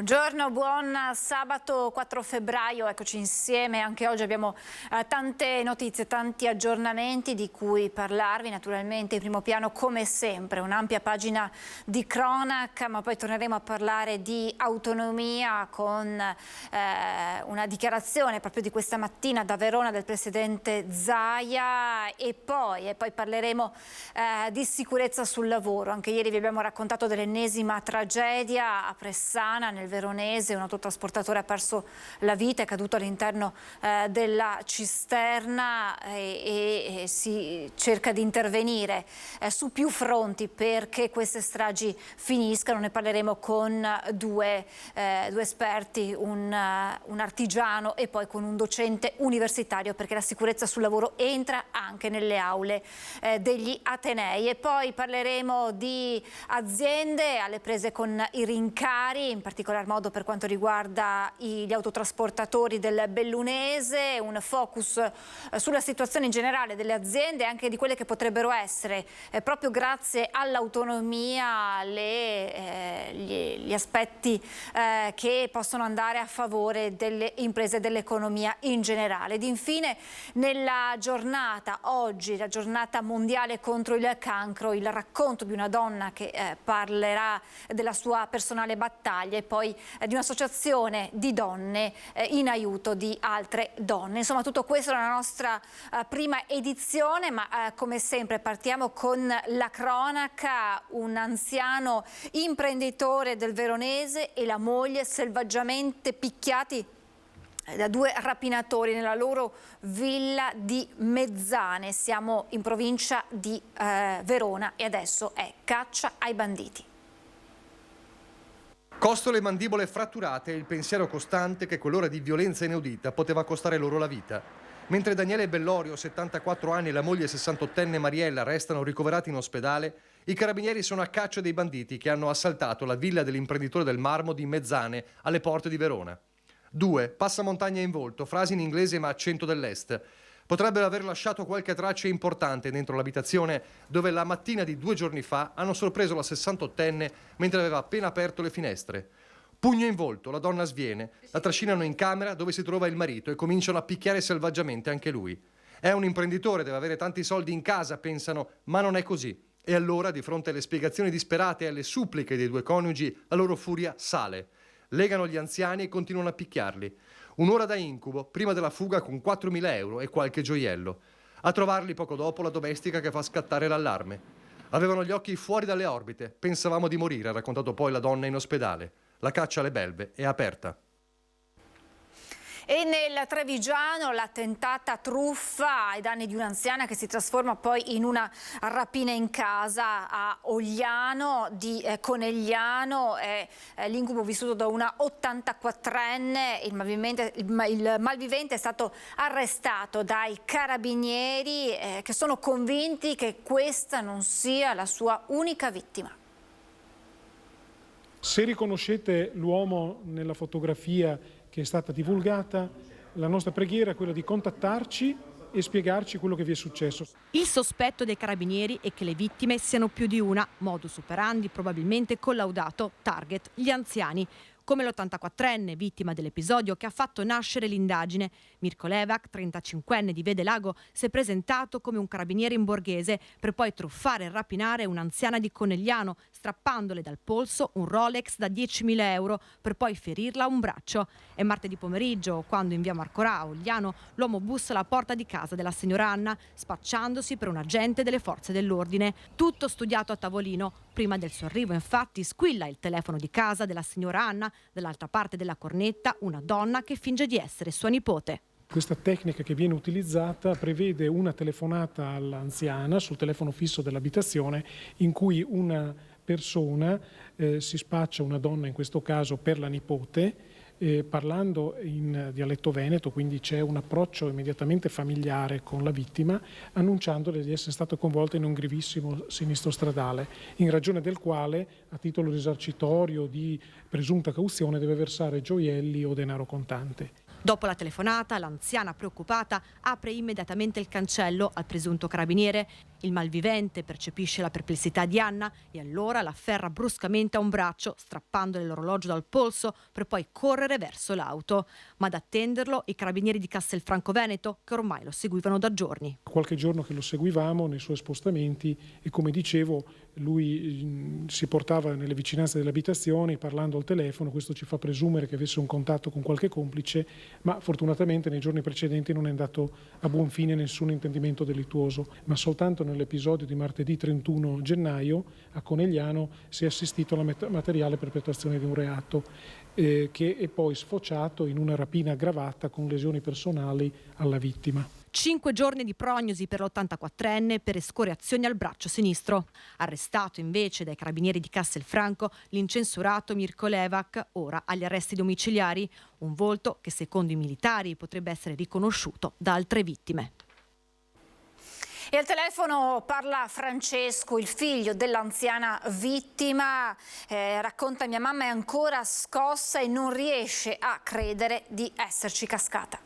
Buongiorno, buon sabato 4 febbraio, eccoci insieme. Anche oggi abbiamo tante notizie, tanti aggiornamenti di cui parlarvi. Naturalmente in primo piano, come sempre, un'ampia pagina di cronaca, ma poi torneremo a parlare di autonomia con una dichiarazione proprio di questa mattina da Verona del presidente Zaia e poi parleremo di sicurezza sul lavoro. Anche ieri vi abbiamo raccontato dell'ennesima tragedia a Pressana, nel Veronese. Un autotrasportatore ha perso la vita, è caduto all'interno della cisterna e si cerca di intervenire su più fronti perché queste stragi finiscano. Ne parleremo con due esperti, un artigiano e poi con un docente universitario, perché la sicurezza sul lavoro entra anche nelle aule degli atenei. E poi parleremo di aziende alle prese con i rincari, in particolar modo per quanto riguarda gli autotrasportatori del Bellunese, un focus sulla situazione in generale delle aziende e anche di quelle che potrebbero essere, proprio grazie all'autonomia, gli aspetti che possono andare a favore delle imprese e dell'economia in generale. Ed infine, nella giornata, oggi, la giornata mondiale contro il cancro, il racconto di una donna che parlerà della sua personale battaglia e poi di un'associazione di donne in aiuto di altre donne. Insomma, tutto questo è la nostra prima edizione, ma come sempre partiamo con la cronaca. Un anziano imprenditore del Veronese e la moglie selvaggiamente picchiati da due rapinatori nella loro villa di Mezzane. Siamo in provincia di Verona e adesso è caccia ai banditi. Costole e mandibole fratturate e il pensiero costante che quell'ora di violenza inaudita poteva costare loro la vita. Mentre Daniele Bellorio, 74 anni, e la moglie 68enne Mariella restano ricoverati in ospedale, i carabinieri sono a caccia dei banditi che hanno assaltato la villa dell'imprenditore del marmo di Mezzane, alle porte di Verona. 2. Passamontagna in volto, frasi in inglese ma accento dell'est. Potrebbero aver lasciato qualche traccia importante dentro l'abitazione dove la mattina di 2 giorni fa hanno sorpreso la 68enne mentre aveva appena aperto le finestre. Pugno in volto, la donna sviene, la trascinano in camera dove si trova il marito e cominciano a picchiare selvaggiamente anche lui. È un imprenditore, deve avere tanti soldi in casa, pensano, ma non è così. E allora, di fronte alle spiegazioni disperate e alle suppliche dei due coniugi, la loro furia sale. Legano gli anziani e continuano a picchiarli. Un'ora da incubo, prima della fuga con 4.000 euro e qualche gioiello. A trovarli poco dopo la domestica che fa scattare l'allarme. Avevano gli occhi fuori dalle orbite, pensavamo di morire, ha raccontato poi la donna in ospedale. La caccia alle belve è aperta. E nel Trevigiano la tentata truffa ai danni di un'anziana che si trasforma poi in una rapina in casa a Ogliano di Conegliano. È l'incubo vissuto da una 84enne. Il malvivente è stato arrestato dai carabinieri che sono convinti che questa non sia la sua unica vittima. Se riconoscete l'uomo nella fotografia che è stata divulgata, la nostra preghiera è quella di contattarci e spiegarci quello che vi è successo. Il sospetto dei carabinieri è che le vittime siano più di una, modus operandi probabilmente collaudato, target gli anziani. Come l'84enne vittima dell'episodio che ha fatto nascere l'indagine. Mirko Levac, 35enne di Vedelago, si è presentato come un carabiniere in borghese per poi truffare e rapinare un'anziana di Conegliano, strappandole dal polso un Rolex da 10.000 euro per poi ferirla a un braccio. È martedì pomeriggio quando in via Marcorà, a Ogliano, l'uomo bussa alla porta di casa della signora Anna, spacciandosi per un agente delle forze dell'ordine. Tutto studiato a tavolino. Prima del suo arrivo, infatti, squilla il telefono di casa della signora Anna. Dall'altra parte della cornetta una donna che finge di essere sua nipote. Questa tecnica che viene utilizzata prevede una telefonata all'anziana sul telefono fisso dell'abitazione in cui una persona si spaccia, una donna in questo caso, per la nipote, parlando in dialetto veneto, quindi c'è un approccio immediatamente familiare con la vittima, annunciandole di essere stato coinvolto in un gravissimo sinistro stradale, in ragione del quale, a titolo risarcitorio di presunta cauzione, deve versare gioielli o denaro contante. Dopo la telefonata, l'anziana preoccupata apre immediatamente il cancello al presunto carabiniere. Il malvivente percepisce la perplessità di Anna e allora la afferra bruscamente a un braccio, strappandole l'orologio dal polso per poi correre verso l'auto. Ma ad attenderlo i carabinieri di Castelfranco Veneto, che ormai lo seguivano da giorni. Qualche giorno che lo seguivamo nei suoi spostamenti e, come dicevo, lui si portava nelle vicinanze delle abitazioni parlando al telefono. Questo ci fa presumere che avesse un contatto con qualche complice, ma fortunatamente nei giorni precedenti non è andato a buon fine nessun intendimento delittuoso, ma soltanto nell'episodio di martedì 31 gennaio a Conegliano si è assistito alla materiale perpetrazione di un reato che è poi sfociato in una rapina aggravata con lesioni personali alla vittima. 5 giorni di prognosi per l'84enne per escoriazioni al braccio sinistro. Arrestato invece dai carabinieri di Castelfranco l'incensurato Mirko Levac, ora agli arresti domiciliari, un volto che secondo i militari potrebbe essere riconosciuto da altre vittime. E al telefono parla Francesco, il figlio dell'anziana vittima. Racconta: mia mamma è ancora scossa e non riesce a credere di esserci cascata.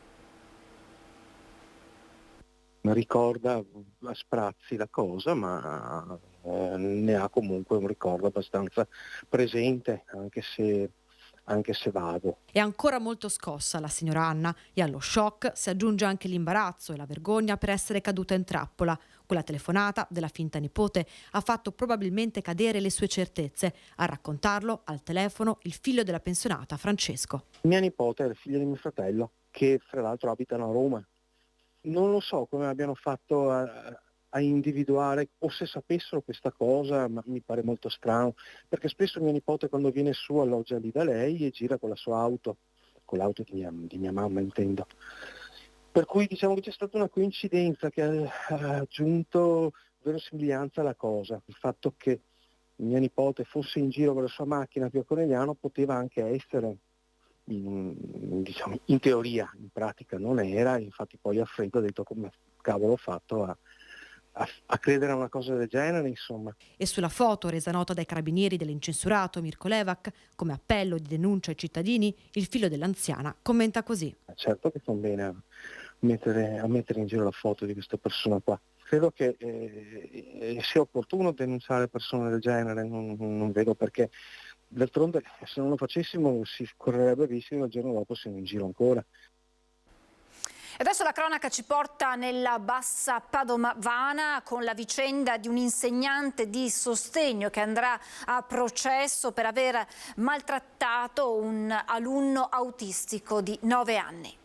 Ricorda a sprazzi la cosa, ma ne ha comunque un ricordo abbastanza presente, anche se vago. È ancora molto scossa la signora Anna e allo shock si aggiunge anche l'imbarazzo e la vergogna per essere caduta in trappola. Quella telefonata della finta nipote ha fatto probabilmente cadere le sue certezze. A raccontarlo al telefono il figlio della pensionata, Francesco. Mia nipote è il figlio di mio fratello, che fra l'altro abitano a Roma. Non lo so come abbiano fatto a individuare, o se sapessero questa cosa, ma mi pare molto strano, perché spesso mia nipote quando viene su alloggia lì da lei e gira con la sua auto, con l'auto di mia mamma intendo. Per cui diciamo che c'è stata una coincidenza che ha aggiunto verosimiglianza alla cosa. Il fatto che mia nipote fosse in giro con la sua macchina qui a Conegliano poteva anche essere, diciamo, in teoria, in pratica non era, infatti poi a freddo ha detto come cavolo ho fatto a credere a una cosa del genere, insomma. E sulla foto resa nota dai carabinieri dell'incensurato Mirko Levac come appello di denuncia ai cittadini, il figlio dell'anziana commenta così: certo che fa bene a mettere in giro la foto di questa persona qua. Credo che sia opportuno denunciare persone del genere, non vedo perché. D'altronde se non lo facessimo si correrebbe rischio che il giorno dopo siamo in giro ancora. Adesso la cronaca ci porta nella bassa padovana con la vicenda di un insegnante di sostegno che andrà a processo per aver maltrattato un alunno autistico di 9 anni.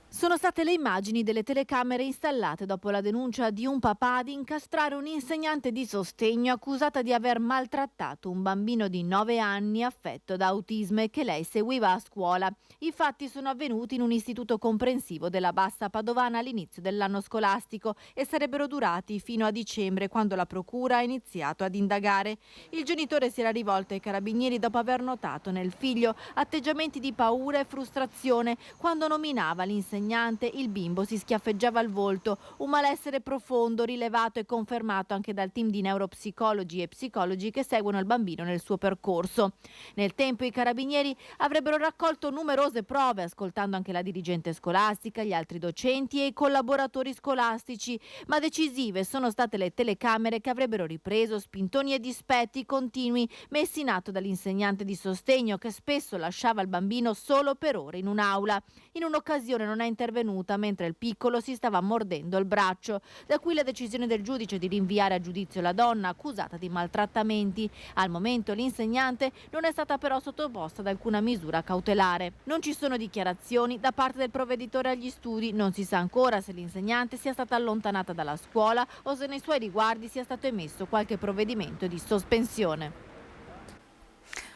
Sono state le immagini delle telecamere installate dopo la denuncia di un papà di incastrare un insegnante di sostegno accusata di aver maltrattato un bambino di 9 anni affetto da autismo e che lei seguiva a scuola. I fatti sono avvenuti in un istituto comprensivo della Bassa Padovana all'inizio dell'anno scolastico e sarebbero durati fino a dicembre, quando la procura ha iniziato ad indagare. Il genitore si era rivolto ai carabinieri dopo aver notato nel figlio atteggiamenti di paura e frustrazione quando nominava l'insegnante. Il bimbo si schiaffeggiava il volto, un malessere profondo rilevato e confermato anche dal team di neuropsicologi e psicologi che seguono il bambino nel suo percorso. Nel tempo i carabinieri avrebbero raccolto numerose prove, ascoltando anche la dirigente scolastica, gli altri docenti e i collaboratori scolastici, ma decisive sono state le telecamere che avrebbero ripreso spintoni e dispetti continui messi in atto dall'insegnante di sostegno, che spesso lasciava il bambino solo per ore in un'aula. In un'occasione non è intervenuta mentre il piccolo si stava mordendo il braccio, da cui la decisione del giudice di rinviare a giudizio la donna accusata di maltrattamenti. Al momento l'insegnante non è stata però sottoposta ad alcuna misura cautelare. Non ci sono dichiarazioni da parte del provveditore agli studi, non si sa ancora se l'insegnante sia stata allontanata dalla scuola o se nei suoi riguardi sia stato emesso qualche provvedimento di sospensione.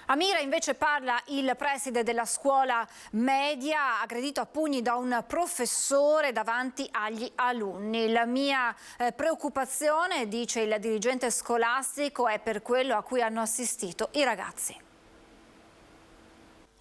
A Mira invece parla il preside della scuola media, aggredito a pugni da un professore davanti agli alunni. La mia preoccupazione, dice il dirigente scolastico, è per quello a cui hanno assistito i ragazzi.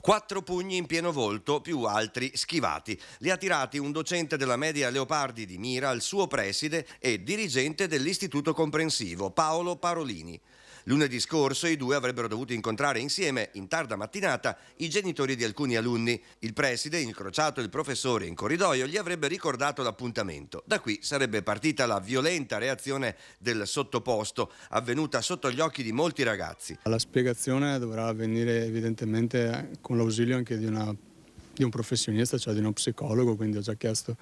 4 pugni in pieno volto, più altri schivati. Li ha tirati un docente della media Leopardi di Mira al suo preside e dirigente dell'istituto comprensivo, Paolo Parolini. Lunedì scorso i due avrebbero dovuto incontrare insieme, in tarda mattinata, i genitori di alcuni alunni. Il preside, incrociato il professore in corridoio, gli avrebbe ricordato l'appuntamento. Da qui sarebbe partita la violenta reazione del sottoposto, avvenuta sotto gli occhi di molti ragazzi. La spiegazione dovrà avvenire evidentemente con l'ausilio anche di un professionista, cioè di uno psicologo, quindi ho già chiesto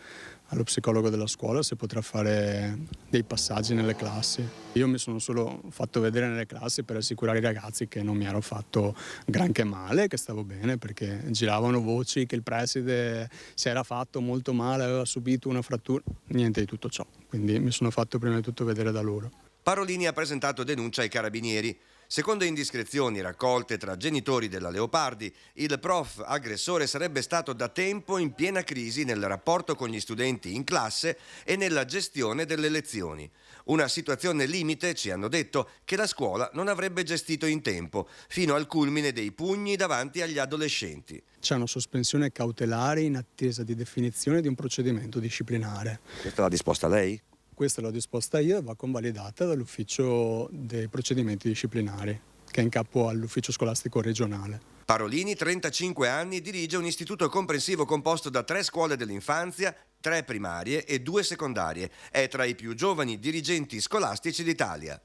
allo psicologo della scuola se potrà fare dei passaggi nelle classi. Io mi sono solo fatto vedere nelle classi per assicurare i ragazzi che non mi ero fatto granché male, che stavo bene, perché giravano voci che il preside si era fatto molto male, aveva subito una frattura, niente di tutto ciò, quindi mi sono fatto prima di tutto vedere da loro. Parolini ha presentato denuncia ai carabinieri. Secondo indiscrezioni raccolte tra genitori della Leopardi, il prof aggressore sarebbe stato da tempo in piena crisi nel rapporto con gli studenti in classe e nella gestione delle lezioni. Una situazione limite, ci hanno detto, che la scuola non avrebbe gestito in tempo, fino al culmine dei pugni davanti agli adolescenti. C'è una sospensione cautelare in attesa di definizione di un procedimento disciplinare. Questa l'ha disposta lei? Questa l'ho disposta io e va convalidata dall'ufficio dei procedimenti disciplinari, che è in capo all'ufficio scolastico regionale. Parolini, 35 anni, dirige un istituto comprensivo composto da 3 scuole dell'infanzia, 3 primarie e 2 secondarie. È tra i più giovani dirigenti scolastici d'Italia.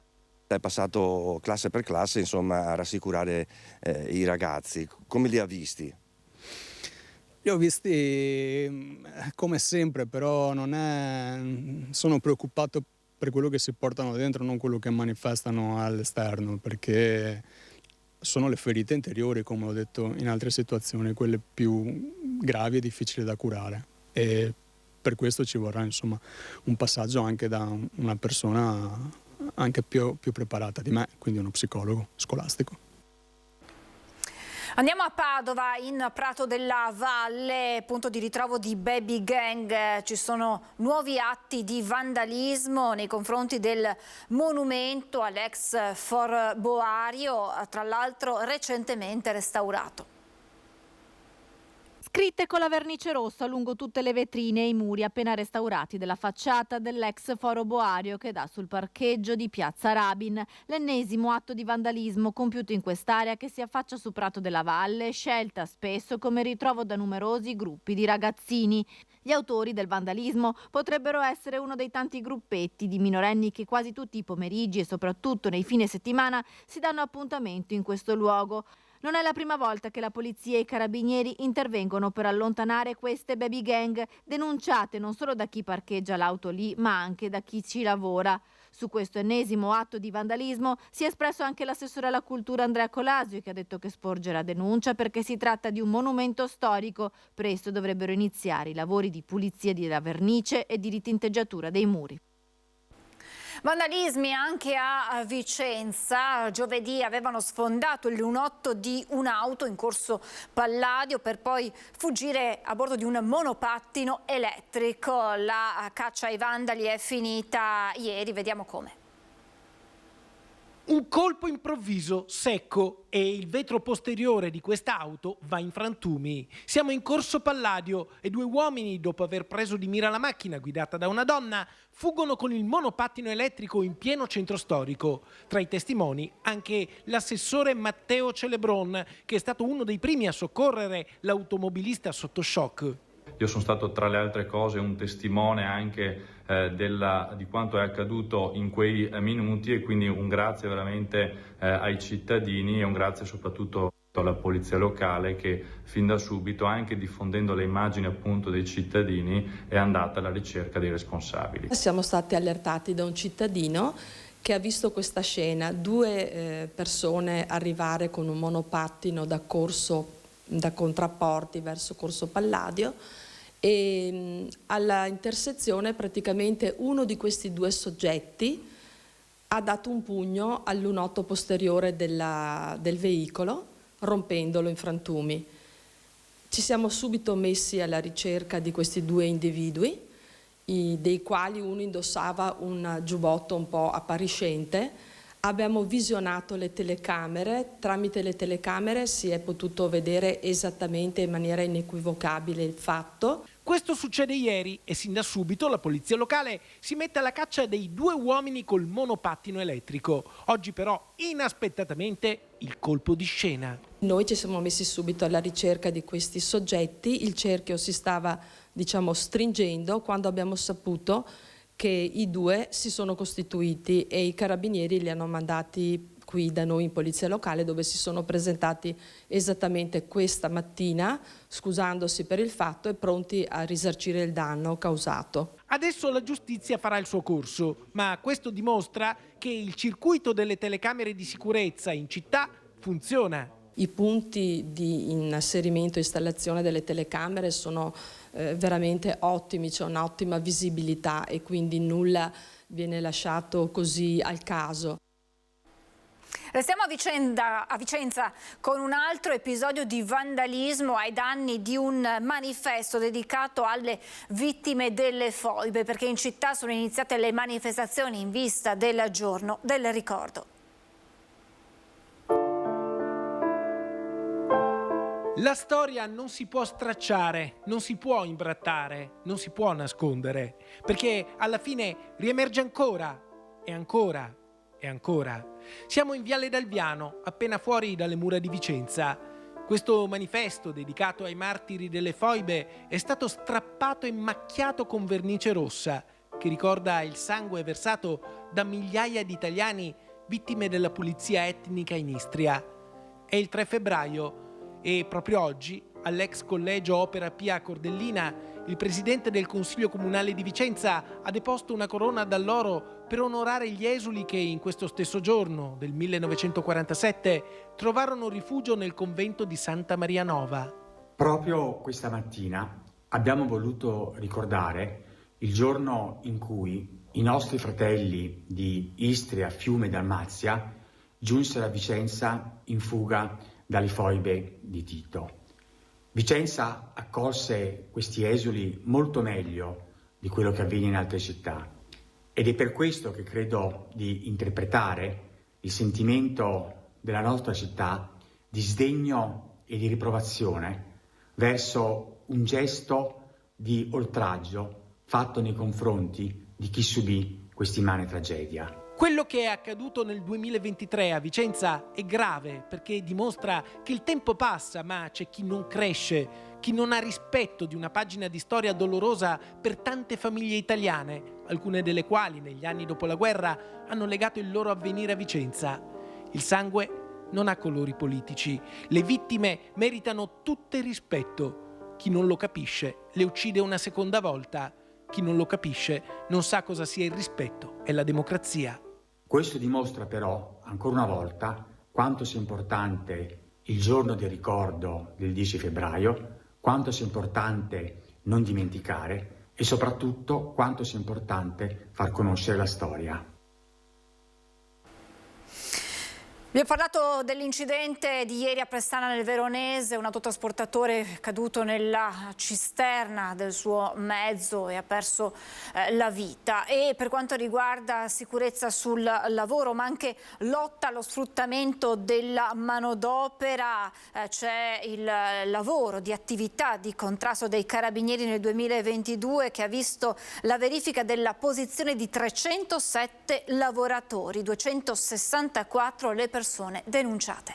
È passato classe per classe, insomma, a rassicurare i ragazzi. Come li ha visti? Li ho visti come sempre, però sono preoccupato per quello che si portano dentro, non quello che manifestano all'esterno, perché sono le ferite interiori, come ho detto in altre situazioni, quelle più gravi e difficili da curare. E per questo ci vorrà, insomma, un passaggio anche da una persona anche più preparata di me, quindi uno psicologo scolastico. Andiamo a Padova, in Prato della Valle, punto di ritrovo di baby gang. Ci sono nuovi atti di vandalismo nei confronti del monumento all'ex Foroboario, tra l'altro recentemente restaurato. Scritte con la vernice rossa lungo tutte le vetrine e i muri appena restaurati della facciata dell'ex Foro Boario che dà sul parcheggio di Piazza Rabin. L'ennesimo atto di vandalismo compiuto in quest'area che si affaccia su Prato della Valle, scelta spesso come ritrovo da numerosi gruppi di ragazzini. Gli autori del vandalismo potrebbero essere uno dei tanti gruppetti di minorenni che quasi tutti i pomeriggi e soprattutto nei fine settimana si danno appuntamento in questo luogo. Non è la prima volta che la polizia e i carabinieri intervengono per allontanare queste baby gang, denunciate non solo da chi parcheggia l'auto lì, ma anche da chi ci lavora. Su questo ennesimo atto di vandalismo si è espresso anche l'assessore alla cultura Andrea Colasio, che ha detto che sporge la denuncia perché si tratta di un monumento storico. Presto dovrebbero iniziare i lavori di pulizia della vernice e di ritinteggiatura dei muri. Vandalismi anche a Vicenza. Giovedì avevano sfondato il lunotto di un'auto in corso Palladio per poi fuggire a bordo di un monopattino elettrico. La caccia ai vandali è finita ieri, vediamo come. Un colpo improvviso, secco, e il vetro posteriore di quest'auto va in frantumi. Siamo in corso Palladio e 2 uomini, dopo aver preso di mira la macchina guidata da una donna, fuggono con il monopattino elettrico in pieno centro storico. Tra i testimoni anche l'assessore Matteo Celebron, che è stato uno dei primi a soccorrere l'automobilista sotto shock. Io sono stato, tra le altre cose, un testimone anche di quanto è accaduto in quei minuti, e quindi un grazie veramente ai cittadini e un grazie soprattutto alla polizia locale che fin da subito, anche diffondendo le immagini appunto dei cittadini, è andata alla ricerca dei responsabili. Siamo stati allertati da un cittadino che ha visto questa scena, 2 persone arrivare con un monopattino da Contrapporti verso Corso Palladio, e alla intersezione praticamente uno di questi 2 soggetti ha dato un pugno al lunotto posteriore del veicolo, rompendolo in frantumi. Ci siamo subito messi alla ricerca di questi 2 individui, dei quali uno indossava un giubbotto un po' appariscente. Abbiamo visionato le telecamere, tramite le telecamere si è potuto vedere esattamente in maniera inequivocabile il fatto. Questo succede ieri e sin da subito la polizia locale si mette alla caccia dei 2 uomini col monopattino elettrico. Oggi però, inaspettatamente, il colpo di scena. Noi ci siamo messi subito alla ricerca di questi soggetti, il cerchio si stava, stringendo quando abbiamo saputo che i 2 si sono costituiti e i carabinieri li hanno mandati qui da noi in polizia locale, dove si sono presentati esattamente questa mattina, scusandosi per il fatto e pronti a risarcire il danno causato. Adesso la giustizia farà il suo corso, ma questo dimostra che il circuito delle telecamere di sicurezza in città funziona. I punti di inserimento e installazione delle telecamere sono veramente ottimi, c'è un'ottima visibilità e quindi nulla viene lasciato così al caso. Restiamo a Vicenza con un altro episodio di vandalismo ai danni di un manifesto dedicato alle vittime delle foibe, perché in città sono iniziate le manifestazioni in vista del giorno del ricordo. La storia non si può stracciare, non si può imbrattare, non si può nascondere, perché alla fine riemerge ancora e ancora e ancora. Siamo in Viale d'Alviano, appena fuori dalle mura di Vicenza. Questo manifesto dedicato ai martiri delle foibe è stato strappato e macchiato con vernice rossa, che ricorda il sangue versato da migliaia di italiani vittime della pulizia etnica in Istria. È il 3 febbraio e proprio oggi, all'ex collegio Opera Pia a Cordellina, il presidente del Consiglio Comunale di Vicenza ha deposto una corona d'alloro per onorare gli esuli che in questo stesso giorno del 1947 trovarono rifugio nel convento di Santa Maria Nova. Proprio questa mattina abbiamo voluto ricordare il giorno in cui i nostri fratelli di Istria, Fiume e Dalmazia giunsero a Vicenza in fuga dalle foibe di Tito. Vicenza accolse questi esuli molto meglio di quello che avviene in altre città ed è per questo che credo di interpretare il sentimento della nostra città di sdegno e di riprovazione verso un gesto di oltraggio fatto nei confronti di chi subì quest'immane tragedia. Quello che è accaduto nel 2023 a Vicenza è grave perché dimostra che il tempo passa, ma c'è chi non cresce, chi non ha rispetto di una pagina di storia dolorosa per tante famiglie italiane, alcune delle quali negli anni dopo la guerra hanno legato il loro avvenire a Vicenza. Il sangue non ha colori politici, le vittime meritano tutte rispetto. Chi non lo capisce le uccide una seconda volta. Chi non lo capisce non sa cosa sia il rispetto e la democrazia. Questo dimostra però, ancora una volta, quanto sia importante il giorno del ricordo del 10 febbraio, quanto sia importante non dimenticare e soprattutto quanto sia importante far conoscere la storia. Vi ho parlato dell'incidente di ieri a Prestana nel Veronese, un autotrasportatore caduto nella cisterna del suo mezzo e ha perso la vita. E per quanto riguarda sicurezza sul lavoro, ma anche lotta allo sfruttamento della manodopera, c'è il lavoro di attività di contrasto dei carabinieri nel 2022 che ha visto la verifica della posizione di 307 lavoratori, 264 le persone denunciate.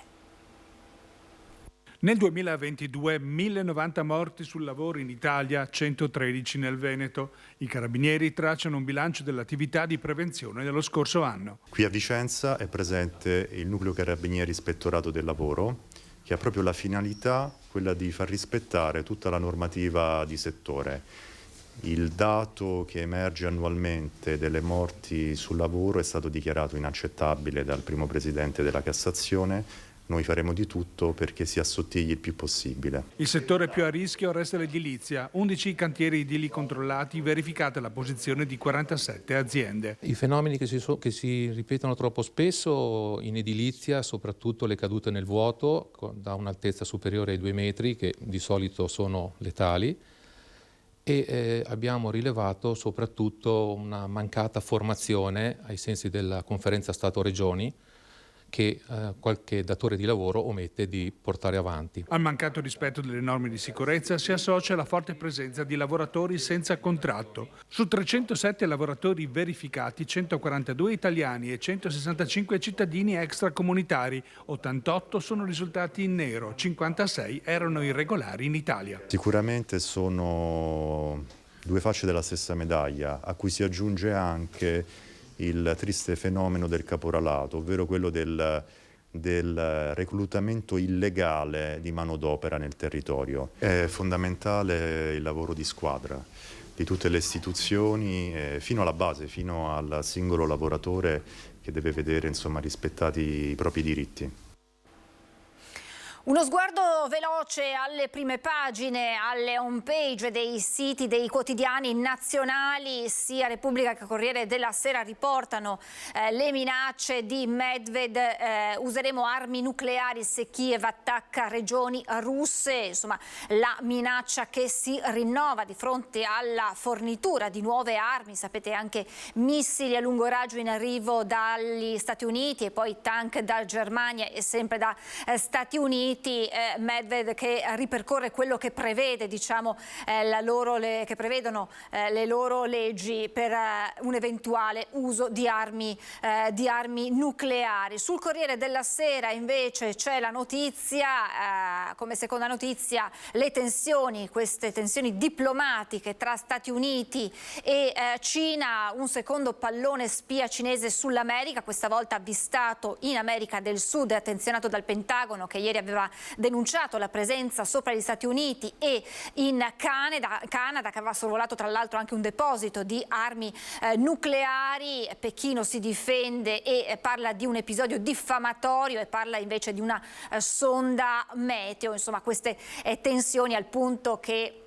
Nel 2022 1090 morti sul lavoro in Italia, 113 nel Veneto. I carabinieri tracciano un bilancio dell'attività di prevenzione dello scorso anno. Qui a Vicenza è presente il nucleo carabinieri ispettorato del lavoro, che ha proprio la finalità quella di far rispettare tutta la normativa di settore. Il dato che emerge annualmente delle morti sul lavoro è stato dichiarato inaccettabile dal primo presidente della Cassazione. Noi faremo di tutto perché si assottigli il più possibile. Il settore più a rischio resta l'edilizia. 11 cantieri edili controllati, verificata la posizione di 47 aziende. I fenomeni che si ripetono troppo spesso in edilizia, soprattutto le cadute nel vuoto da un'altezza superiore ai 2 metri, che di solito sono letali. e abbiamo rilevato soprattutto una mancata formazione ai sensi della conferenza Stato-Regioni che qualche datore di lavoro omette di portare avanti. Al mancato rispetto delle norme di sicurezza si associa la forte presenza di lavoratori senza contratto. Su 307 lavoratori verificati, 142 italiani e 165 cittadini extracomunitari, 88 sono risultati in nero, 56 erano irregolari in Italia. Sicuramente sono due facce della stessa medaglia, a cui si aggiunge anche il triste fenomeno del caporalato, ovvero quello del reclutamento illegale di manodopera nel territorio. È fondamentale il lavoro di squadra di tutte le istituzioni, fino alla base, fino al singolo lavoratore che deve vedere, insomma, rispettati i propri diritti. Uno sguardo veloce alle prime pagine, alle home page dei siti dei quotidiani nazionali. Sia Repubblica che Corriere della Sera riportano le minacce di Medved, useremo armi nucleari se Kiev attacca regioni russe, insomma la minaccia che si rinnova di fronte alla fornitura di nuove armi, sapete anche missili a lungo raggio in arrivo dagli Stati Uniti e poi tank da Germania e sempre da Stati Uniti. Medved che ripercorre quello che prevede, diciamo, che prevedono le loro leggi per un eventuale uso di armi nucleari. Sul Corriere della Sera invece c'è la notizia, come seconda notizia, queste tensioni diplomatiche tra Stati Uniti e Cina, un secondo pallone spia cinese sull'America, questa volta avvistato in America del Sud, attenzionato dal Pentagono, che ieri aveva denunciato la presenza sopra gli Stati Uniti e in Canada, che aveva sorvolato tra l'altro anche un deposito di armi nucleari. Pechino si difende e parla di un episodio diffamatorio e parla invece di una sonda meteo. Insomma, queste tensioni al punto che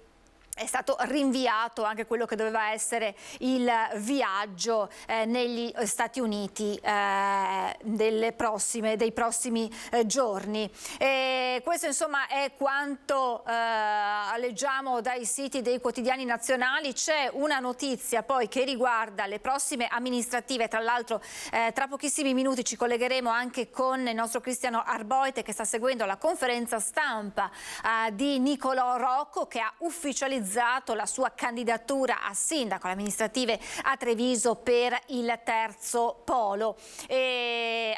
è stato rinviato anche quello che doveva essere il viaggio negli Stati Uniti dei prossimi giorni. Questo insomma è quanto leggiamo dai siti dei quotidiani nazionali. C'è una notizia poi che riguarda le prossime amministrative, tra l'altro tra pochissimi minuti ci collegheremo anche con il nostro Cristiano Arboite che sta seguendo la conferenza stampa di Nicolò Rocco, che ha ufficializzato la sua candidatura a sindaco alle amministrative a Treviso per il terzo polo.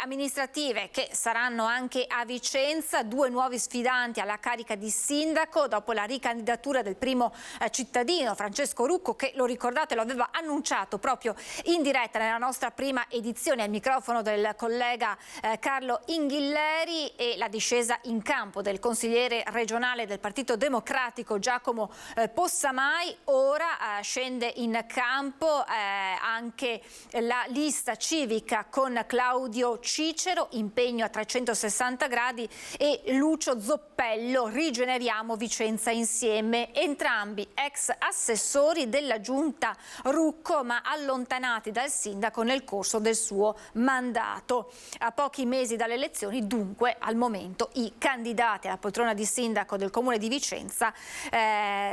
Amministrative che saranno anche a Vicenza, due nuovi sfidanti alla carica di sindaco dopo la ricandidatura del primo cittadino Francesco Rucco, che lo ricordate lo aveva annunciato proprio in diretta nella nostra prima edizione al microfono del collega Carlo Inghilleri, e la discesa in campo del consigliere regionale del Partito Democratico Giacomo Possamai. Ora scende in campo anche la lista civica con Claudio Cicero, impegno a 360 gradi, e Lucio Zoppello, rigeneriamo Vicenza insieme, entrambi ex assessori della giunta Rucco ma allontanati dal sindaco nel corso del suo mandato. A pochi mesi dalle elezioni, dunque, al momento i candidati alla poltrona di sindaco del comune di Vicenza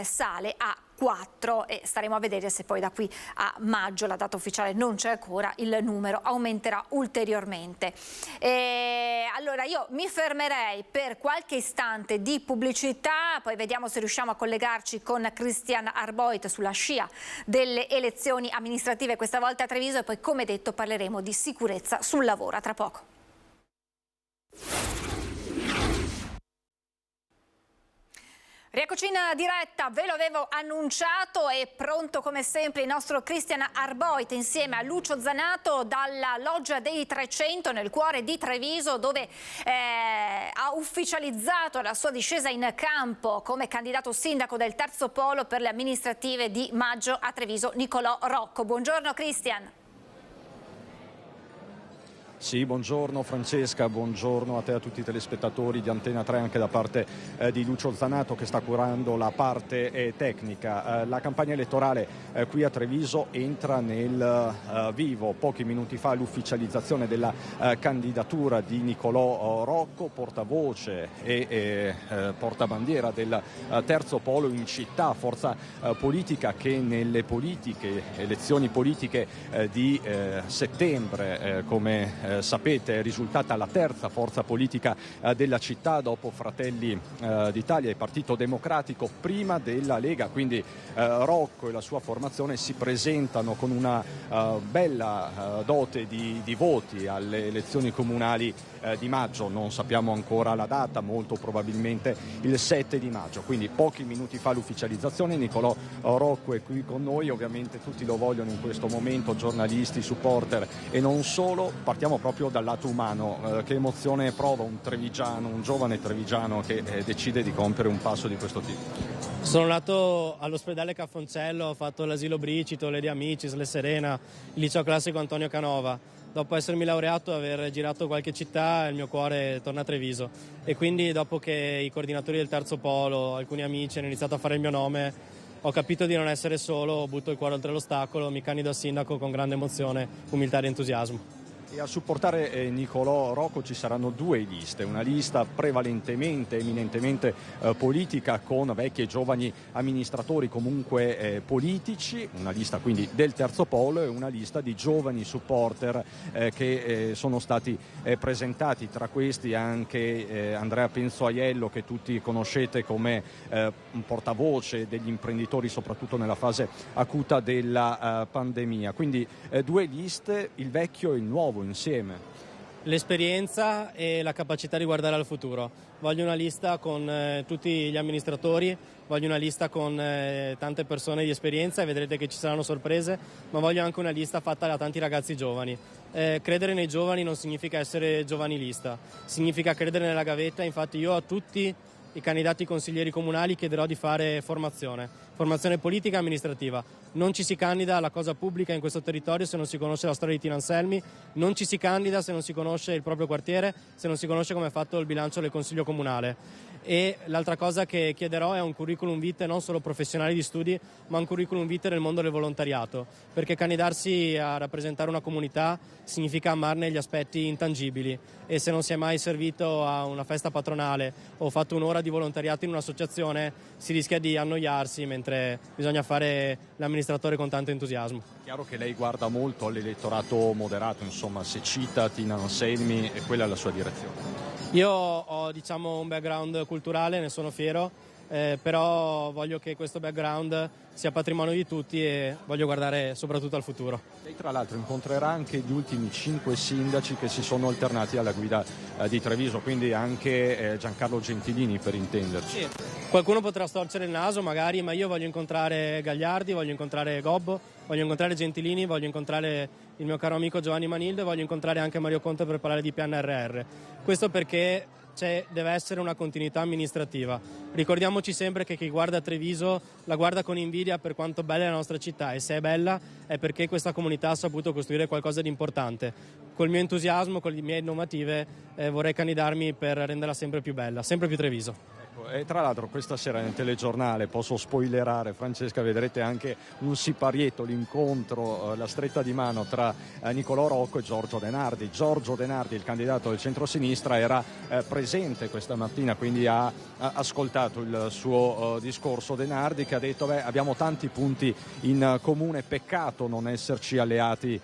sale a 4 e staremo a vedere se poi da qui a maggio, la data ufficiale non c'è ancora, il numero aumenterà ulteriormente. Allora io mi fermerei per qualche istante di pubblicità, poi vediamo se riusciamo a collegarci con Cristian Arboit sulla scia delle elezioni amministrative questa volta a Treviso, e poi, come detto, parleremo di sicurezza sul lavoro. A tra poco. Rieccoci in diretta, ve lo avevo annunciato, è pronto come sempre il nostro Cristian Arboit insieme a Lucio Zanato dalla Loggia dei 300 nel cuore di Treviso, dove ha ufficializzato la sua discesa in campo come candidato sindaco del terzo polo per le amministrative di maggio a Treviso, Nicolò Rocco. Buongiorno Cristian. Sì, buongiorno Francesca, buongiorno a te e a tutti i telespettatori di Antena 3, anche da parte di Lucio Zanato che sta curando la parte tecnica. La campagna elettorale qui a Treviso entra nel vivo. Pochi minuti fa l'ufficializzazione della candidatura di Nicolò Rocco, portavoce e portabandiera del terzo polo in città, forza politica che nelle elezioni politiche di settembre, come sapete, è risultata la terza forza politica della città dopo Fratelli d'Italia e Partito Democratico, prima della Lega. Quindi Rocco e la sua formazione si presentano con una bella dote di voti alle elezioni comunali di maggio. Non sappiamo ancora la data, molto probabilmente il 7 di maggio. Quindi pochi minuti fa l'ufficializzazione. Nicolò Rocco è qui con noi, ovviamente tutti lo vogliono in questo momento, giornalisti, supporter e non solo. Partiamo proprio dal lato umano. Che emozione prova un trevigiano, un giovane trevigiano che decide di compiere un passo di questo tipo? Sono nato all'ospedale Caffoncello, ho fatto l'asilo Bricito, le De Amicis, le Serena, il liceo classico Antonio Canova. Dopo essermi laureato e aver girato qualche città, il mio cuore torna a Treviso, e quindi dopo che i coordinatori del terzo polo, alcuni amici hanno iniziato a fare il mio nome, ho capito di non essere solo, butto il cuore oltre l'ostacolo, mi candido a sindaco con grande emozione, umiltà ed entusiasmo. E a supportare Nicolò Rocco ci saranno due liste, una lista prevalentemente, eminentemente politica con vecchi e giovani amministratori comunque politici, una lista quindi del terzo polo, e una lista di giovani supporter che sono stati presentati, tra questi anche Andrea Penzoaiello, che tutti conoscete come un portavoce degli imprenditori soprattutto nella fase acuta della pandemia. Quindi due liste, il vecchio e il nuovo insieme. L'esperienza e la capacità di guardare al futuro. Voglio una lista con tutti gli amministratori, voglio una lista con tante persone di esperienza, e vedrete che ci saranno sorprese, ma voglio anche una lista fatta da tanti ragazzi giovani. Credere nei giovani non significa essere giovanilista, significa credere nella gavetta. Infatti io a tutti i candidati consiglieri comunali chiederò di fare formazione politica e amministrativa. Non ci si candida alla cosa pubblica in questo territorio se non si conosce la storia di Tina Anselmi, non ci si candida se non si conosce il proprio quartiere, se non si conosce come è fatto il bilancio del Consiglio Comunale. E l'altra cosa che chiederò è un curriculum vitae non solo professionale di studi, ma un curriculum vitae nel mondo del volontariato, perché candidarsi a rappresentare una comunità significa amarne gli aspetti intangibili, e se non si è mai servito a una festa patronale o fatto un'ora di volontariato in un'associazione si rischia di annoiarsi, mentre bisogna fare l'amministratore con tanto entusiasmo. È chiaro che lei guarda molto all'elettorato moderato, insomma, se cita Tina Anselmi, e quella è la sua direzione. Io ho un background culturale, ne sono fiero, però voglio che questo background sia patrimonio di tutti e voglio guardare soprattutto al futuro. Lei tra l'altro incontrerà anche gli ultimi 5 sindaci che si sono alternati alla guida di Treviso, quindi anche Giancarlo Gentilini, per intenderci. Sì. Qualcuno potrà storcere il naso magari, ma io voglio incontrare Gagliardi, voglio incontrare Gobbo, voglio incontrare Gentilini, voglio incontrare il mio caro amico Giovanni Manildo e voglio incontrare anche Mario Conte per parlare di PNRR. Questo perché deve essere una continuità amministrativa. Ricordiamoci sempre che chi guarda Treviso la guarda con invidia per quanto bella è la nostra città, e se è bella è perché questa comunità ha saputo costruire qualcosa di importante. Col mio entusiasmo, con le mie innovative, vorrei candidarmi per renderla sempre più bella, sempre più Treviso. E tra l'altro questa sera nel telegiornale, posso spoilerare Francesca, vedrete anche un siparietto, l'incontro, la stretta di mano tra Nicolò Rocco e Giorgio Denardi. Giorgio Denardi, il candidato del centrosinistra, era presente questa mattina, quindi ha ascoltato il suo discorso. Denardi che ha detto abbiamo tanti punti in comune, peccato non esserci alleati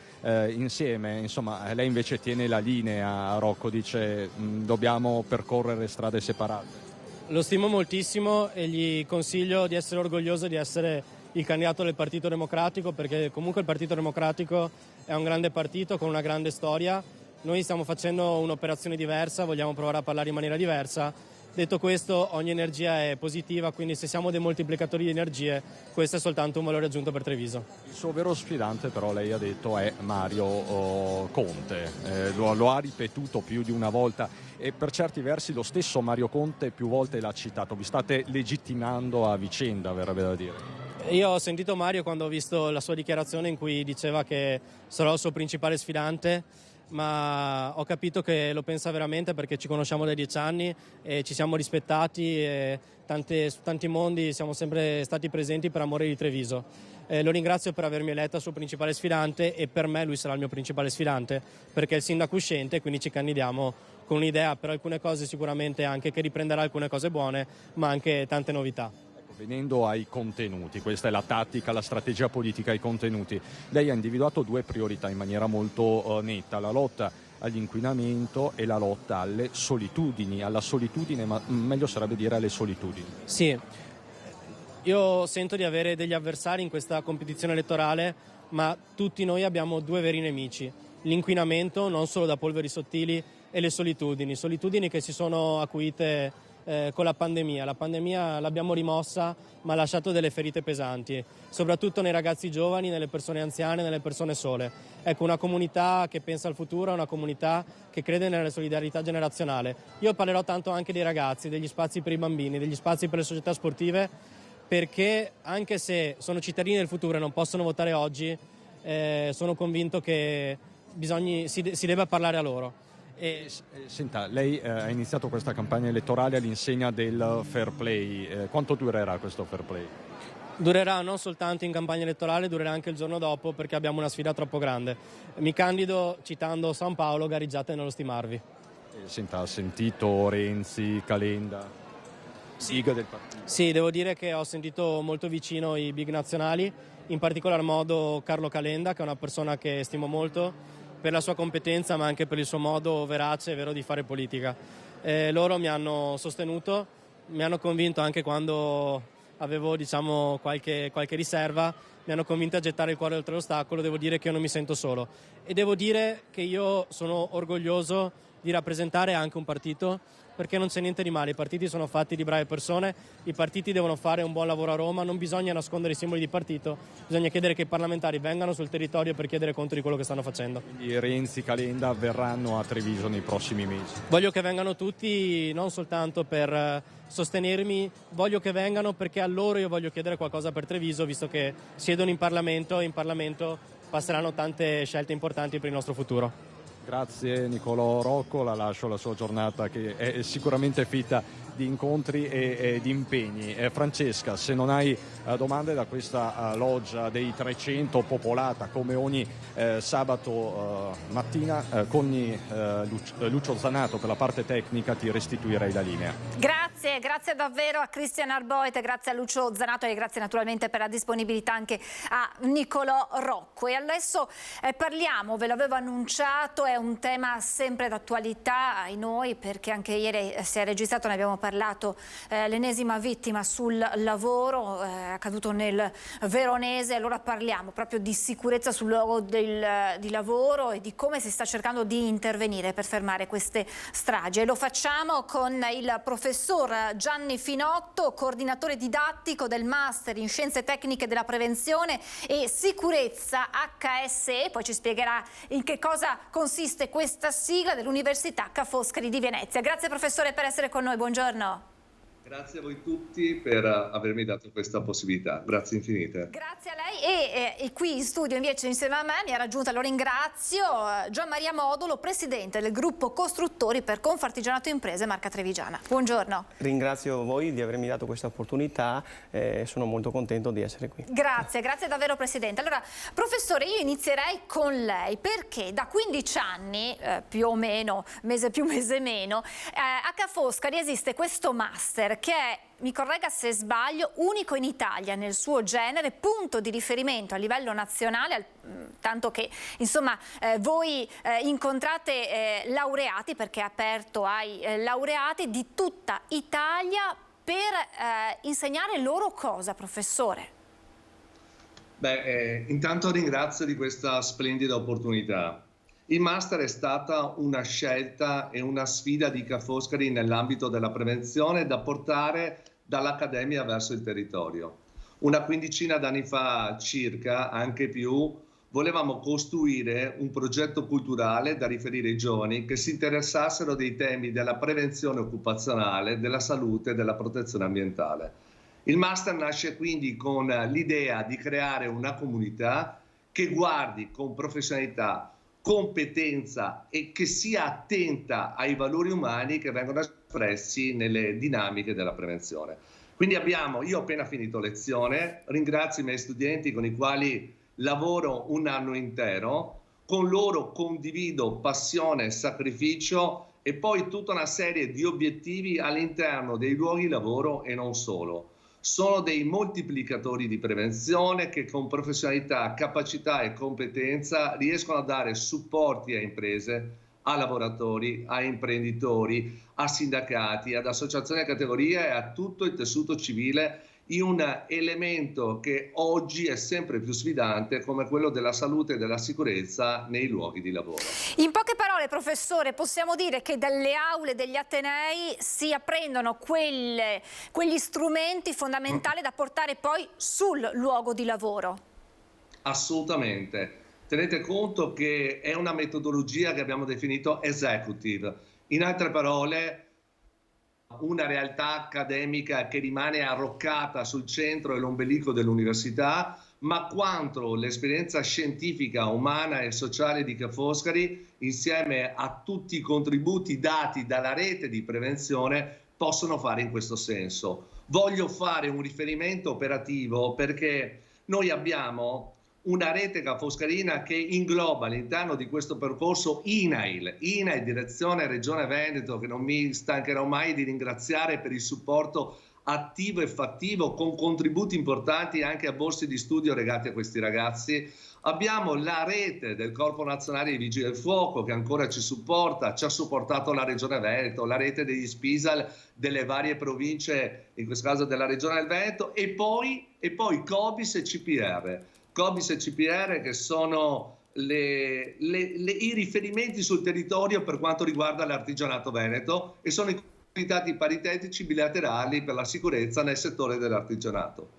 insieme. Insomma, lei invece tiene la linea, Rocco, dice dobbiamo percorrere strade separate. Lo stimo moltissimo e gli consiglio di essere orgoglioso di essere il candidato del Partito Democratico, perché comunque il Partito Democratico è un grande partito con una grande storia. Noi stiamo facendo un'operazione diversa, vogliamo provare a parlare in maniera diversa. Detto questo, ogni energia è positiva, quindi se siamo dei moltiplicatori di energie, questo è soltanto un valore aggiunto per Treviso. Il suo vero sfidante, però, lei ha detto, è Mario Conte. Lo ha ripetuto più di una volta e per certi versi lo stesso Mario Conte più volte l'ha citato. Vi state legittimando a vicenda, verrebbe da dire. Io ho sentito Mario quando ho visto la sua dichiarazione in cui diceva che sarò il suo principale sfidante. ma ho capito che lo pensa veramente perché ci conosciamo da 10 anni e ci siamo rispettati e su tanti mondi siamo sempre stati presenti per amore di Treviso. Lo ringrazio per avermi eletta suo principale sfidante e per me lui sarà il mio principale sfidante perché è il sindaco uscente, quindi ci candidiamo con un'idea per alcune cose sicuramente anche che riprenderà alcune cose buone, ma anche tante novità. Venendo ai contenuti, questa è la tattica, la strategia politica ai contenuti. Lei ha individuato 2 priorità in maniera molto netta, la lotta all'inquinamento e la lotta alle solitudini, alla solitudine, ma meglio sarebbe dire alle solitudini. Sì, io sento di avere degli avversari in questa competizione elettorale, ma tutti noi abbiamo 2 veri nemici, l'inquinamento non solo da polveri sottili e le solitudini che si sono acuite con la pandemia l'abbiamo rimossa ma ha lasciato delle ferite pesanti, soprattutto nei ragazzi giovani, nelle persone anziane, nelle persone sole. Ecco, una comunità che pensa al futuro, una comunità che crede nella solidarietà generazionale. Io parlerò tanto anche dei ragazzi, degli spazi per i bambini, degli spazi per le società sportive, perché anche se sono cittadini del futuro e non possono votare oggi, sono convinto che si debba parlare a loro. Senta, lei ha iniziato questa campagna elettorale all'insegna del fair play. Quanto durerà questo fair play? Durerà non soltanto in campagna elettorale, durerà anche il giorno dopo perché abbiamo una sfida troppo grande. Mi candido citando San Paolo, gareggiate nello stimarvi. Senta, ha sentito Renzi, Calenda, Siga del partito? Sì, devo dire che ho sentito molto vicino i big nazionali, in particolar modo Carlo Calenda, che è una persona che stimo molto, per la sua competenza ma anche per il suo modo verace e vero di fare politica. Loro mi hanno sostenuto, mi hanno convinto anche quando avevo qualche riserva, mi hanno convinto a gettare il cuore oltre l'ostacolo. Devo dire che io non mi sento solo e devo dire che io sono orgoglioso di rappresentare anche un partito, perché non c'è niente di male, i partiti sono fatti di brave persone, i partiti devono fare un buon lavoro a Roma, non bisogna nascondere i simboli di partito, bisogna chiedere che i parlamentari vengano sul territorio per chiedere conto di quello che stanno facendo. Quindi Renzi, Calenda verranno a Treviso nei prossimi mesi? Voglio che vengano tutti, non soltanto per sostenermi, voglio che vengano perché a loro io voglio chiedere qualcosa per Treviso, visto che siedono in Parlamento e in Parlamento passeranno tante scelte importanti per il nostro futuro. Grazie Nicolò Rocco, la lascio alla sua giornata che è sicuramente fitta di incontri e di impegni. Francesca, se non hai domande da questa loggia dei 300 popolata come ogni sabato mattina, con Lucio Zanato per la parte tecnica ti restituirei la linea. Grazie davvero a Cristian Arboet, grazie a Lucio Zanato e grazie naturalmente per la disponibilità anche a Nicolò Rocco. E adesso parliamo, ve l'avevo annunciato, è un tema sempre d'attualità ai noi perché anche ieri si è registrato, ne abbiamo parlato, l'ennesima vittima sul lavoro, accaduto nel Veronese. Allora parliamo proprio di sicurezza sul luogo di lavoro e di come si sta cercando di intervenire per fermare queste stragi. E lo facciamo con il professor Gianni Finotto, coordinatore didattico del Master in Scienze Tecniche della Prevenzione e Sicurezza HSE. Poi ci spiegherà in che cosa consiste questa sigla dell'Università Ca' Foscari di Venezia. Grazie professore per essere con noi, buongiorno. Grazie a voi tutti per avermi dato questa possibilità, grazie infinite. Grazie a lei e qui in studio invece insieme a me mi ha raggiunta, lo ringrazio, Gian Maria Modulo, presidente del gruppo costruttori per Confartigianato Imprese Marca Trevigiana. Buongiorno. Ringrazio voi di avermi dato questa opportunità, sono molto contento di essere qui. Grazie davvero presidente. Allora professore, io inizierei con lei perché da 15 anni, più o meno, mese più mese meno, a Ca' Foscari esiste questo master che è, mi corregga se sbaglio, unico in Italia nel suo genere, punto di riferimento a livello nazionale, tanto che insomma voi incontrate laureati, perché è aperto ai laureati di tutta Italia per insegnare loro cosa, professore? Intanto ringrazio di questa splendida opportunità. Il Master è stata una scelta e una sfida di Ca' Foscari nell'ambito della prevenzione da portare dall'Accademia verso il territorio. Una quindicina d'anni fa circa, anche più, volevamo costruire un progetto culturale da riferire ai giovani che si interessassero dei temi della prevenzione occupazionale, della salute e della protezione ambientale. Il Master nasce quindi con l'idea di creare una comunità che guardi con professionalità, competenza e che sia attenta ai valori umani che vengono espressi nelle dinamiche della prevenzione. Quindi io ho appena finito lezione, ringrazio i miei studenti con i quali lavoro un anno intero, con loro condivido passione, sacrificio e poi tutta una serie di obiettivi all'interno dei luoghi di lavoro e non solo. Sono dei moltiplicatori di prevenzione che con professionalità, capacità e competenza riescono a dare supporti a imprese, a lavoratori, a imprenditori, a sindacati, ad associazioni e categorie e a tutto il tessuto civile in un elemento che oggi è sempre più sfidante come quello della salute e della sicurezza nei luoghi di lavoro. In poche parole, professore, possiamo dire che dalle aule degli Atenei si apprendono quegli strumenti fondamentali da portare poi sul luogo di lavoro. Assolutamente. Tenete conto che è una metodologia che abbiamo definito executive. In altre parole, una realtà accademica che rimane arroccata sul centro e l'ombelico dell'università, ma quanto l'esperienza scientifica, umana e sociale di Ca' Foscari, insieme a tutti i contributi dati dalla rete di prevenzione, possono fare in questo senso. Voglio fare un riferimento operativo perché noi abbiamo una rete Ca' Foscarina che ingloba all'interno di questo percorso INAIL, Direzione Regione Veneto, che non mi stancherò mai di ringraziare per il supporto attivo e fattivo con contributi importanti anche a borse di studio legate a questi ragazzi. Abbiamo la rete del Corpo Nazionale dei Vigili del Fuoco che ancora ci supporta, ci ha supportato la Regione Veneto, la rete degli SPISAL delle varie province, in questo caso della Regione del Veneto, e poi COBIS e CPR. COBIS e CPR che sono i riferimenti sul territorio per quanto riguarda l'artigianato veneto e sono i comitati paritetici bilaterali per la sicurezza nel settore dell'artigianato.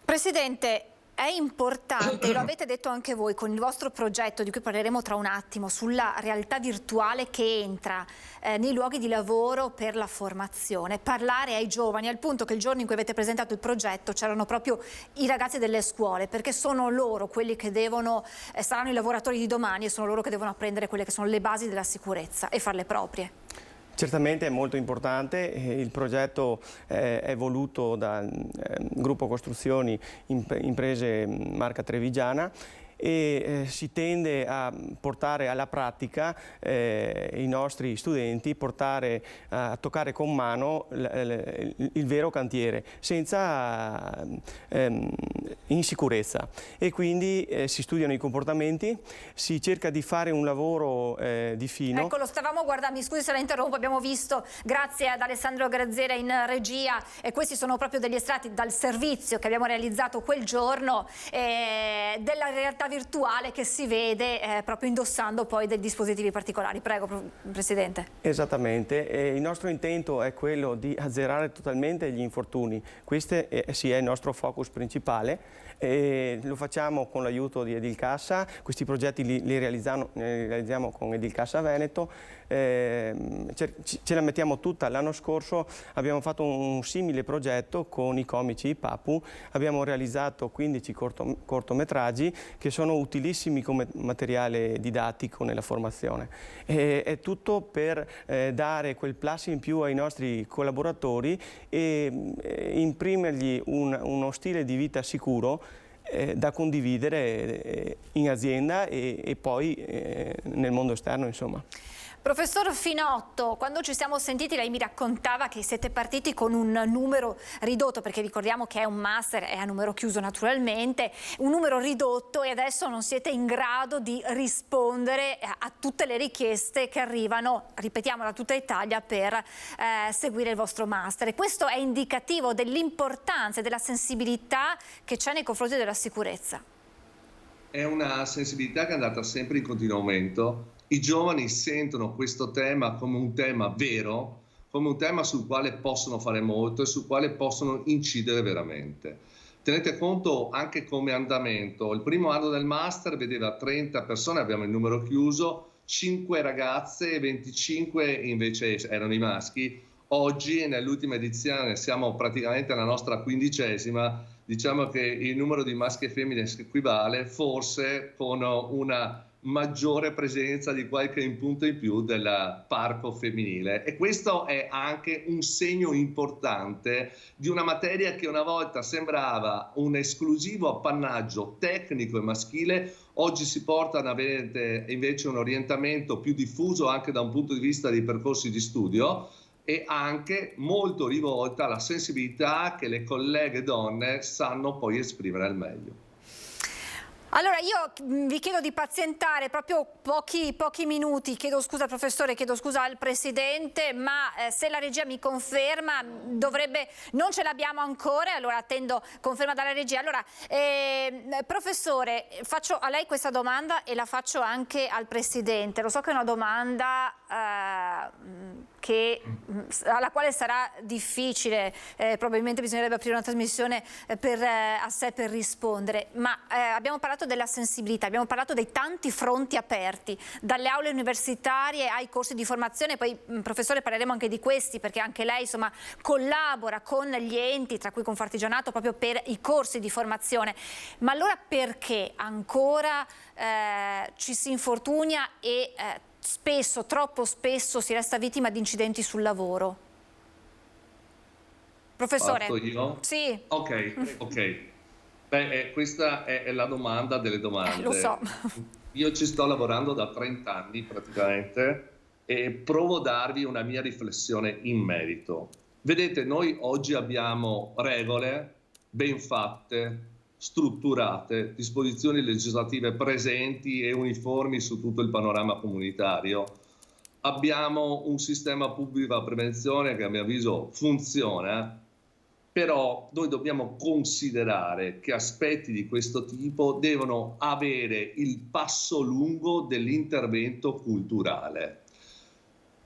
Presidente, è importante, lo avete detto anche voi con il vostro progetto di cui parleremo tra un attimo, sulla realtà virtuale che entra nei luoghi di lavoro per la formazione, parlare ai giovani, al punto che il giorno in cui avete presentato il progetto c'erano proprio i ragazzi delle scuole, perché sono loro quelli che saranno i lavoratori di domani e sono loro che devono apprendere quelle che sono le basi della sicurezza e farle proprie. Certamente è molto importante, il progetto è voluto dal gruppo Costruzioni Imprese Marca Trevigiana e si tende a portare alla pratica i nostri studenti, portare a toccare con mano il vero cantiere, senza insicurezza, e quindi si studiano i comportamenti, si cerca di fare un lavoro di fino. Ecco, lo stavamo guardando, mi scusi se la interrompo, abbiamo visto, grazie ad Alessandro Grazzera in regia, e questi sono proprio degli estratti dal servizio che abbiamo realizzato quel giorno, della realtà virtuale che si vede proprio indossando poi dei dispositivi particolari. Prego, Presidente. Esattamente, il nostro intento è quello di azzerare totalmente gli infortuni, questo è il nostro focus principale. Lo facciamo con l'aiuto di Edilcassa, questi progetti li realizziamo con Edilcassa Veneto, ce la mettiamo tutta. L'anno scorso abbiamo fatto un simile progetto con i comici Papu, abbiamo realizzato 15 cortometraggi che sono utilissimi come materiale didattico nella formazione. È tutto per dare quel plus in più ai nostri collaboratori e imprimergli uno stile di vita sicuro da condividere in azienda e poi nel mondo esterno, insomma. Professor Finotto, quando ci siamo sentiti lei mi raccontava che siete partiti con un numero ridotto, perché ricordiamo che è un master, è a numero chiuso naturalmente, un numero ridotto, e adesso non siete in grado di rispondere a tutte le richieste che arrivano, ripetiamo, da tutta Italia per seguire il vostro master. E questo è indicativo dell'importanza e della sensibilità che c'è nei confronti della sicurezza. È una sensibilità che è andata sempre in continuo aumento. I giovani sentono questo tema come un tema vero, come un tema sul quale possono fare molto e sul quale possono incidere veramente. Tenete conto anche come andamento. Il primo anno del master vedeva 30 persone, abbiamo il numero chiuso, 5 ragazze e 25 invece erano i maschi. Oggi, nell'ultima edizione, siamo praticamente alla nostra 15ª, diciamo che il numero di maschi e femmine si equivale, forse con una maggiore presenza di qualche punto in più del parco femminile, e questo è anche un segno importante di una materia che una volta sembrava un esclusivo appannaggio tecnico e maschile. Oggi si porta ad avere invece un orientamento più diffuso anche da un punto di vista dei percorsi di studio, e anche molto rivolta alla sensibilità che le colleghe donne sanno poi esprimere al meglio. Allora io vi chiedo di pazientare proprio pochi minuti, chiedo scusa al professore, chiedo scusa al presidente, ma se la regia mi conferma, non ce l'abbiamo ancora, allora attendo conferma dalla regia. Allora professore, faccio a lei questa domanda e la faccio anche al presidente. Lo so che è una domanda alla quale sarà difficile, probabilmente bisognerebbe aprire una trasmissione a sé per rispondere, ma abbiamo parlato della sensibilità, abbiamo parlato dei tanti fronti aperti, dalle aule universitarie ai corsi di formazione. Poi professore parleremo anche di questi, perché anche lei insomma collabora con gli enti, tra cui Confartigianato, proprio per i corsi di formazione. Ma allora perché ancora ci si infortuna e spesso, troppo spesso, si resta vittima di incidenti sul lavoro? Professore? Parto io? Sì. Ok. Beh, questa è la domanda delle domande. Lo so. Io ci sto lavorando da 30 anni praticamente e provo a darvi una mia riflessione in merito. Vedete, noi oggi abbiamo regole ben fatte, strutturate, disposizioni legislative presenti e uniformi su tutto il panorama comunitario. Abbiamo un sistema pubblico a prevenzione che a mio avviso funziona, però noi dobbiamo considerare che aspetti di questo tipo devono avere il passo lungo dell'intervento culturale.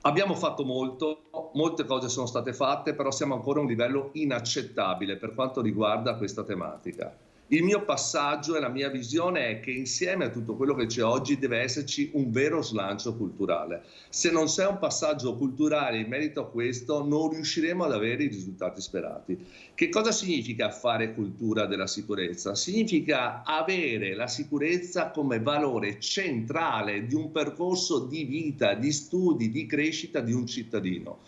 Abbiamo fatto molto, molte cose sono state fatte, però siamo ancora a un livello inaccettabile per quanto riguarda questa tematica. Il mio passaggio e la mia visione è che insieme a tutto quello che c'è oggi deve esserci un vero slancio culturale. Se non c'è un passaggio culturale in merito a questo, non riusciremo ad avere i risultati sperati. Che cosa significa fare cultura della sicurezza? Significa avere la sicurezza come valore centrale di un percorso di vita, di studi, di crescita di un cittadino.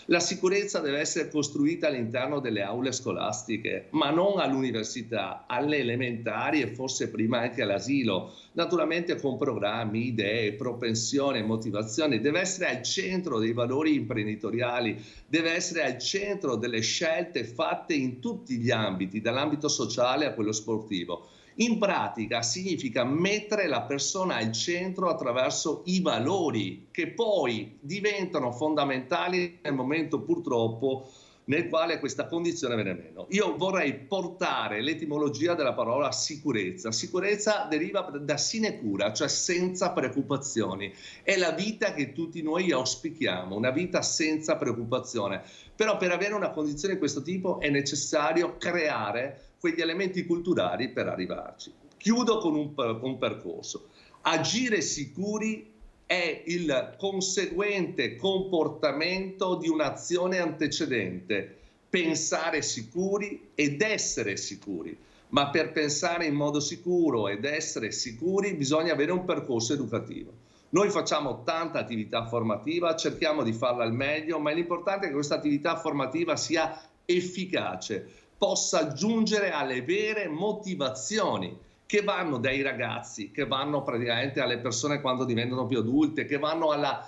La sicurezza deve essere costruita all'interno delle aule scolastiche, ma non all'università, alle elementari e forse prima anche all'asilo, naturalmente con programmi, idee, propensione, motivazioni. Deve essere al centro dei valori imprenditoriali, deve essere al centro delle scelte fatte in tutti gli ambiti, dall'ambito sociale a quello sportivo. In pratica significa mettere la persona al centro attraverso i valori che poi diventano fondamentali nel momento purtroppo nel quale questa condizione viene meno. Io vorrei portare l'etimologia della parola sicurezza. Sicurezza deriva da sinecura, cioè senza preoccupazioni. È la vita che tutti noi auspichiamo, una vita senza preoccupazione. Però per avere una condizione di questo tipo è necessario creare quegli elementi culturali per arrivarci. Chiudo con un percorso. Agire sicuri è il conseguente comportamento di un'azione antecedente. Pensare sicuri ed essere sicuri. Ma per pensare in modo sicuro ed essere sicuri bisogna avere un percorso educativo. Noi facciamo tanta attività formativa, cerchiamo di farla al meglio, ma l'importante è che questa attività formativa sia efficace, possa giungere alle vere motivazioni che vanno dai ragazzi, che vanno praticamente alle persone quando diventano più adulte, che vanno a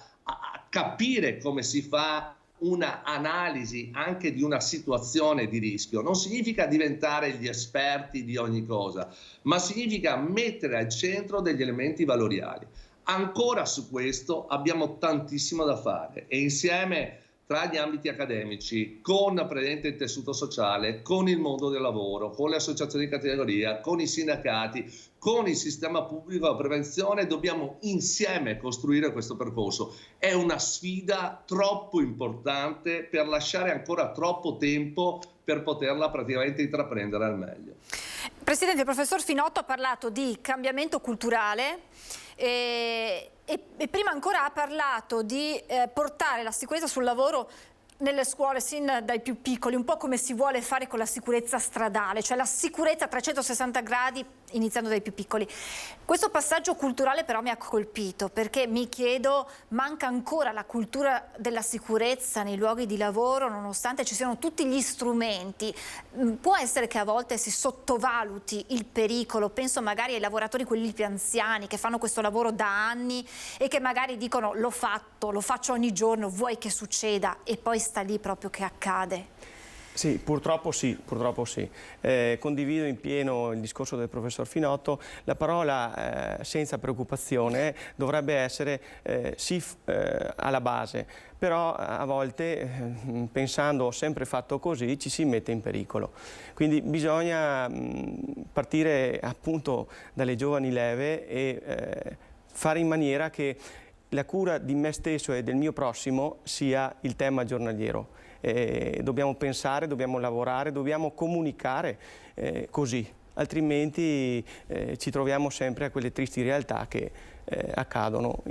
capire come si fa una analisi anche di una situazione di rischio. Non significa diventare gli esperti di ogni cosa, ma significa mettere al centro degli elementi valoriali. Ancora su questo abbiamo tantissimo da fare e insieme tra gli ambiti accademici, con il tessuto sociale, con il mondo del lavoro, con le associazioni di categoria, con i sindacati, con il sistema pubblico della prevenzione, dobbiamo insieme costruire questo percorso. È una sfida troppo importante per lasciare ancora troppo tempo per poterla praticamente intraprendere al meglio. Presidente, il professor Finotto ha parlato di cambiamento culturale e prima ancora ha parlato di portare la sicurezza sul lavoro nelle scuole sin dai più piccoli, un po' come si vuole fare con la sicurezza stradale, cioè la sicurezza a 360 gradi iniziando dai più piccoli. Questo passaggio culturale però mi ha colpito, perché mi chiedo, manca ancora la cultura della sicurezza nei luoghi di lavoro, nonostante ci siano tutti gli strumenti. Può essere che a volte si sottovaluti il pericolo, penso magari ai lavoratori quelli più anziani che fanno questo lavoro da anni e che magari dicono l'ho fatto, lo faccio ogni giorno, vuoi che succeda, e poi sta lì proprio che accade. Sì, purtroppo sì, purtroppo sì. Condivido in pieno il discorso del professor Finotto. La parola senza preoccupazione dovrebbe essere sì alla base, però a volte pensando ho sempre fatto così ci si mette in pericolo. Quindi bisogna partire appunto dalle giovani leve e fare in maniera che la cura di me stesso e del mio prossimo sia il tema giornaliero. Dobbiamo pensare, dobbiamo lavorare, dobbiamo comunicare così, altrimenti ci troviamo sempre a quelle tristi realtà che accadono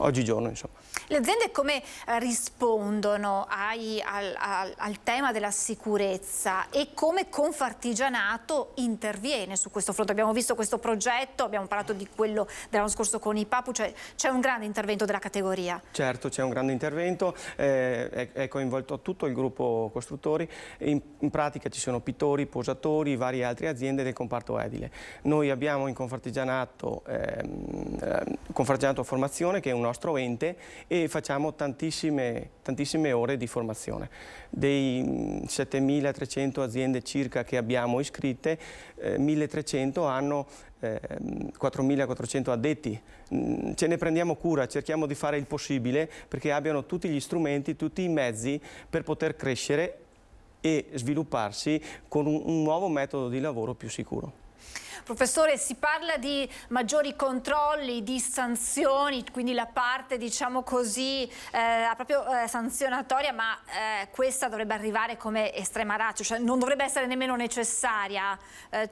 oggigiorno, insomma. Le aziende come rispondono al tema della sicurezza e come Confartigianato interviene su questo fronte? Abbiamo visto questo progetto, abbiamo parlato di quello dell'anno scorso con i Papu, cioè c'è un grande intervento della categoria. Certo, c'è un grande intervento, è coinvolto tutto il gruppo costruttori, in pratica ci sono pittori, posatori, varie altre aziende del comparto edile. Noi abbiamo in Confartigianato Formazione, che è un nostro ente, e facciamo tantissime ore di formazione. Dei 7.300 aziende circa che abbiamo iscritte, 1.300 hanno 4.400 addetti. Ce ne prendiamo cura, cerchiamo di fare il possibile perché abbiano tutti gli strumenti, tutti i mezzi per poter crescere e svilupparsi con un nuovo metodo di lavoro più sicuro. Professore, si parla di maggiori controlli, di sanzioni, quindi la parte, diciamo così, proprio sanzionatoria, ma questa dovrebbe arrivare come estrema ratio, cioè non dovrebbe essere nemmeno necessaria,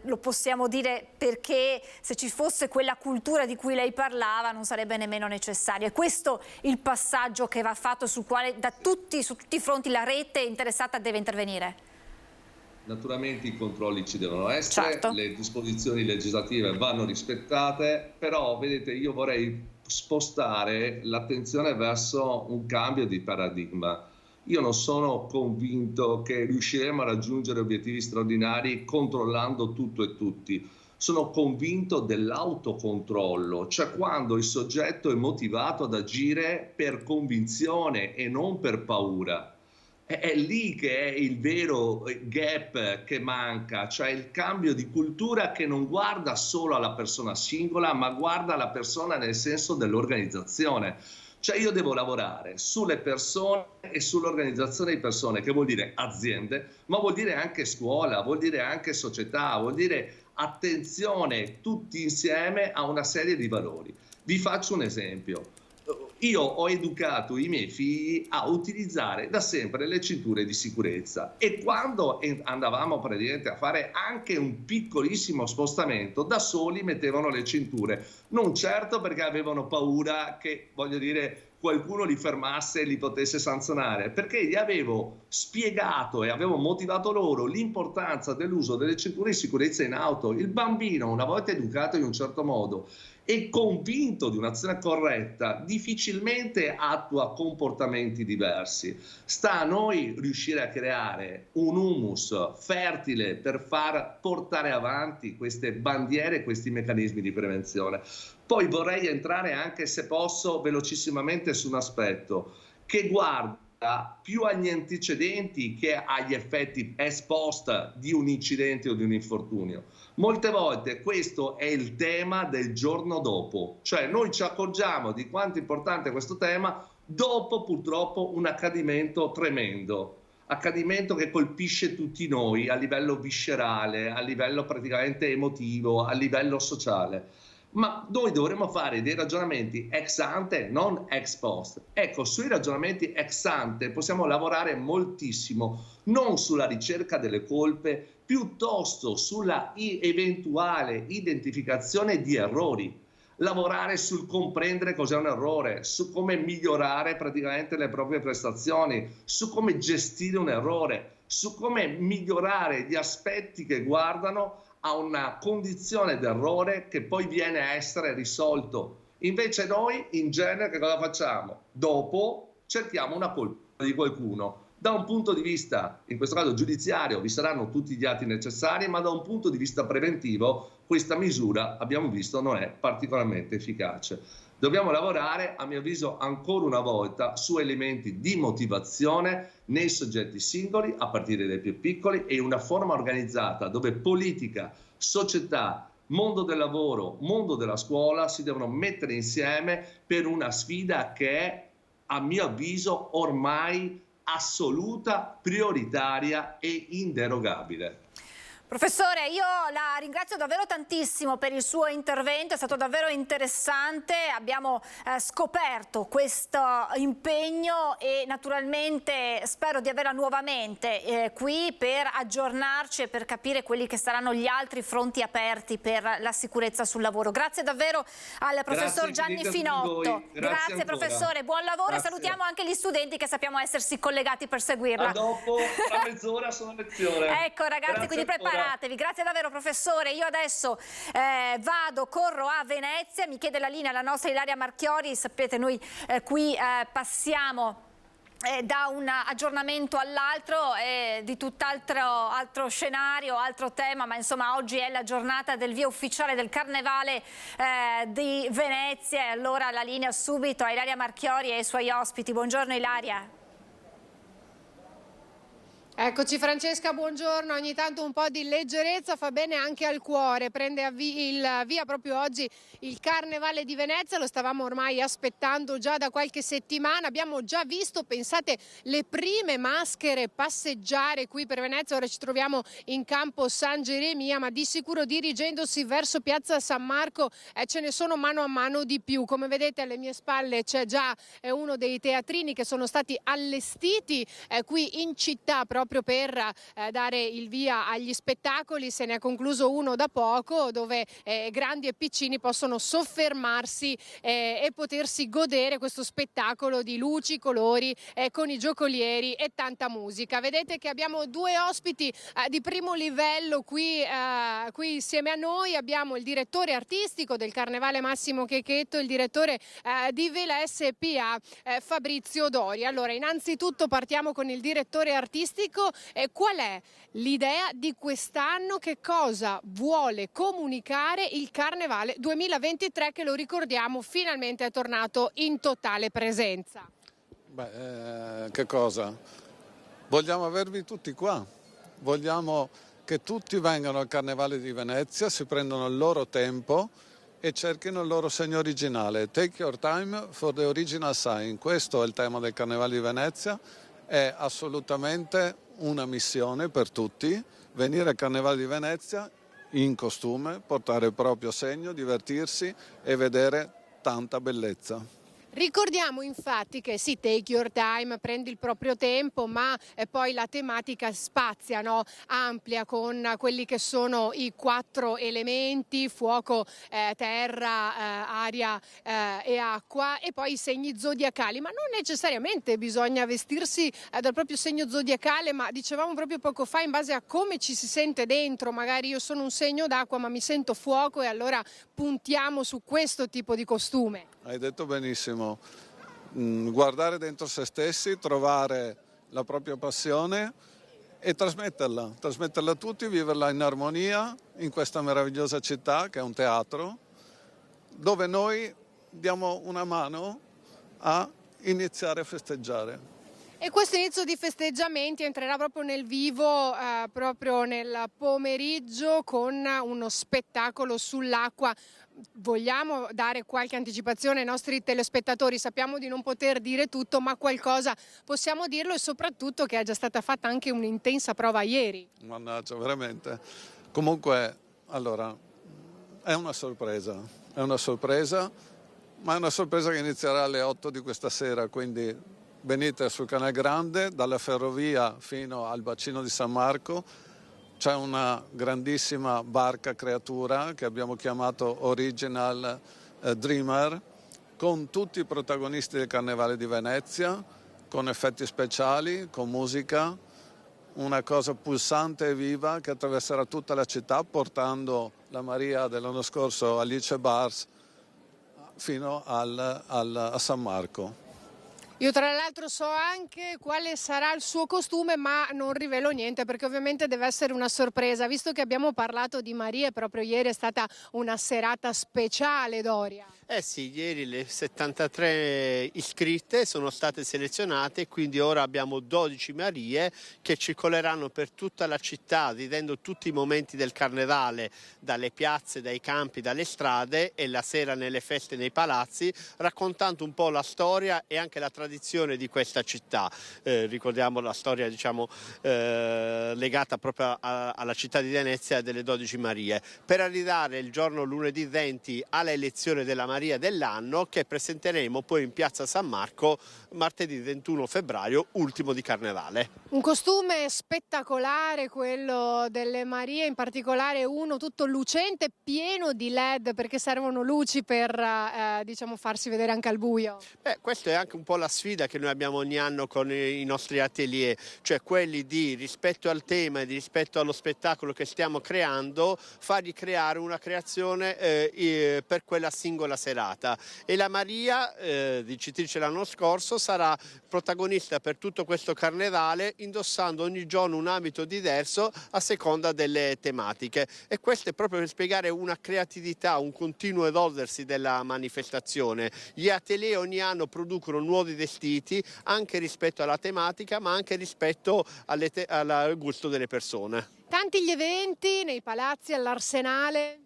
lo possiamo dire, perché se ci fosse quella cultura di cui lei parlava non sarebbe nemmeno necessario. È questo il passaggio che va fatto, sul quale su tutti i fronti la rete interessata deve intervenire? Naturalmente i controlli ci devono essere, certo. Le disposizioni legislative vanno rispettate, però vedete, io vorrei spostare l'attenzione verso un cambio di paradigma. Io non sono convinto che riusciremo a raggiungere obiettivi straordinari controllando tutto e tutti. Sono convinto dell'autocontrollo, cioè quando il soggetto è motivato ad agire per convinzione e non per paura. È lì che è il vero gap che manca, cioè il cambio di cultura che non guarda solo alla persona singola, ma guarda alla persona nel senso dell'organizzazione. Cioè io devo lavorare sulle persone e sull'organizzazione di persone, che vuol dire aziende, ma vuol dire anche scuola, vuol dire anche società, vuol dire attenzione tutti insieme a una serie di valori. Vi faccio un esempio. Io ho educato i miei figli a utilizzare da sempre le cinture di sicurezza e quando andavamo praticamente a fare anche un piccolissimo spostamento, da soli mettevano le cinture, non certo perché avevano paura che, voglio dire, qualcuno li fermasse e li potesse sanzionare, perché gli avevo spiegato e avevo motivato loro l'importanza dell'uso delle cinture di sicurezza in auto. Il bambino, una volta educato in un certo modo e convinto di un'azione corretta, difficilmente attua comportamenti diversi. Sta a noi riuscire a creare un humus fertile per far portare avanti queste bandiere, questi meccanismi di prevenzione. Poi vorrei entrare, anche se posso, velocissimamente su un aspetto che guarda più agli antecedenti che agli effetti ex post di un incidente o di un infortunio. Molte volte questo è il tema del giorno dopo, cioè noi ci accorgiamo di quanto è importante questo tema dopo purtroppo un accadimento tremendo, accadimento che colpisce tutti noi a livello viscerale, a livello praticamente emotivo, a livello sociale. Ma noi dovremmo fare dei ragionamenti ex ante, non ex post. Ecco, sui ragionamenti ex ante possiamo lavorare moltissimo, non sulla ricerca delle colpe, piuttosto sulla eventuale identificazione di errori. lavorare sul comprendere cos'è un errore, su come migliorare praticamente le proprie prestazioni, su come gestire un errore, su come migliorare gli aspetti che guardano a una condizione d'errore che poi viene a essere risolto. Invece noi in genere che cosa facciamo? Dopo cerchiamo una colpa di qualcuno. Da un punto di vista, in questo caso giudiziario, vi saranno tutti gli atti necessari, ma da un punto di vista preventivo questa misura, abbiamo visto, non è particolarmente efficace. Dobbiamo lavorare, a mio avviso, ancora una volta su elementi di motivazione nei soggetti singoli, a partire dai più piccoli, e una forma organizzata dove politica, società, mondo del lavoro, mondo della scuola si devono mettere insieme per una sfida che è, a mio avviso, ormai assoluta, prioritaria e inderogabile. Professore, io la ringrazio davvero tantissimo per il suo intervento, è stato davvero interessante, abbiamo scoperto questo impegno e naturalmente spero di averla nuovamente qui per aggiornarci e per capire quelli che saranno gli altri fronti aperti per la sicurezza sul lavoro. Grazie davvero al professor Gianni Finotto. Grazie professore, buon lavoro. Grazie. E salutiamo anche gli studenti che sappiamo essersi collegati per seguirla. A dopo, tra mezz'ora sono a lezione. Ecco ragazzi, quindi preparatevi. Grazie davvero professore. Io adesso corro a Venezia, mi chiede la linea la nostra Ilaria Marchiori. Sapete, noi qui passiamo da un aggiornamento all'altro di tutt'altro scenario, altro tema, ma insomma oggi è la giornata del via ufficiale del Carnevale di Venezia e allora la linea subito a Ilaria Marchiori e ai suoi ospiti. Buongiorno Ilaria. Eccoci Francesca, buongiorno. Ogni tanto un po' di leggerezza fa bene anche al cuore. Prende il via proprio oggi il Carnevale di Venezia, lo stavamo ormai aspettando già da qualche settimana. Abbiamo già visto, pensate, le prime maschere passeggiare qui per Venezia. Ora ci troviamo in campo San Geremia, ma di sicuro dirigendosi verso piazza San Marco ce ne sono mano a mano di più. Come vedete alle mie spalle c'è già uno dei teatrini che sono stati allestiti qui in città proprio per dare il via agli spettacoli. Se ne è concluso uno da poco dove grandi e piccini possono soffermarsi e potersi godere questo spettacolo di luci, colori con i giocolieri e tanta musica. Vedete che abbiamo due ospiti di primo livello qui insieme a noi. Abbiamo il direttore artistico del Carnevale Massimo Chechetto, il direttore di Vela SPA Fabrizio Dori. Allora, innanzitutto partiamo con il direttore artistico. Qual è l'idea di quest'anno? Che cosa vuole comunicare il Carnevale 2023 che, lo ricordiamo, finalmente è tornato in totale presenza? Che cosa? Vogliamo avervi tutti qua, vogliamo che tutti vengano al Carnevale di Venezia, si prendano il loro tempo e cerchino il loro segno originale. Take your time for the original sign. Questo è il tema del Carnevale di Venezia. È assolutamente una missione per tutti, venire al Carnevale di Venezia in costume, portare il proprio segno, divertirsi e vedere tanta bellezza. Ricordiamo infatti che sì, take your time, prendi il proprio tempo, ma poi la tematica spazia, no? Amplia, con quelli che sono i 4 elementi: fuoco, terra, aria e acqua, e poi i segni zodiacali. Ma non necessariamente bisogna vestirsi dal proprio segno zodiacale, ma dicevamo proprio poco fa, in base a come ci si sente dentro. Magari io sono un segno d'acqua ma mi sento fuoco, e allora puntiamo su questo tipo di costume. Hai detto benissimo, guardare dentro se stessi, trovare la propria passione e trasmetterla a tutti, viverla in armonia in questa meravigliosa città che è un teatro, dove noi diamo una mano a iniziare a festeggiare. E questo inizio di festeggiamenti entrerà proprio nel vivo, proprio nel pomeriggio, con uno spettacolo sull'acqua. Vogliamo dare qualche anticipazione ai nostri telespettatori? Sappiamo di non poter dire tutto, ma qualcosa possiamo dirlo, e soprattutto che è già stata fatta anche un'intensa prova ieri. Mannaggia, veramente. Comunque, allora, è una sorpresa, ma è una sorpresa che inizierà alle 8 di questa sera, quindi venite sul Canal Grande, dalla ferrovia fino al bacino di San Marco. C'è una grandissima barca creatura che abbiamo chiamato Original Dreamer, con tutti i protagonisti del Carnevale di Venezia, con effetti speciali, con musica, una cosa pulsante e viva che attraverserà tutta la città portando la Maria dell'anno scorso Alice Bars fino a San Marco. Io tra l'altro so anche quale sarà il suo costume, ma non rivelo niente perché ovviamente deve essere una sorpresa. Visto che abbiamo parlato di Maria, proprio ieri è stata una serata speciale, Doria. Eh sì, ieri le 73 iscritte sono state selezionate, quindi ora abbiamo 12 Marie che circoleranno per tutta la città, vivendo tutti i momenti del Carnevale, dalle piazze, dai campi, dalle strade e la sera nelle feste nei palazzi, raccontando un po' la storia e anche la tradizione di questa città. Ricordiamo la storia, diciamo, legata proprio alla città di Venezia e delle 12 Marie, per arrivare il giorno lunedì 20 alla elezione della Maria dell'anno, che presenteremo poi in piazza San Marco martedì 21 febbraio, ultimo di Carnevale. Un costume spettacolare quello delle Marie, in particolare uno tutto lucente, pieno di LED, perché servono luci per diciamo farsi vedere anche al buio. Questo è anche un po' la sfida che noi abbiamo ogni anno con i nostri atelier, cioè quelli di, rispetto al tema e di rispetto allo spettacolo che stiamo creando, fargli creare una creazione per quella singola serata. E la Maria, vincitrice l'anno scorso, sarà protagonista per tutto questo carnevale, indossando ogni giorno un abito diverso a seconda delle tematiche, e questo è proprio per spiegare una creatività, un continuo evolversi della manifestazione. Gli atelier ogni anno producono nuovi vestiti anche rispetto alla tematica, ma anche rispetto al gusto delle persone. Tanti gli eventi nei palazzi, all'Arsenale.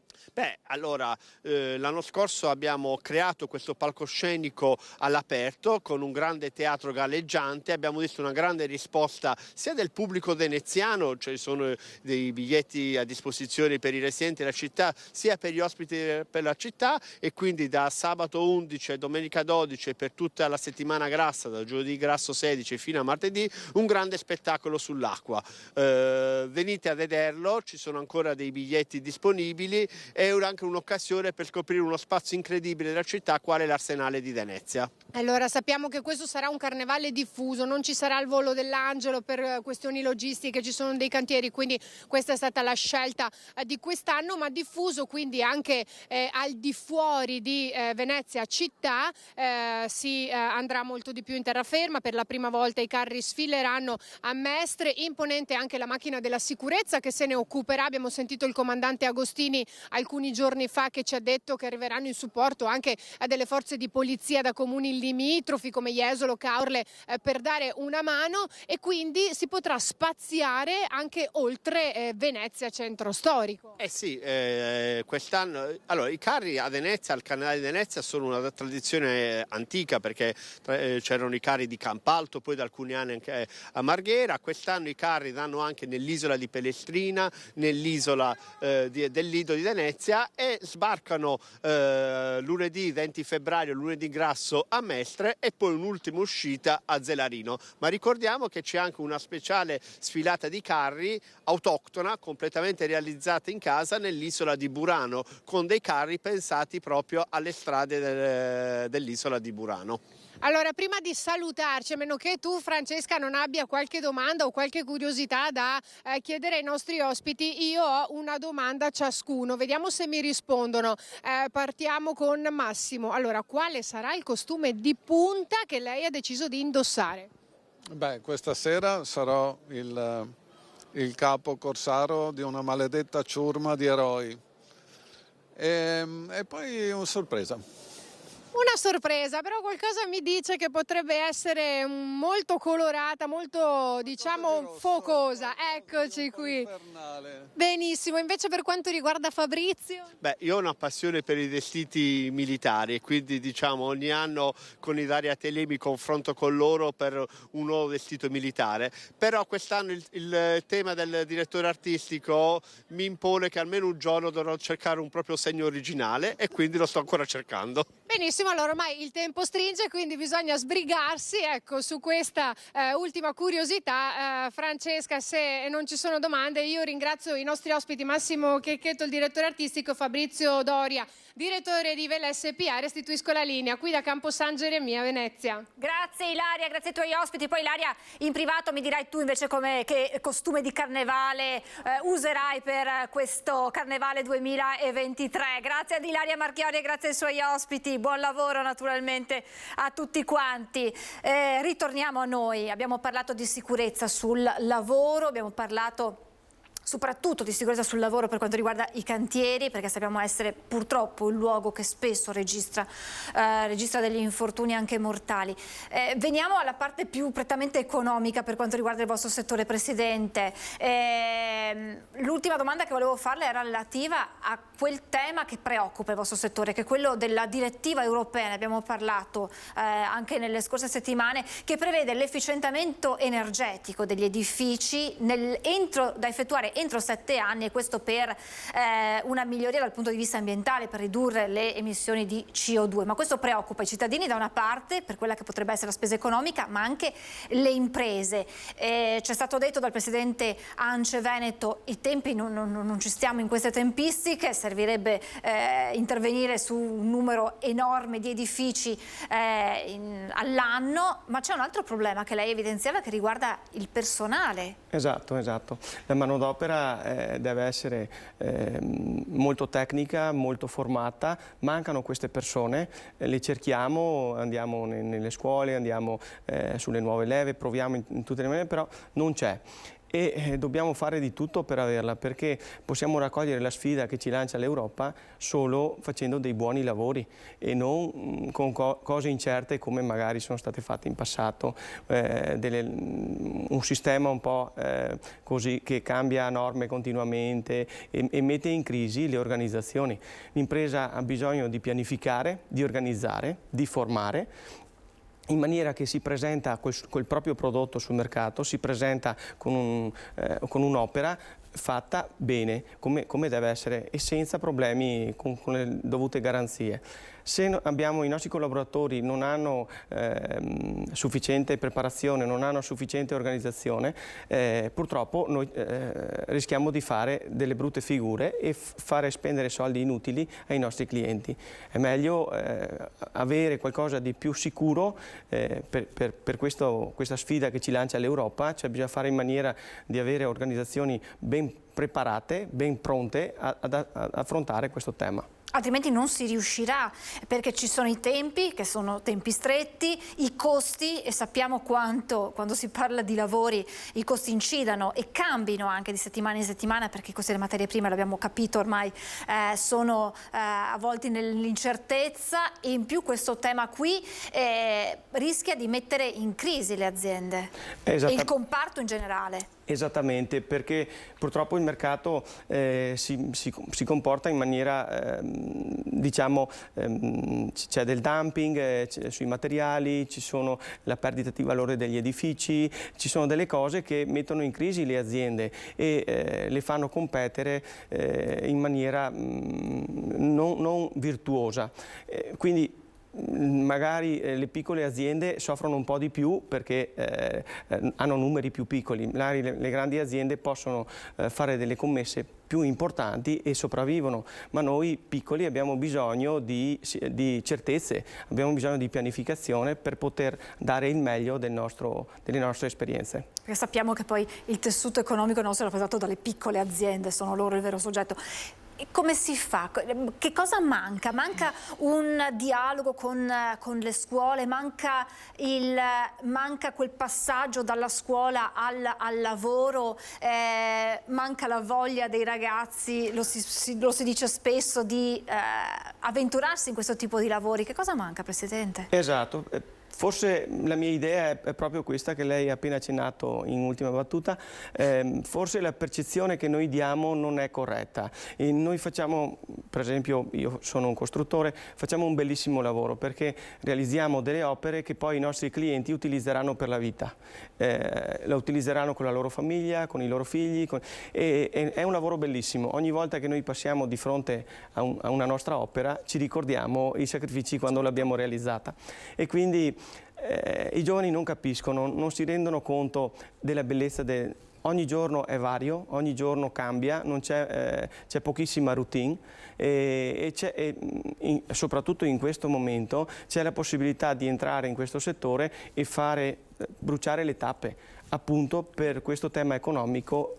Allora, l'anno scorso abbiamo creato questo palcoscenico all'aperto con un grande teatro galleggiante, abbiamo visto una grande risposta sia del pubblico veneziano, cioè sono dei biglietti a disposizione per i residenti della città, sia per gli ospiti per la città, e quindi da sabato 11 a domenica 12 per tutta la settimana grassa, da giovedì grasso 16 fino a martedì, un grande spettacolo sull'acqua. Venite a vederlo, ci sono ancora dei biglietti disponibili. È anche un'occasione per scoprire uno spazio incredibile della città quale l'Arsenale di Venezia. Allora, sappiamo che questo sarà un carnevale diffuso, non ci sarà il volo dell'angelo per questioni logistiche, ci sono dei cantieri, quindi questa è stata la scelta di quest'anno, ma diffuso quindi anche al di fuori di Venezia città. Si andrà molto di più in terraferma, per la prima volta i carri sfileranno a Mestre, imponente anche la macchina della sicurezza che se ne occuperà. Abbiamo sentito il comandante Agostini alcuni giorni fa che ci ha detto che arriveranno in supporto anche a delle forze di polizia da comuni limitrofi come Jesolo, Caorle, per dare una mano, e quindi si potrà spaziare anche oltre Venezia centro storico. Sì, quest'anno allora i carri a Venezia, al Carnevale di Venezia, sono una tradizione antica, perché c'erano i carri di Campalto, poi da alcuni anni anche a Marghera. Quest'anno i carri danno anche nell'isola di Pellestrina, nell'isola del Lido di Venezia, e sbarcano lunedì 20 febbraio, lunedì grasso a Mestre, e poi un'ultima uscita a Zelarino. Ma ricordiamo che c'è anche una speciale sfilata di carri autoctona completamente realizzata in casa nell'isola di Burano, con dei carri pensati proprio alle strade dell'isola di Burano. Allora, prima di salutarci, a meno che tu, Francesca, non abbia qualche domanda o qualche curiosità da chiedere ai nostri ospiti, io ho una domanda a ciascuno, vediamo se mi rispondono. Partiamo con Massimo. Allora, quale sarà il costume di punta che lei ha deciso di indossare? Questa sera sarò il capo corsaro di una maledetta ciurma di eroi, e poi una sorpresa. Una sorpresa, però qualcosa mi dice che potrebbe essere molto colorata, molto, diciamo, focosa. Eccoci qui. Benissimo, invece per quanto riguarda Fabrizio? Io ho una passione per i vestiti militari, e quindi diciamo ogni anno con i vari atelier mi confronto con loro per un nuovo vestito militare, però quest'anno il tema del direttore artistico mi impone che almeno un giorno dovrò cercare un proprio segno originale, e quindi lo sto ancora cercando. Benissimo, allora ormai il tempo stringe, quindi bisogna sbrigarsi, ecco, su questa ultima curiosità. Francesca, se non ci sono domande, io ringrazio i nostri ospiti, Massimo Checchetto, il direttore artistico, Fabrizio Doria, direttore di Vela SPA, restituisco la linea qui da Campo San Geremia, Venezia. Grazie Ilaria, grazie ai tuoi ospiti. Poi Ilaria, in privato mi dirai tu invece che costume di carnevale userai per questo Carnevale 2023. Grazie ad Ilaria Marchiori e grazie ai suoi ospiti. Buon lavoro naturalmente a tutti quanti. Ritorniamo a noi. Abbiamo parlato di sicurezza sul lavoro, abbiamo parlato soprattutto di sicurezza sul lavoro per quanto riguarda i cantieri, perché sappiamo essere purtroppo il luogo che spesso registra degli infortuni anche mortali. Veniamo alla parte più prettamente economica per quanto riguarda il vostro settore, Presidente. L'ultima domanda che volevo farle era relativa a quel tema che preoccupa il vostro settore, che è quello della direttiva europea, ne abbiamo parlato anche nelle scorse settimane, che prevede l'efficientamento energetico degli edifici da effettuare entro 7 anni, e questo per una miglioria dal punto di vista ambientale, per ridurre le emissioni di CO2. Ma questo preoccupa i cittadini da una parte per quella che potrebbe essere la spesa economica, ma anche le imprese. C'è stato detto dal Presidente ANCE Veneto, i tempi non ci stiamo in queste tempistiche, servirebbe intervenire su un numero enorme di edifici all'anno, ma c'è un altro problema che lei evidenziava che riguarda il personale. Esatto. La manodopera deve essere molto tecnica, molto formata, mancano queste persone, le cerchiamo, andiamo nelle scuole, andiamo sulle nuove leve, proviamo in tutte le maniere, però non c'è. E dobbiamo fare di tutto per averla, perché possiamo raccogliere la sfida che ci lancia l'Europa solo facendo dei buoni lavori e non con cose incerte come magari sono state fatte in passato, un sistema un po' così che cambia norme continuamente e mette in crisi le organizzazioni. L'impresa ha bisogno di pianificare, di organizzare, di formare, in maniera che si presenta col proprio prodotto sul mercato, si presenta con un'opera fatta bene, come deve essere, e senza problemi, con le dovute garanzie. Se i nostri collaboratori non hanno sufficiente preparazione, non hanno sufficiente organizzazione, purtroppo noi rischiamo di fare delle brutte figure e fare spendere soldi inutili ai nostri clienti. È meglio avere qualcosa di più sicuro per questa sfida che ci lancia l'Europa, cioè bisogna fare in maniera di avere organizzazioni ben preparate, ben pronte ad affrontare questo tema. Altrimenti non si riuscirà, perché ci sono i tempi, che sono tempi stretti, i costi, e sappiamo quanto, quando si parla di lavori, i costi incidano e cambino anche di settimana in settimana, perché i costi delle materie prime, l'abbiamo capito ormai, sono avvolti nell'incertezza, e in più questo tema qui rischia di mettere in crisi le aziende e il comparto in generale. Esattamente, perché purtroppo il mercato si comporta in maniera, diciamo, c'è del dumping sui materiali, ci sono la perdita di valore degli edifici, ci sono delle cose che mettono in crisi le aziende e le fanno competere in maniera non virtuosa. Quindi magari le piccole aziende soffrono un po' di più perché hanno numeri più piccoli, magari le grandi aziende possono fare delle commesse più importanti e sopravvivono, ma noi piccoli abbiamo bisogno di certezze, abbiamo bisogno di pianificazione per poter dare il meglio delle nostre esperienze. Perché sappiamo che poi il tessuto economico nostro è rappresentato dalle piccole aziende, sono loro il vero soggetto. Come si fa? Che cosa manca? Manca un dialogo con le scuole? Manca quel passaggio dalla scuola al lavoro? Manca la voglia dei ragazzi, lo si dice spesso, di avventurarsi in questo tipo di lavori? Che cosa manca, Presidente? Esatto. Forse la mia idea è proprio questa che lei ha appena accennato in ultima battuta, forse la percezione che noi diamo non è corretta. E noi facciamo, per esempio, io sono un costruttore, facciamo un bellissimo lavoro perché realizziamo delle opere che poi i nostri clienti utilizzeranno per la vita, la utilizzeranno con la loro famiglia, con i loro figli, e è un lavoro bellissimo. Ogni volta che noi passiamo di fronte a una nostra opera ci ricordiamo i sacrifici quando l'abbiamo realizzata, e quindi i giovani non capiscono, non si rendono conto della bellezza ogni giorno è vario, ogni giorno cambia, c'è pochissima routine e soprattutto in questo momento c'è la possibilità di entrare in questo settore e bruciare le tappe, appunto per questo tema economico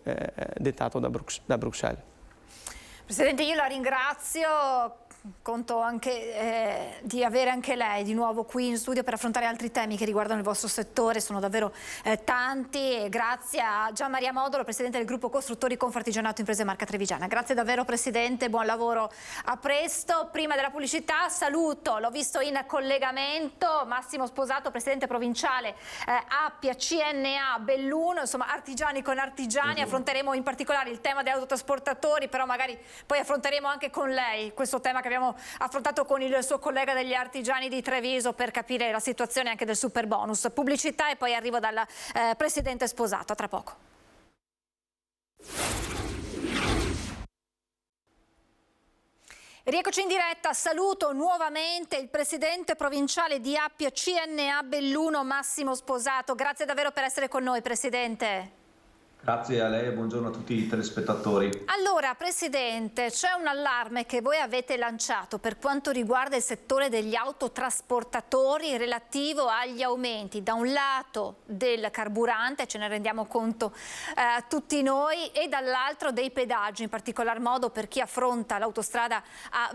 dettato da Bruxelles. Presidente, io la ringrazio. Conto anche di avere anche lei di nuovo qui in studio per affrontare altri temi che riguardano il vostro settore, sono davvero tanti. Grazie a Gian Maria Modolo, Presidente del Gruppo Costruttori Confartigianato Imprese Marca Trevigiana. Grazie davvero Presidente, buon lavoro, a presto. Prima della pubblicità saluto, l'ho visto in collegamento, Massimo Sposato, Presidente Provinciale Appia CNA Belluno, insomma artigiani con artigiani. Affronteremo in particolare il tema degli autotrasportatori, però magari poi affronteremo anche con lei questo tema che abbiamo affrontato con il suo collega degli artigiani di Treviso per capire la situazione anche del super bonus. Pubblicità e poi arrivo dal Presidente Sposato, a tra poco. Rieccoci in diretta, saluto nuovamente il Presidente Provinciale di Appia CNA Belluno, Massimo Sposato. Grazie davvero per essere con noi, Presidente. Grazie a lei e buongiorno a tutti i telespettatori. Allora, Presidente, c'è un allarme che voi avete lanciato per quanto riguarda il settore degli autotrasportatori relativo agli aumenti, da un lato del carburante, ce ne rendiamo conto tutti noi, e dall'altro dei pedaggi, in particolar modo per chi affronta l'autostrada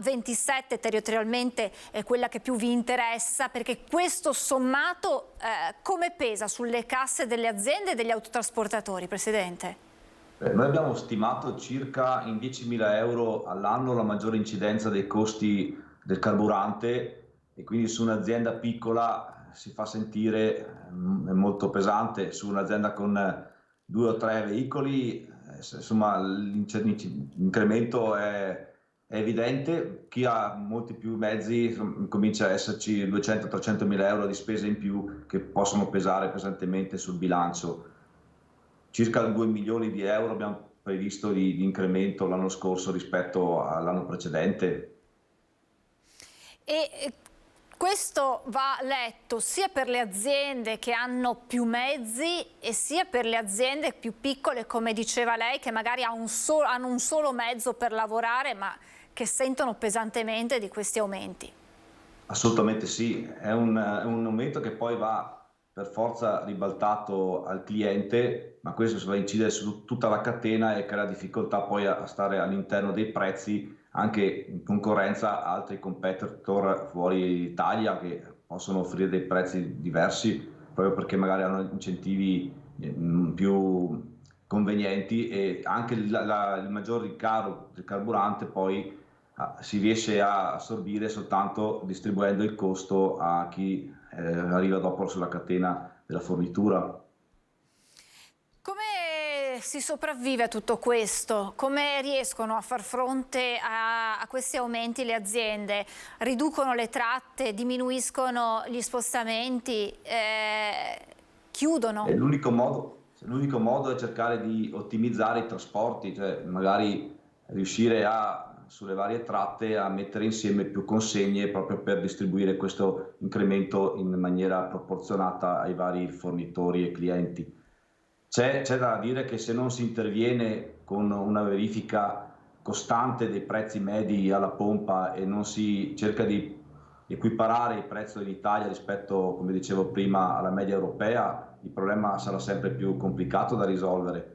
A27, territorialmente quella che più vi interessa, perché questo sommato come pesa sulle casse delle aziende e degli autotrasportatori, Presidente? Noi abbiamo stimato circa in 10.000 euro all'anno la maggiore incidenza dei costi del carburante, e quindi su un'azienda piccola si fa sentire, è molto pesante. Su un'azienda con 2 o 3 veicoli insomma l'incremento è evidente. Chi ha molti più mezzi comincia a esserci 200-300.000 euro di spese in più che possono pesare pesantemente sul bilancio. Circa 2 milioni di euro abbiamo previsto di incremento l'anno scorso rispetto all'anno precedente. E questo va letto sia per le aziende che hanno più mezzi e sia per le aziende più piccole, come diceva lei, che magari hanno un solo mezzo per lavorare ma che sentono pesantemente di questi aumenti. Assolutamente sì, è un aumento che poi va per forza ribaltato al cliente, ma questo va a incidere su tutta la catena e crea difficoltà poi a stare all'interno dei prezzi, anche in concorrenza a altri competitor fuori Italia che possono offrire dei prezzi diversi proprio perché magari hanno incentivi più convenienti, e anche il maggior ricaro del carburante poi si riesce a assorbire soltanto distribuendo il costo a chi arriva dopo sulla catena della fornitura. Come si sopravvive a tutto questo? Come riescono a far fronte a questi aumenti le aziende? Riducono le tratte, diminuiscono gli spostamenti, chiudono? L'unico modo è cercare di ottimizzare i trasporti, cioè magari riuscire sulle varie tratte a mettere insieme più consegne proprio per distribuire questo incremento in maniera proporzionata ai vari fornitori e clienti. C'è da dire che se non si interviene con una verifica costante dei prezzi medi alla pompa e non si cerca di equiparare il prezzo in Italia rispetto, come dicevo prima, alla media europea, il problema sarà sempre più complicato da risolvere.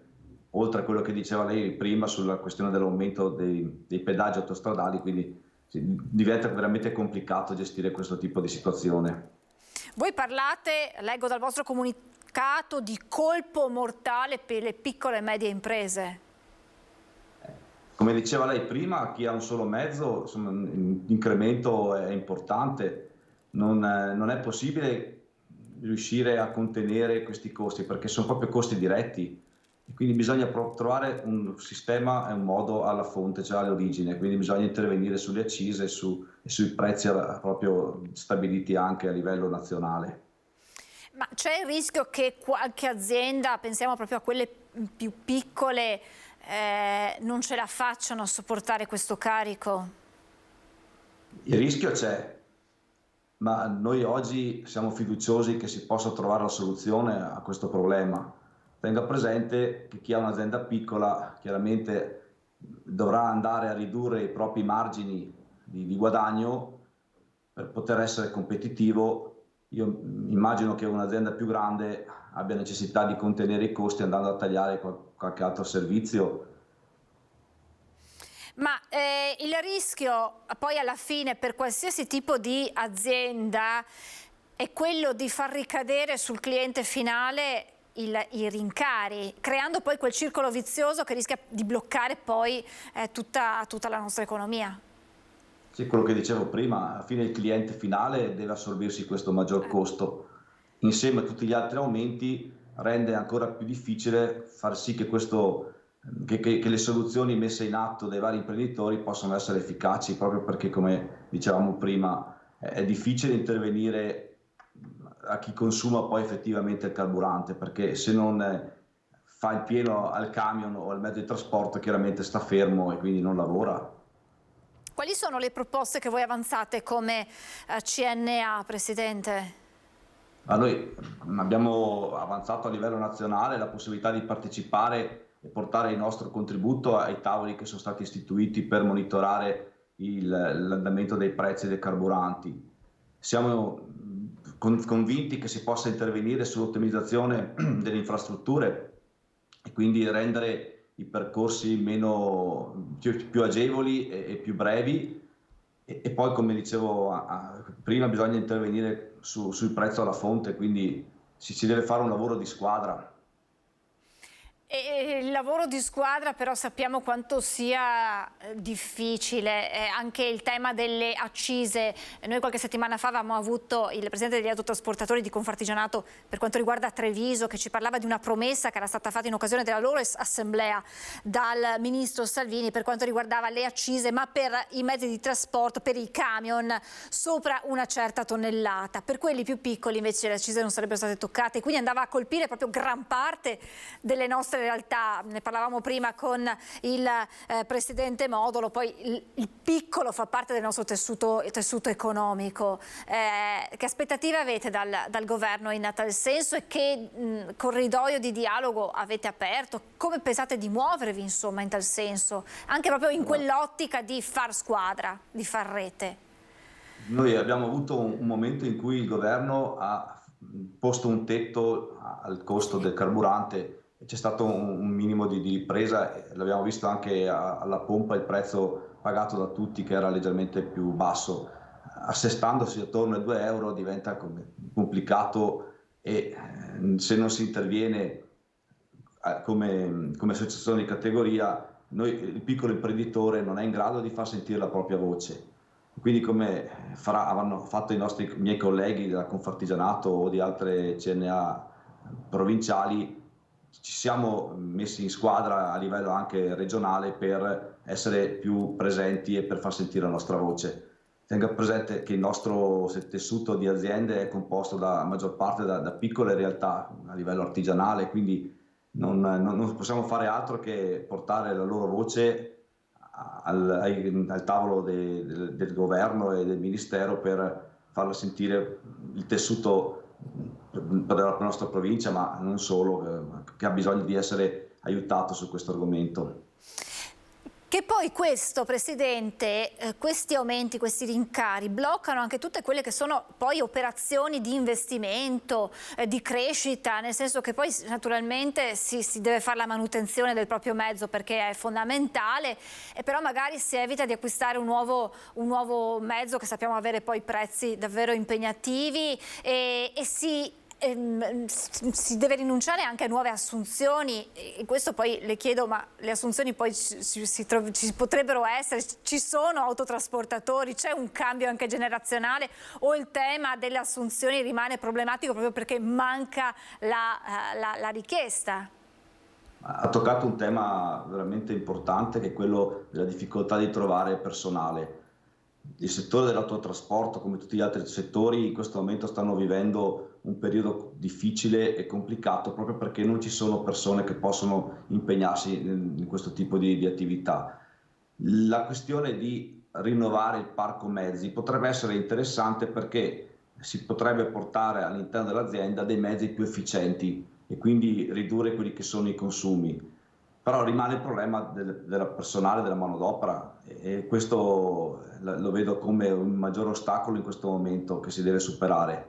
Oltre a quello che diceva lei prima sulla questione dell'aumento dei pedaggi autostradali, quindi diventa veramente complicato gestire questo tipo di situazione. Voi parlate, leggo dal vostro comunicato, di colpo mortale per le piccole e medie imprese. Come diceva lei prima, chi ha un solo mezzo, insomma, l'incremento è importante. Non è possibile riuscire a contenere questi costi, perché sono proprio costi diretti. Quindi bisogna trovare un sistema e un modo alla fonte, cioè all'origine, quindi bisogna intervenire sulle accise e sui prezzi proprio stabiliti anche a livello nazionale. Ma c'è il rischio che qualche azienda, pensiamo proprio a quelle più piccole, non ce la facciano a sopportare questo carico? Il rischio c'è, ma noi oggi siamo fiduciosi che si possa trovare la soluzione a questo problema. Tenga presente che chi ha un'azienda piccola chiaramente dovrà andare a ridurre i propri margini di guadagno per poter essere competitivo. Io immagino che un'azienda più grande abbia necessità di contenere i costi andando a tagliare qualche altro servizio. Ma il rischio poi alla fine per qualsiasi tipo di azienda è quello di far ricadere sul cliente finale i rincari, creando poi quel circolo vizioso che rischia di bloccare poi tutta la nostra economia. Sì, quello che dicevo prima, alla fine il cliente finale deve assorbirsi questo maggior costo. Insieme a tutti gli altri aumenti rende ancora più difficile far sì che, che le soluzioni messe in atto dai vari imprenditori possano essere efficaci, proprio perché, come dicevamo prima, è difficile intervenire a chi consuma poi effettivamente il carburante, perché se non fa il pieno al camion o al mezzo di trasporto chiaramente sta fermo e quindi non lavora. Quali sono le proposte che voi avanzate come CNA, Presidente? Noi abbiamo avanzato a livello nazionale la possibilità di partecipare e portare il nostro contributo ai tavoli che sono stati istituiti per monitorare l'andamento dei prezzi dei carburanti. Siamo convinti che si possa intervenire sull'ottimizzazione delle infrastrutture e quindi rendere i percorsi più agevoli e più brevi e poi, come dicevo prima, bisogna intervenire sul prezzo alla fonte, quindi si deve fare un lavoro di squadra. E il lavoro di squadra però sappiamo quanto sia difficile, anche il tema delle accise. Noi qualche settimana fa avevamo avuto il presidente degli autotrasportatori di Confartigianato per quanto riguarda Treviso, che ci parlava di una promessa che era stata fatta in occasione della loro assemblea dal ministro Salvini per quanto riguardava le accise, ma per i mezzi di trasporto, per i camion sopra una certa tonnellata. Per quelli più piccoli invece le accise non sarebbero state toccate, quindi andava a colpire proprio gran parte delle nostre realtà. Ne parlavamo prima con il presidente Modolo, poi il piccolo fa parte del nostro tessuto economico. Che aspettative avete dal governo in tal senso e che corridoio di dialogo avete aperto? Come pensate di muovervi insomma in tal senso, anche proprio in quell'ottica di far squadra, di far rete? Noi abbiamo avuto un momento in cui il governo ha posto un tetto al costo del carburante. C'è stato un minimo di ripresa, l'abbiamo visto anche alla pompa, il prezzo pagato da tutti che era leggermente più basso. Assestandosi attorno ai 2 euro diventa complicato e se non si interviene come associazione di categoria, il piccolo imprenditore non è in grado di far sentire la propria voce. Quindi come avranno fatto i miei colleghi della Confartigianato o di altre CNA provinciali, ci siamo messi in squadra a livello anche regionale per essere più presenti e per far sentire la nostra voce. Tenga presente che il nostro tessuto di aziende è composto da maggior parte da piccole realtà a livello artigianale, quindi non possiamo fare altro che portare la loro voce al tavolo del governo e del ministero per farla sentire il tessuto per la nostra provincia, ma non solo, che ha bisogno di essere aiutato su questo argomento. Che poi questo, Presidente, questi aumenti, questi rincari bloccano anche tutte quelle che sono poi operazioni di investimento, di crescita, nel senso che poi naturalmente si deve fare la manutenzione del proprio mezzo perché è fondamentale, e però magari si evita di acquistare un nuovo mezzo che sappiamo avere poi prezzi davvero impegnativi e si si deve rinunciare anche a nuove assunzioni, e questo poi le chiedo, ma le assunzioni poi ci potrebbero essere, ci sono autotrasportatori, c'è un cambio anche generazionale, o il tema delle assunzioni rimane problematico proprio perché manca la richiesta? Ha toccato un tema veramente importante, che è quello della difficoltà di trovare personale. Il settore dell'autotrasporto, come tutti gli altri settori, in questo momento stanno vivendo un periodo difficile e complicato proprio perché non ci sono persone che possono impegnarsi in questo tipo di attività. La questione di rinnovare il parco mezzi potrebbe essere interessante perché si potrebbe portare all'interno dell'azienda dei mezzi più efficienti e quindi ridurre quelli che sono i consumi. Però rimane il problema del personale, della manodopera, e questo lo vedo come un maggior ostacolo in questo momento che si deve superare.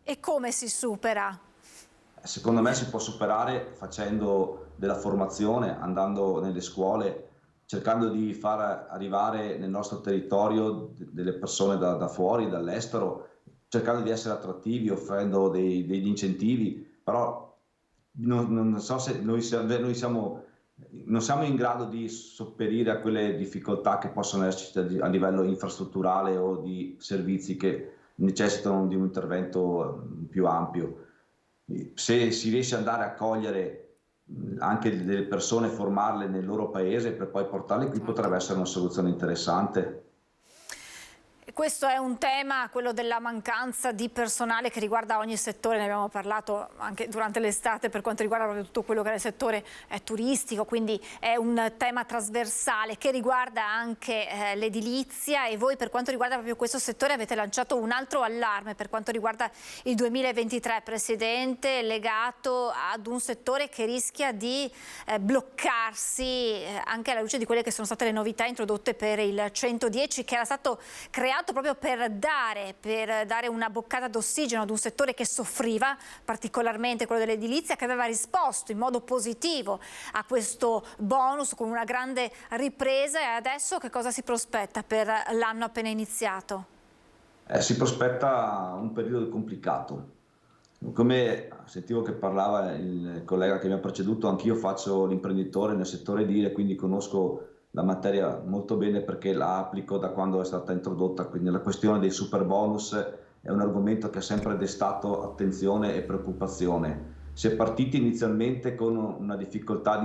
E come si supera? Secondo me si può superare facendo della formazione, andando nelle scuole, cercando di far arrivare nel nostro territorio delle persone da fuori, dall'estero, cercando di essere attrattivi, offrendo degli incentivi, però non so se non siamo in grado di sopperire a quelle difficoltà che possono esserci a livello infrastrutturale o di servizi che necessitano di un intervento più ampio. Se si riesce ad andare a cogliere anche delle persone, formarle nel loro paese per poi portarle qui, potrebbe essere una soluzione interessante. Questo è un tema, quello della mancanza di personale, che riguarda ogni settore, ne abbiamo parlato anche durante l'estate per quanto riguarda proprio tutto quello che è il settore turistico, quindi è un tema trasversale che riguarda anche l'edilizia, e voi per quanto riguarda proprio questo settore avete lanciato un altro allarme per quanto riguarda il 2023, Presidente, legato ad un settore che rischia di bloccarsi anche alla luce di quelle che sono state le novità introdotte per il 110, che era stato creato proprio per dare una boccata d'ossigeno ad un settore che soffriva particolarmente, quello dell'edilizia, che aveva risposto in modo positivo a questo bonus con una grande ripresa. E adesso che cosa si prospetta per l'anno appena iniziato? Si prospetta un periodo complicato. Come sentivo che parlava il collega che mi ha preceduto, anch'io faccio l'imprenditore nel settore edile, quindi conosco la materia molto bene perché la applico da quando è stata introdotta, quindi la questione dei super bonus è un argomento che ha sempre destato attenzione e preoccupazione. Si è partiti inizialmente con una difficoltà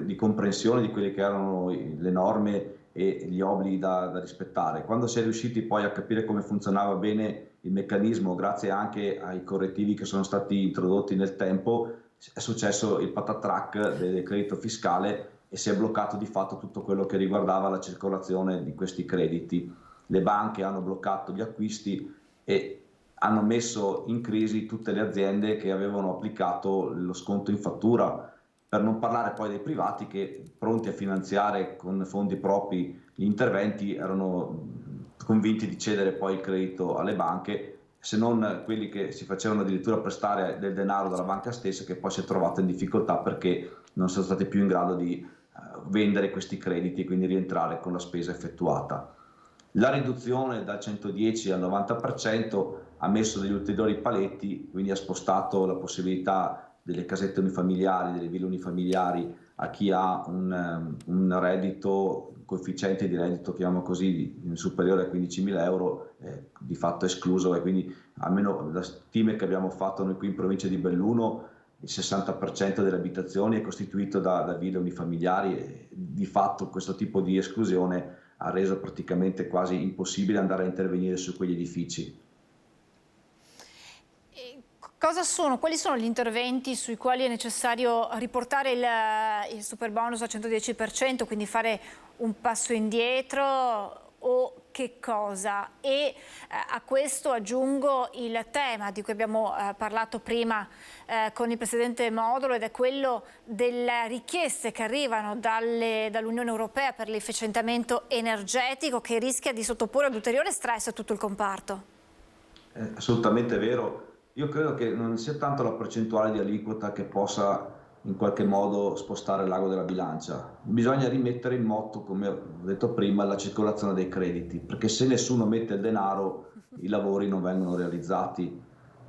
di comprensione di quelle che erano le norme e gli obblighi da rispettare. Quando si è riusciti poi a capire come funzionava bene il meccanismo, grazie anche ai correttivi che sono stati introdotti nel tempo, è successo il patatrac del credito fiscale e si è bloccato di fatto tutto quello che riguardava la circolazione di questi crediti. Le banche hanno bloccato gli acquisti e hanno messo in crisi tutte le aziende che avevano applicato lo sconto in fattura, per non parlare poi dei privati che, pronti a finanziare con fondi propri gli interventi, erano convinti di cedere poi il credito alle banche, se non quelli che si facevano addirittura prestare del denaro dalla banca stessa, che poi si è trovata in difficoltà perché non sono stati più in grado di vendere questi crediti e quindi rientrare con la spesa effettuata. La riduzione dal 110 al 90% ha messo degli ulteriori paletti, quindi ha spostato la possibilità delle casette unifamiliari, delle ville unifamiliari a chi ha un reddito, un coefficiente di reddito, chiamiamo così, superiore a 15.000 euro, di fatto escluso, e quindi almeno da stime che abbiamo fatto noi qui in provincia di Belluno, il 60% delle abitazioni è costituito da ville unifamiliari, e di fatto questo tipo di esclusione ha reso praticamente quasi impossibile andare a intervenire su quegli edifici. Quali sono gli interventi sui quali è necessario riportare il super bonus al 110%, quindi fare un passo indietro, o che cosa? E a questo aggiungo il tema di cui abbiamo parlato prima con il Presidente Modolo, ed è quello delle richieste che arrivano dall'Unione Europea per l'efficientamento energetico, che rischia di sottoporre ad ulteriore stress a tutto il comparto. È assolutamente vero. Io credo che non sia tanto la percentuale di aliquota che possa in qualche modo spostare l'ago della bilancia. Bisogna rimettere in moto, come ho detto prima, la circolazione dei crediti, perché se nessuno mette il denaro i lavori non vengono realizzati.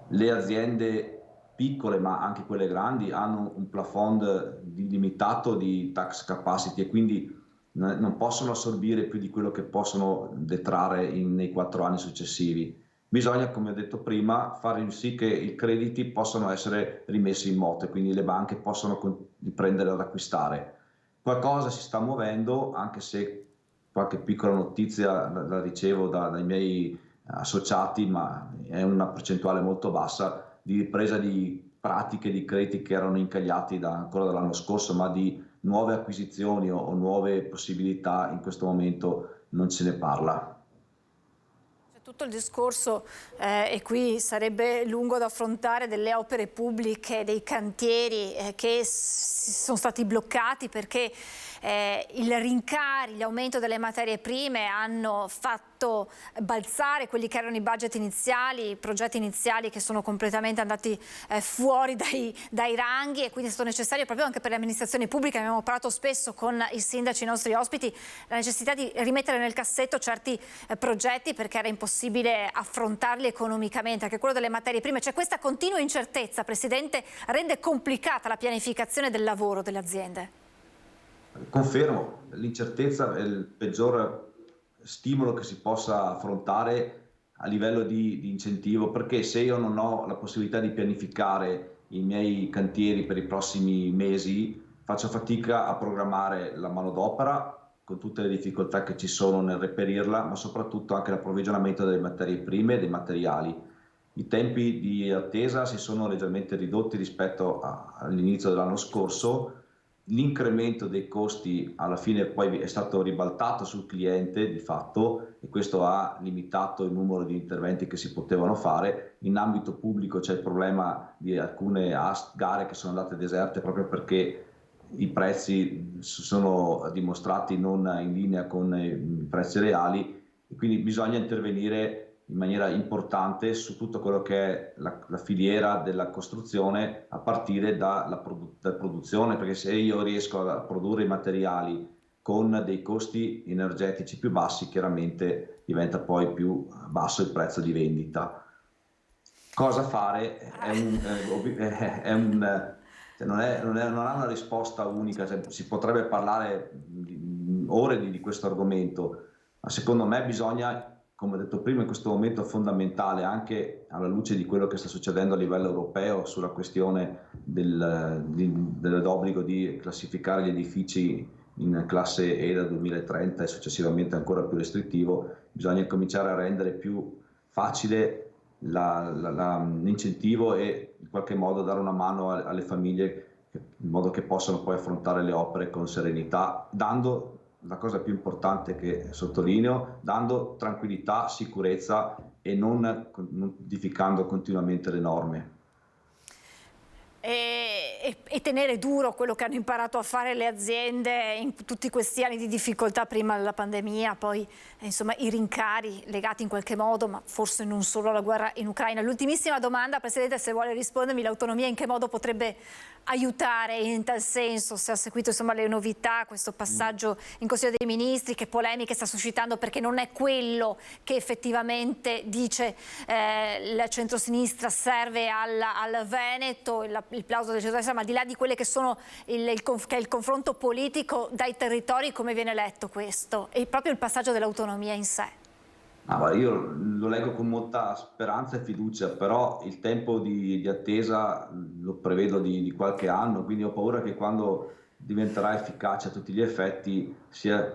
le aziende piccole, ma anche quelle grandi, hanno un plafond limitato di tax capacity e quindi non possono assorbire più di quello che possono detrarre nei 4 anni successivi. Bisogna, come ho detto prima, fare sì che i crediti possano essere rimessi in moto e quindi le banche possano riprendere ad acquistare. Qualcosa si sta muovendo, anche se qualche piccola notizia la ricevo dai miei associati, ma è una percentuale molto bassa, di ripresa di pratiche di crediti che erano incagliati ancora dall'anno scorso, ma di nuove acquisizioni o nuove possibilità in questo momento non se ne parla. Tutto il discorso, e qui sarebbe lungo da affrontare, delle opere pubbliche, dei cantieri che sono stati bloccati perché i rincari, l'aumento delle materie prime hanno fatto balzare quelli che erano i budget iniziali, i progetti iniziali che sono completamente andati fuori dai ranghi, e quindi è stato necessario proprio anche per le amministrazioni pubbliche, abbiamo parlato spesso con i sindaci, i nostri ospiti, la necessità di rimettere nel cassetto certi progetti perché era impossibile affrontarli economicamente, anche quello delle materie prime. Cioè questa continua incertezza, Presidente, rende complicata la pianificazione del lavoro delle aziende. Confermo, l'incertezza è il peggior stimolo che si possa affrontare a livello di incentivo, perché se io non ho la possibilità di pianificare i miei cantieri per i prossimi mesi, faccio fatica a programmare la manodopera con tutte le difficoltà che ci sono nel reperirla, ma soprattutto anche l'approvvigionamento delle materie prime e dei materiali. I tempi di attesa si sono leggermente ridotti rispetto all'inizio dell'anno scorso. L'incremento dei costi alla fine poi è stato ribaltato sul cliente di fatto, e questo ha limitato il numero di interventi che si potevano fare. In ambito pubblico c'è il problema di alcune gare che sono andate deserte proprio perché i prezzi sono dimostrati non in linea con i prezzi reali, e quindi bisogna intervenire in maniera importante su tutto quello che è la filiera della costruzione, a partire dalla produzione, perché se io riesco a produrre i materiali con dei costi energetici più bassi, chiaramente diventa poi più basso il prezzo di vendita. Cosa fare? Non ha una risposta unica, cioè, si potrebbe parlare ore di questo argomento, ma secondo me bisogna, come ho detto prima, in questo momento fondamentale, anche alla luce di quello che sta succedendo a livello europeo sulla questione dell'obbligo di classificare gli edifici in classe E dal 2030 e successivamente ancora più restrittivo, bisogna cominciare a rendere più facile l'incentivo e in qualche modo dare una mano alle famiglie in modo che possano poi affrontare le opere con serenità, dando, la cosa più importante che sottolineo, dando tranquillità, sicurezza e non modificando continuamente le norme. E tenere duro quello che hanno imparato a fare le aziende in tutti questi anni di difficoltà, prima della pandemia, poi insomma i rincari legati in qualche modo, ma forse non solo alla guerra in Ucraina. L'ultimissima domanda, Presidente, se vuole rispondermi, l'autonomia in che modo potrebbe aiutare in tal senso, se ha seguito insomma le novità, questo passaggio in Consiglio dei Ministri, che polemiche sta suscitando perché non è quello che effettivamente dice il centrosinistra serve al Veneto, il plauso del centrodestra, ma al di là di quelle che sono il confronto politico dai territori, come viene letto questo? E proprio il passaggio dell'autonomia in sé. Io lo leggo con molta speranza e fiducia, però il tempo di attesa lo prevedo di qualche anno, quindi ho paura che quando diventerà efficace a tutti gli effetti sia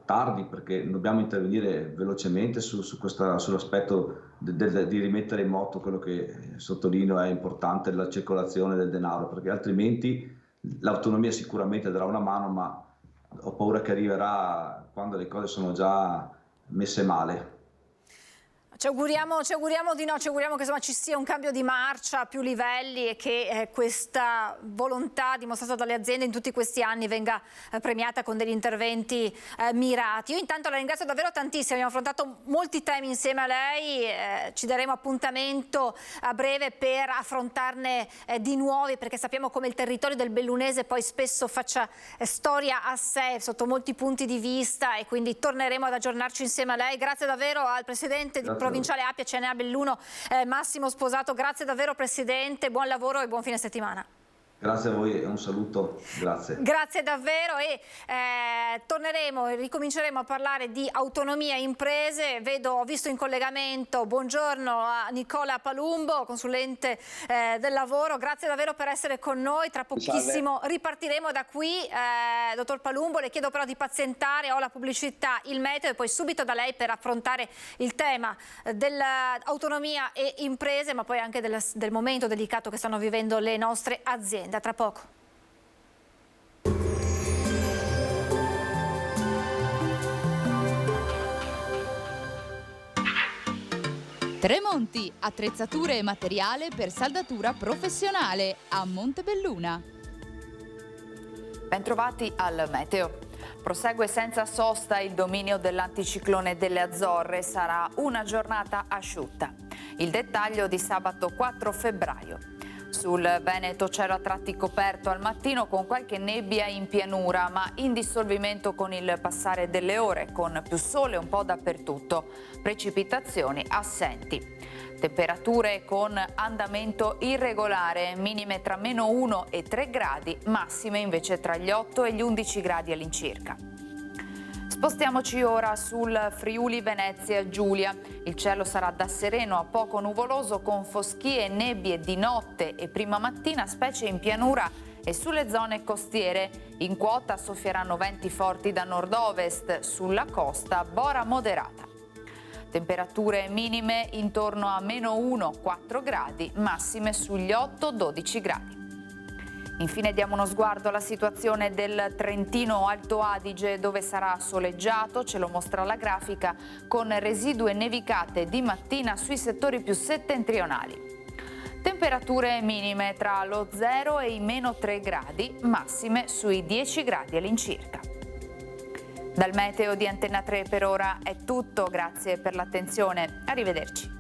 tardi, perché dobbiamo intervenire velocemente sull'aspetto di rimettere in moto quello che sottolineo è importante, la circolazione del denaro, perché altrimenti l'autonomia sicuramente darà una mano, ma ho paura che arriverà quando le cose sono già messe male. Ci auguriamo di no, ci auguriamo che insomma ci sia un cambio di marcia a più livelli e che questa volontà dimostrata dalle aziende in tutti questi anni venga premiata con degli interventi mirati. Io intanto la ringrazio davvero tantissimo, abbiamo affrontato molti temi insieme a lei, ci daremo appuntamento a breve per affrontarne di nuovi, perché sappiamo come il territorio del bellunese poi spesso faccia storia a sé sotto molti punti di vista, e quindi torneremo ad aggiornarci insieme a lei. Grazie davvero al Presidente di provinciale Appia, CNA Belluno, Massimo Sposato. Grazie davvero Presidente, buon lavoro e buon fine settimana. Grazie a voi e un saluto, grazie. Grazie davvero e ricominceremo a parlare di autonomia imprese. Ho visto in collegamento, buongiorno a Nicola Palumbo, consulente del lavoro. Grazie davvero per essere con noi, tra pochissimo ripartiremo da qui. Dottor Palumbo, le chiedo però di pazientare, ho la pubblicità, il meteo e poi subito da lei per affrontare il tema dell'autonomia e imprese, ma poi anche del momento delicato che stanno vivendo le nostre aziende. A tra poco. Tremonti, attrezzature e materiale per saldatura professionale a Montebelluna. Bentrovati al meteo. Prosegue senza sosta il dominio dell'anticiclone delle Azzorre, sarà una giornata asciutta. Il dettaglio di sabato 4 febbraio. Sul Veneto cielo a tratti coperto al mattino con qualche nebbia in pianura, ma in dissolvimento con il passare delle ore, con più sole un po' dappertutto, precipitazioni assenti. Temperature con andamento irregolare, minime tra -1 e 3 gradi, massime invece tra gli 8 e gli 11 gradi all'incirca. Spostiamoci ora sul Friuli Venezia Giulia. Il cielo sarà da sereno a poco nuvoloso con foschie e nebbie di notte e prima mattina, specie in pianura e sulle zone costiere. In quota soffieranno venti forti da nord-ovest, sulla costa bora moderata. Temperature minime intorno a -1-4 gradi, massime sugli 8-12 gradi. Infine diamo uno sguardo alla situazione del Trentino Alto Adige, dove sarà soleggiato, ce lo mostra la grafica, con residue nevicate di mattina sui settori più settentrionali. Temperature minime tra lo 0 e i -3 gradi, massime sui 10 gradi all'incirca. Dal meteo di Antenna 3 per ora è tutto, grazie per l'attenzione, arrivederci.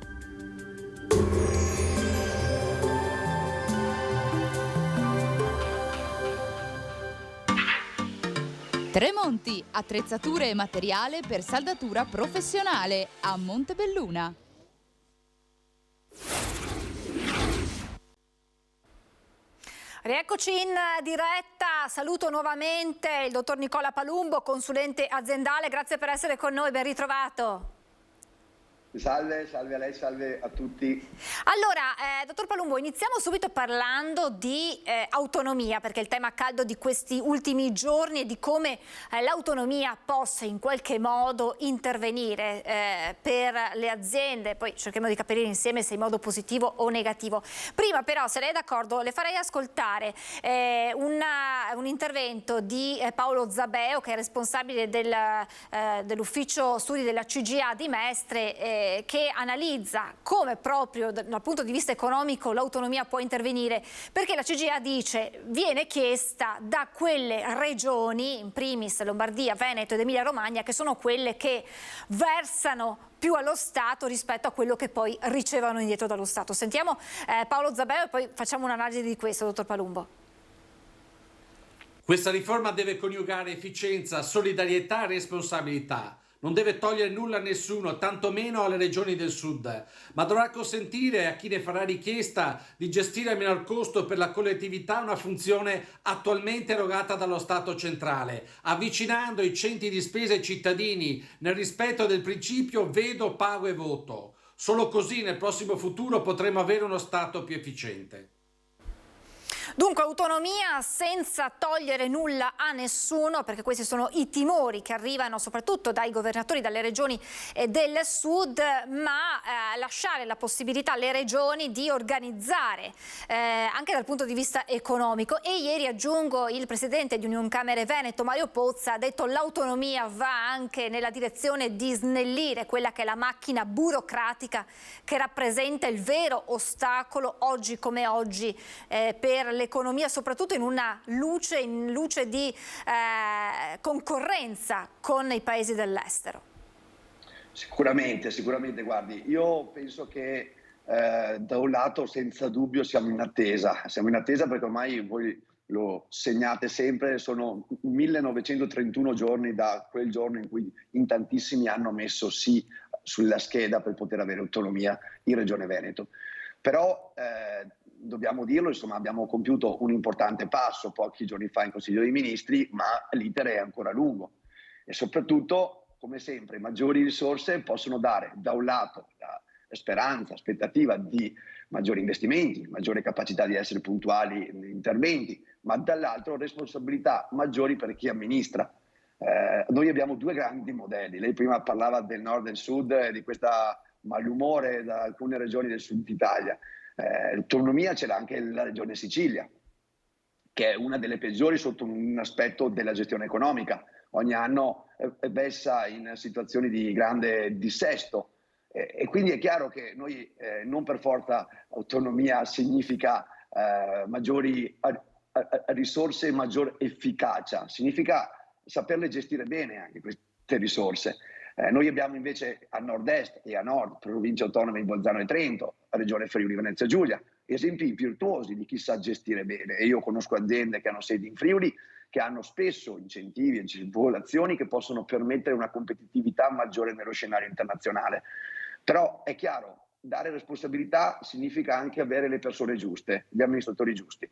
Tremonti, attrezzature e materiale per saldatura professionale a Montebelluna. Rieccoci in diretta, saluto nuovamente il dottor Nicola Palumbo, consulente aziendale, grazie per essere con noi, ben ritrovato. Salve, salve a lei, salve a tutti. Allora, dottor Palumbo, iniziamo subito parlando di autonomia, perché è il tema caldo di questi ultimi giorni e di come l'autonomia possa in qualche modo intervenire per le aziende. Poi cerchiamo di capire insieme se in modo positivo o negativo. Prima però, se lei è d'accordo, le farei ascoltare un intervento di Paolo Zabeo, che è responsabile dell'ufficio studi della CGA di Mestre, che analizza come proprio dal punto di vista economico l'autonomia può intervenire, perché la CGA dice viene chiesta da quelle regioni, in primis Lombardia, Veneto ed Emilia Romagna, che sono quelle che versano più allo Stato rispetto a quello che poi ricevono indietro dallo Stato. Sentiamo Paolo Zabeo e poi facciamo un'analisi di questo, dottor Palumbo. Questa riforma deve coniugare efficienza, solidarietà e responsabilità. Non deve togliere nulla a nessuno, tantomeno alle regioni del sud, ma dovrà consentire a chi ne farà richiesta di gestire a minor costo per la collettività una funzione attualmente erogata dallo Stato centrale, avvicinando i centri di spesa ai cittadini nel rispetto del principio vedo, pago e voto. Solo così nel prossimo futuro potremo avere uno Stato più efficiente. Dunque autonomia senza togliere nulla a nessuno, perché questi sono i timori che arrivano soprattutto dai governatori, dalle regioni del sud, ma lasciare la possibilità alle regioni di organizzare anche dal punto di vista economico. E ieri, aggiungo, il presidente di Unioncamere Veneto, Mario Pozza, ha detto l'autonomia va anche nella direzione di snellire quella che è la macchina burocratica che rappresenta il vero ostacolo oggi come oggi per l'economia, soprattutto in una luce di concorrenza con i paesi dell'estero. Sicuramente, guardi, io penso che da un lato senza dubbio siamo in attesa perché ormai voi lo segnate sempre, sono 1931 giorni da quel giorno in cui in tantissimi hanno messo sì sulla scheda per poter avere autonomia in Regione Veneto. Però dobbiamo dirlo, insomma, abbiamo compiuto un importante passo pochi giorni fa in Consiglio dei Ministri, ma l'iter è ancora lungo e soprattutto, come sempre, maggiori risorse possono dare da un lato la speranza, aspettativa di maggiori investimenti, maggiore capacità di essere puntuali negli interventi, ma dall'altro responsabilità maggiori per chi amministra. Noi abbiamo due grandi modelli. Lei prima parlava del nord e del sud, di questa malumore da alcune regioni del sud Italia. L'autonomia ce l'ha anche la regione Sicilia, che è una delle peggiori sotto un aspetto della gestione economica. Ogni anno è messa in situazioni di grande dissesto e quindi è chiaro che noi non per forza autonomia significa maggiori risorse e maggior efficacia, significa saperle gestire bene anche queste risorse. Noi abbiamo invece a nord-est e a nord province autonome di Bolzano e Trento, regione Friuli Venezia Giulia, esempi virtuosi di chi sa gestire bene. E io conosco aziende che hanno sedi in Friuli, che hanno spesso incentivi e agevolazioni che possono permettere una competitività maggiore nello scenario internazionale. Però è chiaro, dare responsabilità significa anche avere le persone giuste, gli amministratori giusti.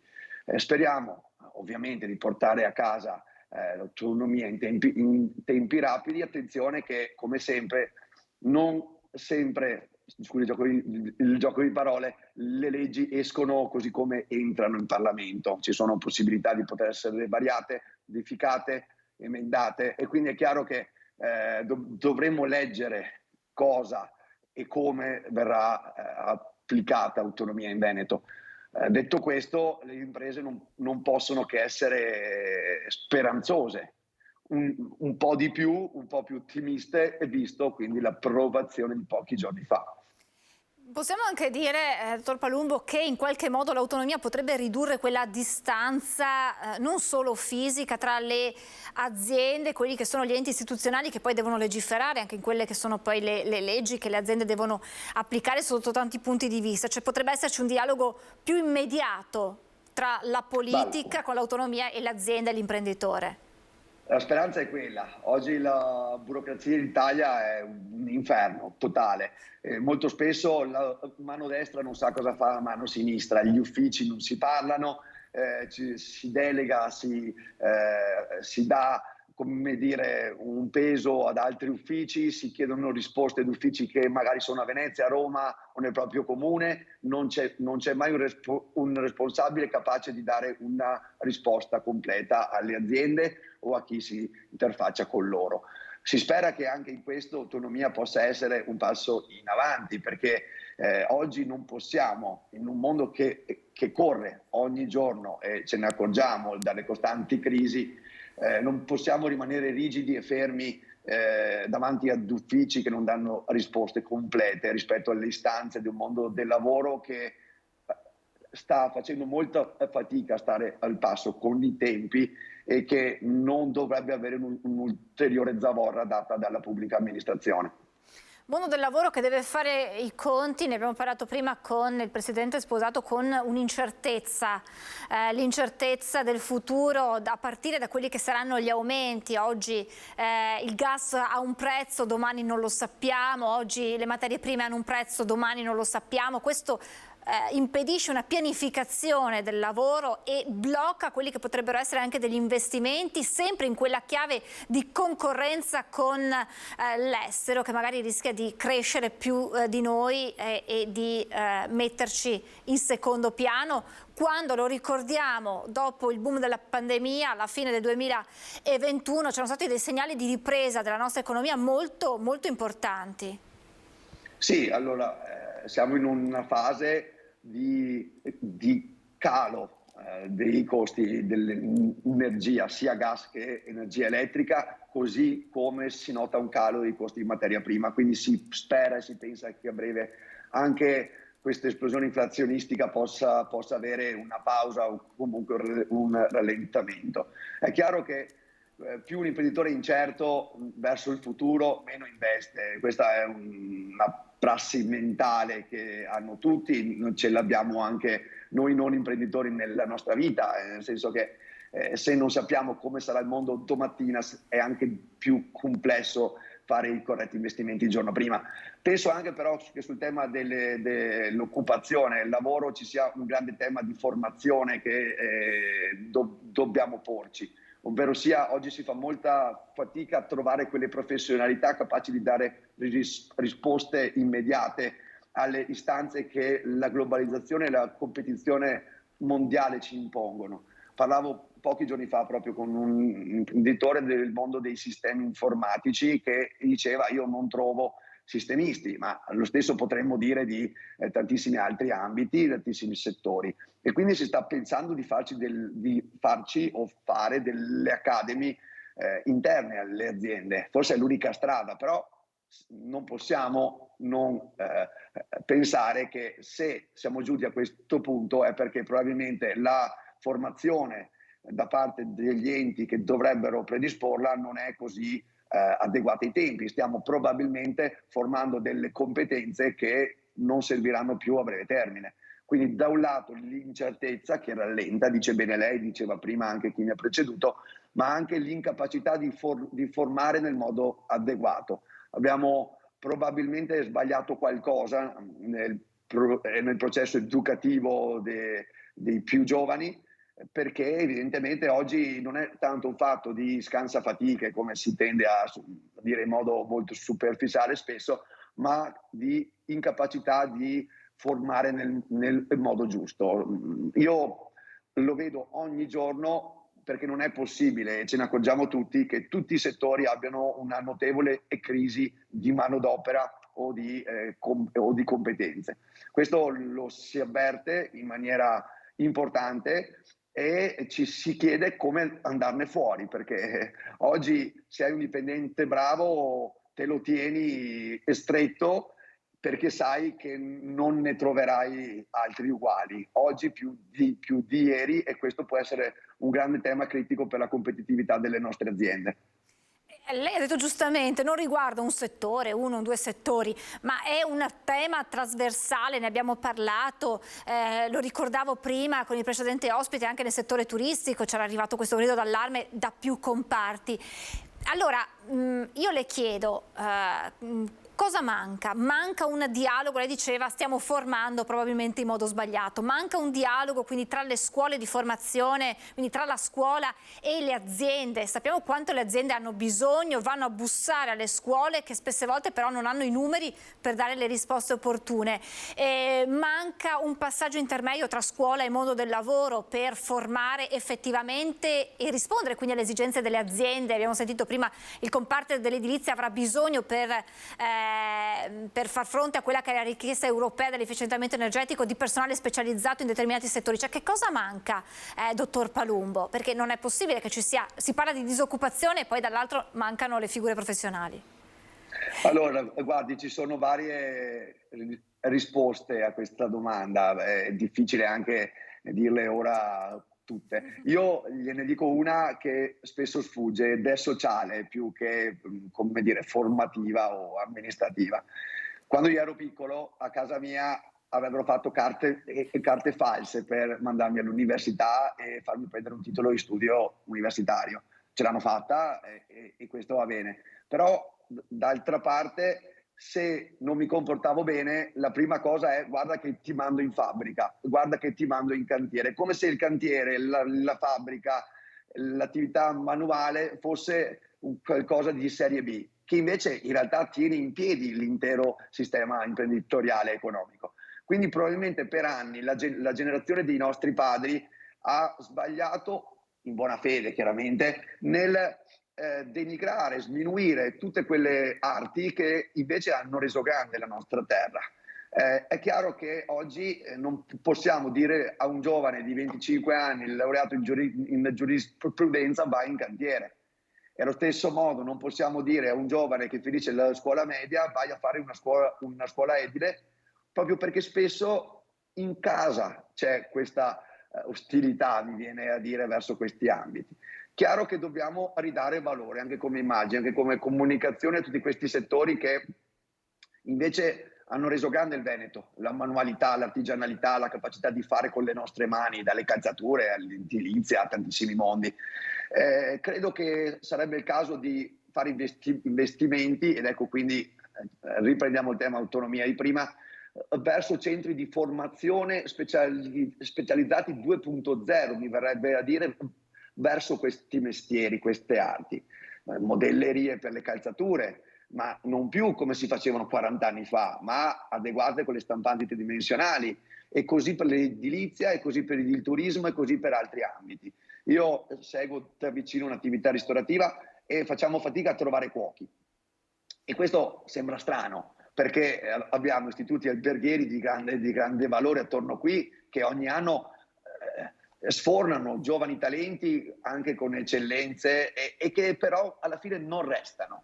Speriamo ovviamente di portare a casa l'autonomia in tempi rapidi. Attenzione che, come sempre, non sempre, scusi il gioco di parole, le leggi escono così come entrano in Parlamento. Ci sono possibilità di poter essere variate, modificate, emendate e quindi è chiaro che dovremmo leggere cosa e come verrà applicata autonomia in Veneto. Detto questo, le imprese non possono che essere speranzose, un po' di più, un po' più ottimiste, visto quindi l'approvazione di pochi giorni fa. Possiamo anche dire, dottor Palumbo, che in qualche modo l'autonomia potrebbe ridurre quella distanza non solo fisica tra le aziende, quelli che sono gli enti istituzionali che poi devono legiferare, anche in quelle che sono poi le leggi che le aziende devono applicare sotto tanti punti di vista. Cioè potrebbe esserci un dialogo più immediato tra la politica con l'autonomia e l'azienda e l'imprenditore. La speranza è quella. Oggi la burocrazia in Italia è un inferno totale. Molto spesso la mano destra non sa cosa fa la mano sinistra, gli uffici non si parlano, si delega, si dà, come dire, un peso ad altri uffici, si chiedono risposte ad uffici che magari sono a Venezia, a Roma o nel proprio comune, non c'è mai un responsabile capace di dare una risposta completa alle aziende o a chi si interfaccia con loro. Si spera che anche in questo autonomia possa essere un passo in avanti, perché oggi non possiamo, in un mondo che corre ogni giorno e ce ne accorgiamo dalle costanti crisi, non possiamo rimanere rigidi e fermi davanti ad uffici che non danno risposte complete rispetto alle istanze di un mondo del lavoro che sta facendo molta fatica a stare al passo con i tempi e che non dovrebbe avere un'ulteriore zavorra data dalla pubblica amministrazione. Mondo del lavoro che deve fare i conti, ne abbiamo parlato prima con il Presidente sposato, con un'incertezza, l'incertezza del futuro a partire da quelli che saranno gli aumenti. Oggi il gas ha un prezzo, domani non lo sappiamo, oggi le materie prime hanno un prezzo, domani non lo sappiamo. Questo impedisce una pianificazione del lavoro e blocca quelli che potrebbero essere anche degli investimenti, sempre in quella chiave di concorrenza con l'estero, che magari rischia di crescere più di noi e di metterci in secondo piano, quando, lo ricordiamo, dopo il boom della pandemia, alla fine del 2021, c'erano stati dei segnali di ripresa della nostra economia molto, molto importanti. Sì, allora siamo in una fase di calo dei costi dell'energia, sia gas che energia elettrica, così come si nota un calo dei costi di materia prima, quindi si spera e si pensa che a breve anche questa esplosione inflazionistica possa avere una pausa o comunque un rallentamento. È chiaro che più un imprenditore è incerto verso il futuro, meno investe. Questa è una prassi mentale che hanno tutti, ce l'abbiamo anche noi non imprenditori nella nostra vita, nel senso che se non sappiamo come sarà il mondo domattina è anche più complesso fare i corretti investimenti il giorno prima. Penso anche però che sul tema dell'occupazione, il lavoro, ci sia un grande tema di formazione che dobbiamo porci, ovvero sia oggi si fa molta fatica a trovare quelle professionalità capaci di dare risposte immediate alle istanze che la globalizzazione e la competizione mondiale ci impongono. Parlavo pochi giorni fa proprio con un imprenditore del mondo dei sistemi informatici che diceva: io non trovo sistemisti, ma lo stesso potremmo dire di tantissimi altri ambiti, tantissimi settori. E quindi si sta pensando di farci o fare delle academy interne alle aziende. Forse è l'unica strada, però non possiamo non pensare che se siamo giunti a questo punto è perché probabilmente la formazione da parte degli enti che dovrebbero predisporla non è così adeguata ai tempi. Stiamo probabilmente formando delle competenze che non serviranno più a breve termine. Quindi da un lato l'incertezza che rallenta, dice bene lei, diceva prima anche chi mi ha preceduto, ma anche l'incapacità di formare nel modo adeguato. Abbiamo probabilmente sbagliato qualcosa nel processo educativo dei più giovani, perché evidentemente oggi non è tanto un fatto di scansafatiche, come si tende a dire in modo molto superficiale spesso, ma di incapacità di formare nel modo giusto. Io lo vedo ogni giorno, perché non è possibile, ce ne accorgiamo tutti, che tutti i settori abbiano una notevole crisi di manodopera o di competenze. Questo lo si avverte in maniera importante e ci si chiede come andarne fuori, perché oggi se hai un dipendente bravo te lo tieni stretto perché sai che non ne troverai altri uguali, oggi più di ieri, e questo può essere un grande tema critico per la competitività delle nostre aziende. Lei ha detto giustamente, non riguarda un settore, uno o due settori, ma è un tema trasversale, ne abbiamo parlato, lo ricordavo prima con il precedente ospite, anche nel settore turistico c'era arrivato questo grido d'allarme da più comparti. Allora, io le chiedo, cosa manca? Manca un dialogo, lei diceva stiamo formando probabilmente in modo sbagliato, manca un dialogo quindi tra le scuole di formazione, quindi tra la scuola e le aziende. Sappiamo quanto le aziende hanno bisogno, vanno a bussare alle scuole che spesse volte però non hanno i numeri per dare le risposte opportune. Manca un passaggio intermedio tra scuola e mondo del lavoro per formare effettivamente e rispondere quindi alle esigenze delle aziende. Abbiamo sentito prima il comparto dell'edilizia avrà bisogno per far fronte a quella che è la richiesta europea dell'efficientamento energetico di personale specializzato in determinati settori. Cioè, che cosa manca, dottor Palumbo? Perché non è possibile che si parla di disoccupazione e poi dall'altro mancano le figure professionali. Allora, guardi, ci sono varie risposte a questa domanda, è difficile anche dirle ora tutte. Io gliene dico una che spesso sfugge ed è sociale più che, come dire, formativa o amministrativa. Quando io ero piccolo, a casa mia avrebbero fatto carte false per mandarmi all'università e farmi prendere un titolo di studio universitario. Ce l'hanno fatta e questo va bene. Però, d'altra parte, se non mi comportavo bene, la prima cosa è: guarda che ti mando in fabbrica, guarda che ti mando in cantiere, come se il cantiere, la fabbrica, l'attività manuale fosse qualcosa di serie B, che invece in realtà tiene in piedi l'intero sistema imprenditoriale e economico. Quindi probabilmente per anni la generazione dei nostri padri ha sbagliato, in buona fede chiaramente, nel denigrare, sminuire tutte quelle arti che invece hanno reso grande la nostra terra. È chiaro che oggi non possiamo dire a un giovane di 25 anni, laureato in giurisprudenza, vai in cantiere. E allo stesso modo non possiamo dire a un giovane che finisce la scuola media, vai a fare una scuola edile, proprio perché spesso in casa c'è questa ostilità, mi viene a dire, verso questi ambiti. Chiaro che dobbiamo ridare valore anche come immagine, anche come comunicazione a tutti questi settori che invece hanno reso grande il Veneto, la manualità, l'artigianalità, la capacità di fare con le nostre mani, dalle calzature all'edilizia a tantissimi mondi. Credo che sarebbe il caso di fare investimenti, ed ecco quindi riprendiamo il tema autonomia di prima, verso centri di formazione specializzati 2.0, mi verrebbe a dire, verso questi mestieri, queste arti, modellerie per le calzature, ma non più come si facevano 40 anni fa, ma adeguate con le stampanti tridimensionali, e così per l'edilizia, e così per il turismo, e così per altri ambiti. Io seguo da vicino un'attività ristorativa e facciamo fatica a trovare cuochi, e questo sembra strano, perché abbiamo istituti alberghieri di grande valore attorno qui, che ogni anno sfornano giovani talenti anche con eccellenze, e che però alla fine non restano,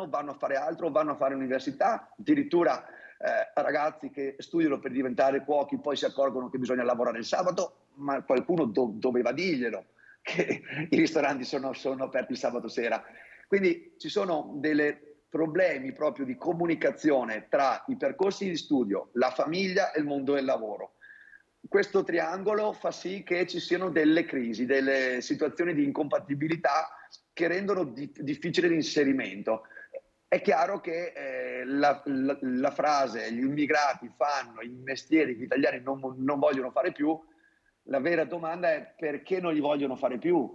vanno a fare altro, vanno a fare università, addirittura ragazzi che studiano per diventare cuochi poi si accorgono che bisogna lavorare il sabato, ma qualcuno doveva dirglielo che i ristoranti sono aperti il sabato sera. Quindi ci sono dei problemi proprio di comunicazione tra i percorsi di studio, la famiglia e il mondo del lavoro. Questo triangolo fa sì che ci siano delle crisi, delle situazioni di incompatibilità che rendono difficile l'inserimento. È chiaro che la frase "gli immigrati fanno i mestieri che gli italiani non vogliono fare più", la vera domanda è perché non li vogliono fare più?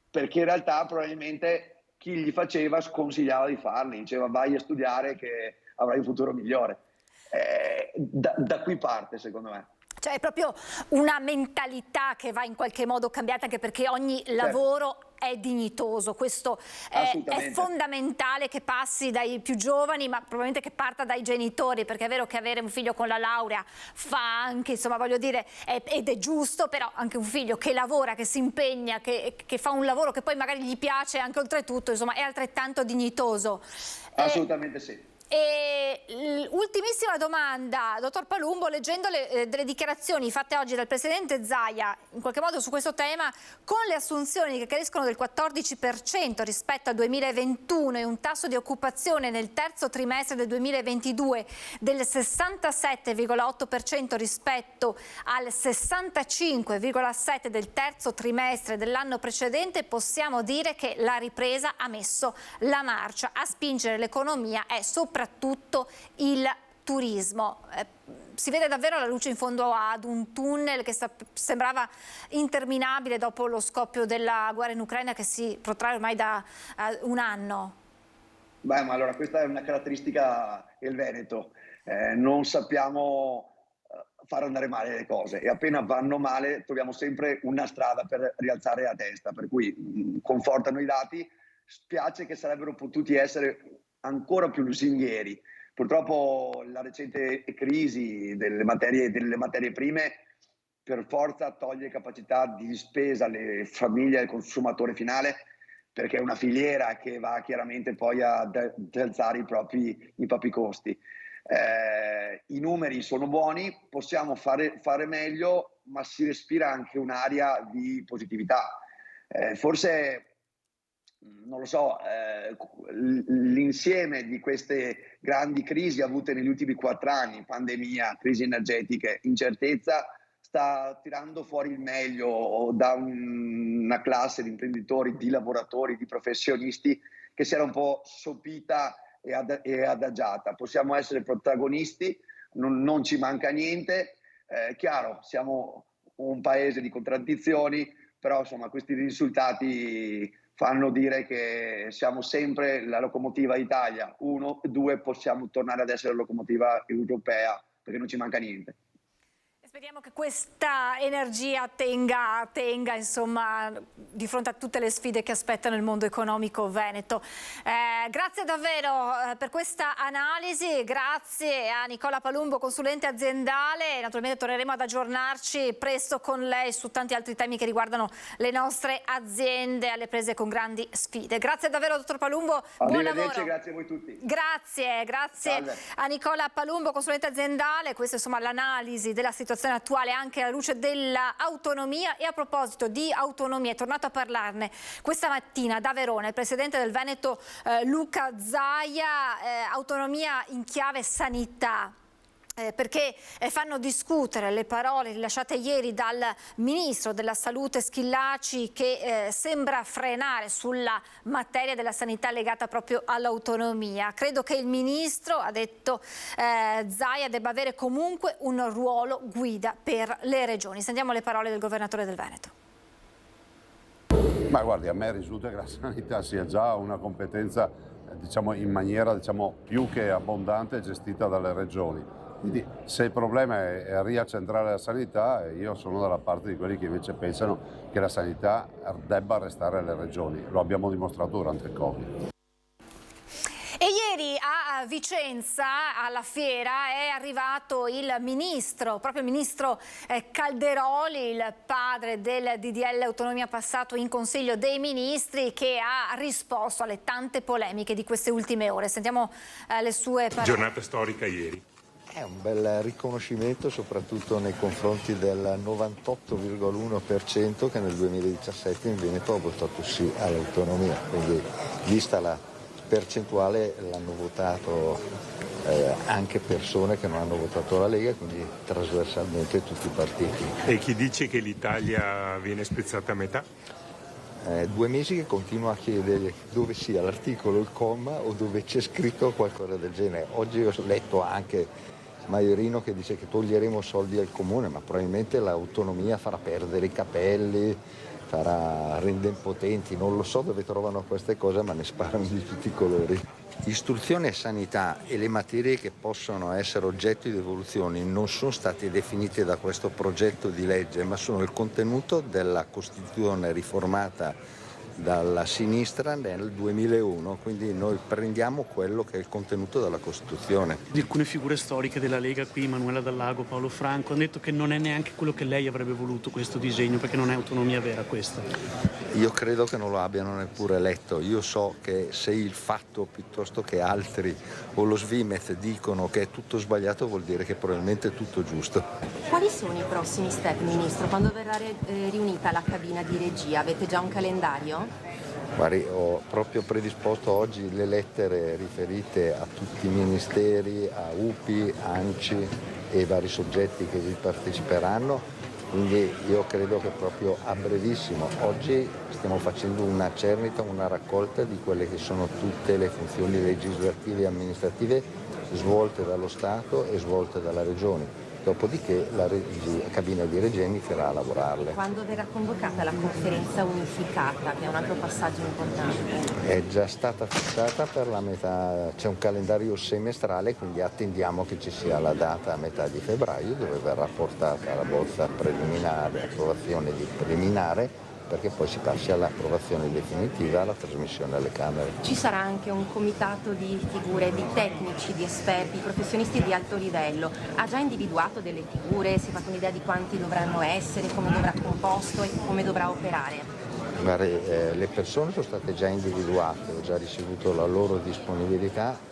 Perché in realtà probabilmente chi li faceva sconsigliava di farli, diceva vai a studiare che avrai un futuro migliore. Da qui parte, secondo me. Cioè è proprio una mentalità che va in qualche modo cambiata, anche perché ogni lavoro è dignitoso. Questo è fondamentale che passi dai più giovani, ma probabilmente che parta dai genitori, perché è vero che avere un figlio con la laurea fa anche, insomma, voglio dire, ed è giusto, però anche un figlio che lavora, che si impegna, che fa un lavoro che poi magari gli piace anche oltretutto, insomma, è altrettanto dignitoso. Assolutamente sì. E ultimissima domanda, dottor Palumbo, leggendo delle dichiarazioni fatte oggi dal presidente Zaia in qualche modo su questo tema, con le assunzioni che crescono del 14% rispetto al 2021 e un tasso di occupazione nel terzo trimestre del 2022 del 67,8% rispetto al 65,7% del terzo trimestre dell'anno precedente, possiamo dire che la ripresa ha messo la marcia. A spingere l'economia è soprattutto il turismo. Si vede davvero la luce in fondo ad un tunnel che sembrava interminabile dopo lo scoppio della guerra in Ucraina, che si protrae ormai da un anno. Beh, ma allora questa è una caratteristica del Veneto. Non sappiamo far andare male le cose, e appena vanno male troviamo sempre una strada per rialzare la testa, per cui confortano i dati. Spiace che sarebbero potuti essere ancora più lusinghieri. Purtroppo la recente crisi delle materie prime per forza toglie capacità di spesa alle famiglie e al consumatore finale, perché è una filiera che va chiaramente poi ad alzare i propri costi. I numeri sono buoni, possiamo fare meglio, ma si respira anche un'aria di positività. Forse non lo so, l'insieme di queste grandi crisi avute negli ultimi 4 anni, pandemia, crisi energetiche, incertezza, sta tirando fuori il meglio da una classe di imprenditori, di lavoratori, di professionisti che si era un po' sopita e adagiata. Possiamo essere protagonisti, non ci manca niente. Chiaro, siamo un paese di contraddizioni, però insomma questi risultati fanno dire che siamo sempre la locomotiva Italia. 1, 2, possiamo tornare ad essere la locomotiva europea, perché non ci manca niente. Speriamo che questa energia tenga insomma, di fronte a tutte le sfide che aspettano il mondo economico veneto. Grazie davvero per questa analisi, grazie a Nicola Palumbo, consulente aziendale. Naturalmente torneremo ad aggiornarci presto con lei su tanti altri temi che riguardano le nostre aziende alle prese con grandi sfide. Grazie davvero, dottor Palumbo, buon lavoro. Grazie a voi tutti. Grazie Salve. a Nicola Palumbo, consulente aziendale. Questa insomma l'analisi della situazione attuale anche alla luce dell'autonomia. E a proposito di autonomia, è tornato a parlarne questa mattina da Verona il presidente del Veneto Luca Zaia. Autonomia in chiave sanità. perché fanno discutere le parole rilasciate ieri dal Ministro della Salute Schillaci, che sembra frenare sulla materia della sanità legata proprio all'autonomia. Credo che il Ministro, ha detto Zaia, debba avere comunque un ruolo guida per le regioni. Sentiamo le parole del Governatore del Veneto. Ma guardi, a me risulta che la sanità sia già una competenza in maniera più che abbondante gestita dalle regioni. Quindi se il problema è riaccentrare la sanità, io sono dalla parte di quelli che invece pensano che la sanità debba restare alle regioni. Lo abbiamo dimostrato durante il Covid. E ieri a Vicenza, alla fiera, è arrivato proprio il ministro Calderoli, il padre del DDL Autonomia passato in Consiglio dei Ministri, che ha risposto alle tante polemiche di queste ultime ore. Sentiamo le sue parole. Giornata storica ieri. È un bel riconoscimento soprattutto nei confronti del 98,1% che nel 2017 in Veneto ha votato sì all'autonomia, quindi vista la percentuale l'hanno votato anche persone che non hanno votato la Lega, quindi trasversalmente tutti i partiti. E chi dice che l'Italia viene spezzata a metà? 2 mesi che continuo a chiedere dove sia l'articolo, il comma o dove c'è scritto qualcosa del genere. Oggi ho letto anche Maiorino che dice che toglieremo soldi al comune, ma probabilmente l'autonomia farà perdere i capelli, rende impotenti, non lo so dove trovano queste cose, ma ne sparano di tutti i colori. Istruzione e sanità e le materie che possono essere oggetto di devoluzioni non sono state definite da questo progetto di legge, ma sono il contenuto della Costituzione riformata dalla sinistra nel 2001, quindi noi prendiamo quello che è il contenuto della Costituzione. Di alcune figure storiche della Lega qui, Manuela Dallago, Paolo Franco, hanno detto che non è neanche quello che lei avrebbe voluto questo disegno, perché non è autonomia vera questa. Io credo che non lo abbiano neppure letto. Io so che se il Fatto piuttosto che altri o lo Svimez dicono che è tutto sbagliato, vuol dire che probabilmente è tutto giusto. Quali sono i prossimi step, Ministro? Quando verrà riunita la cabina di regia? Avete già un calendario? Guardi, ho proprio predisposto oggi le lettere riferite a tutti i ministeri, a UPI, ANCI e vari soggetti che vi parteciperanno, quindi io credo che proprio a brevissimo, oggi stiamo facendo una cernita, una raccolta di quelle che sono tutte le funzioni legislative e amministrative svolte dallo Stato e svolte dalla Regione. Dopodiché la cabina di regia inizierà a lavorarle. Quando verrà convocata la conferenza unificata, che è un altro passaggio importante? È già stata fissata per la metà, c'è un calendario semestrale, quindi attendiamo che ci sia la data a metà di febbraio dove verrà portata la bozza preliminare, approvazione di preliminare, perché poi si passi all'approvazione definitiva, alla trasmissione alle Camere. Ci sarà anche un comitato di figure, di tecnici, di esperti, professionisti di alto livello. Ha già individuato delle figure? Si è fatto un'idea di quanti dovranno essere, come dovrà composto e come dovrà operare? Guardi, le persone sono state già individuate, ho già ricevuto la loro disponibilità.